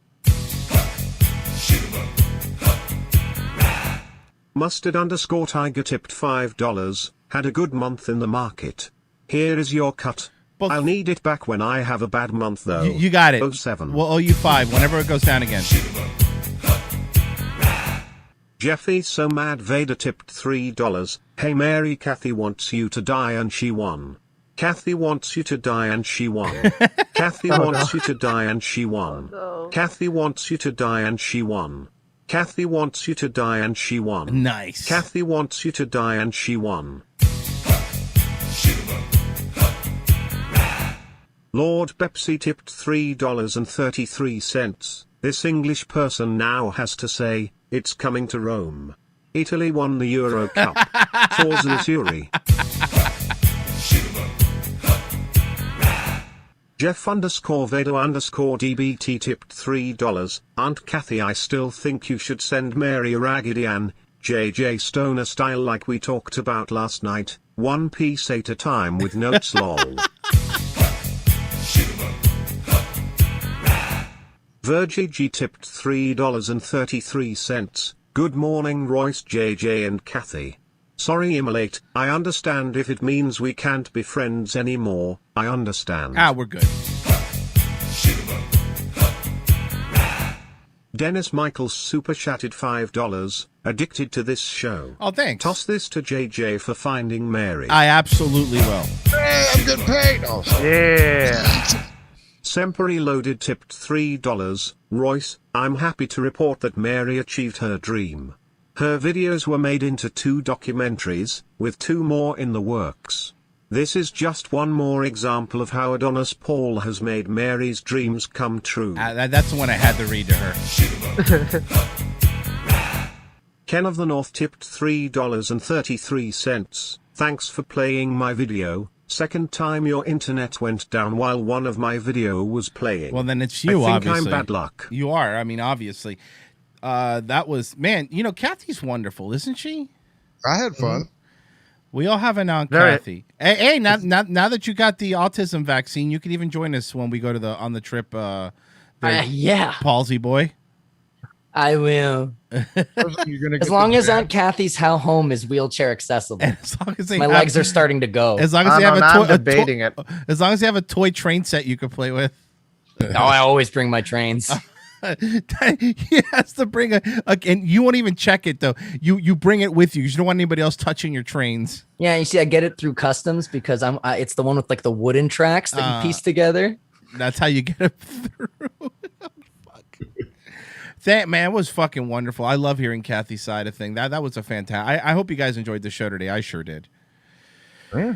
Mustard_Tiger tipped $5. Had a good month in the market. Here is your cut. I'll need it back when I have a bad month though. You got it. 07. We'll owe you 5 whenever it goes down again. Jeffy so mad Vader tipped $3. Hey Mary, Cathy wants you to die and she won. Cathy wants you to die and she won. Cathy wants you to die and she won. Cathy wants you to die and she won. Cathy wants you to die and she won. Nice. Cathy wants you to die and she won. Lord Pepsi tipped $3.33. This English person now has to say, it's coming to Rome. Italy won the Euro Cup. Forza Missouri. Jeff_Vado_DBT tipped $3. Aunt Cathy, I still think you should send Mary a Raggedy Ann, JJ Stoner style like we talked about last night, one piece at a time with notes lol. Virgie G tipped $3.33. Good morning Royce, JJ and Cathy. Sorry I'm late, I understand if it means we can't be friends anymore, I understand. We're good. Dennis Michaels super chatted $5. Addicted to this show. Oh, thanks. Toss this to JJ for finding Mary. I absolutely will. Hey, I'm getting paid. Oh, Yeah. Semperi Loaded tipped $3. Royce, I'm happy to report that Mary achieved her dream. Her videos were made into 2 documentaries, with 2 more in the works. This is just one more example of how Adonis Paul has made Mary's dreams come true. That's the one I had to read to her. Ken of the North tipped $3.33. Thanks for playing my video. Second time your internet went down while one of my video was playing. Well, then it's you, I think obviously. I'm bad luck. You are. I mean, obviously. That was, man, you know, Cathy's wonderful, isn't she? I had fun. We all have an Aunt Cathy. Hey, now that you got the autism vaccine, you can even join us when we go to on the trip. Yeah. Palsy boy. I will. As long as Aunt Cathy's home is wheelchair accessible. As long as my legs are starting to go. As long as they have debating it. As long as they have a toy train set you can play with. No, I always bring my trains. He has to bring and you won't even check it though. You bring it with you. You don't want anybody else touching your trains. Yeah, you see, I get it through customs because it's the one with like the wooden tracks that you piece together. That's how you get it through. Fuck. That man was fucking wonderful. I love hearing Cathy's side of thing. That was a fantastic. I hope you guys enjoyed the show today. I sure did. Yeah.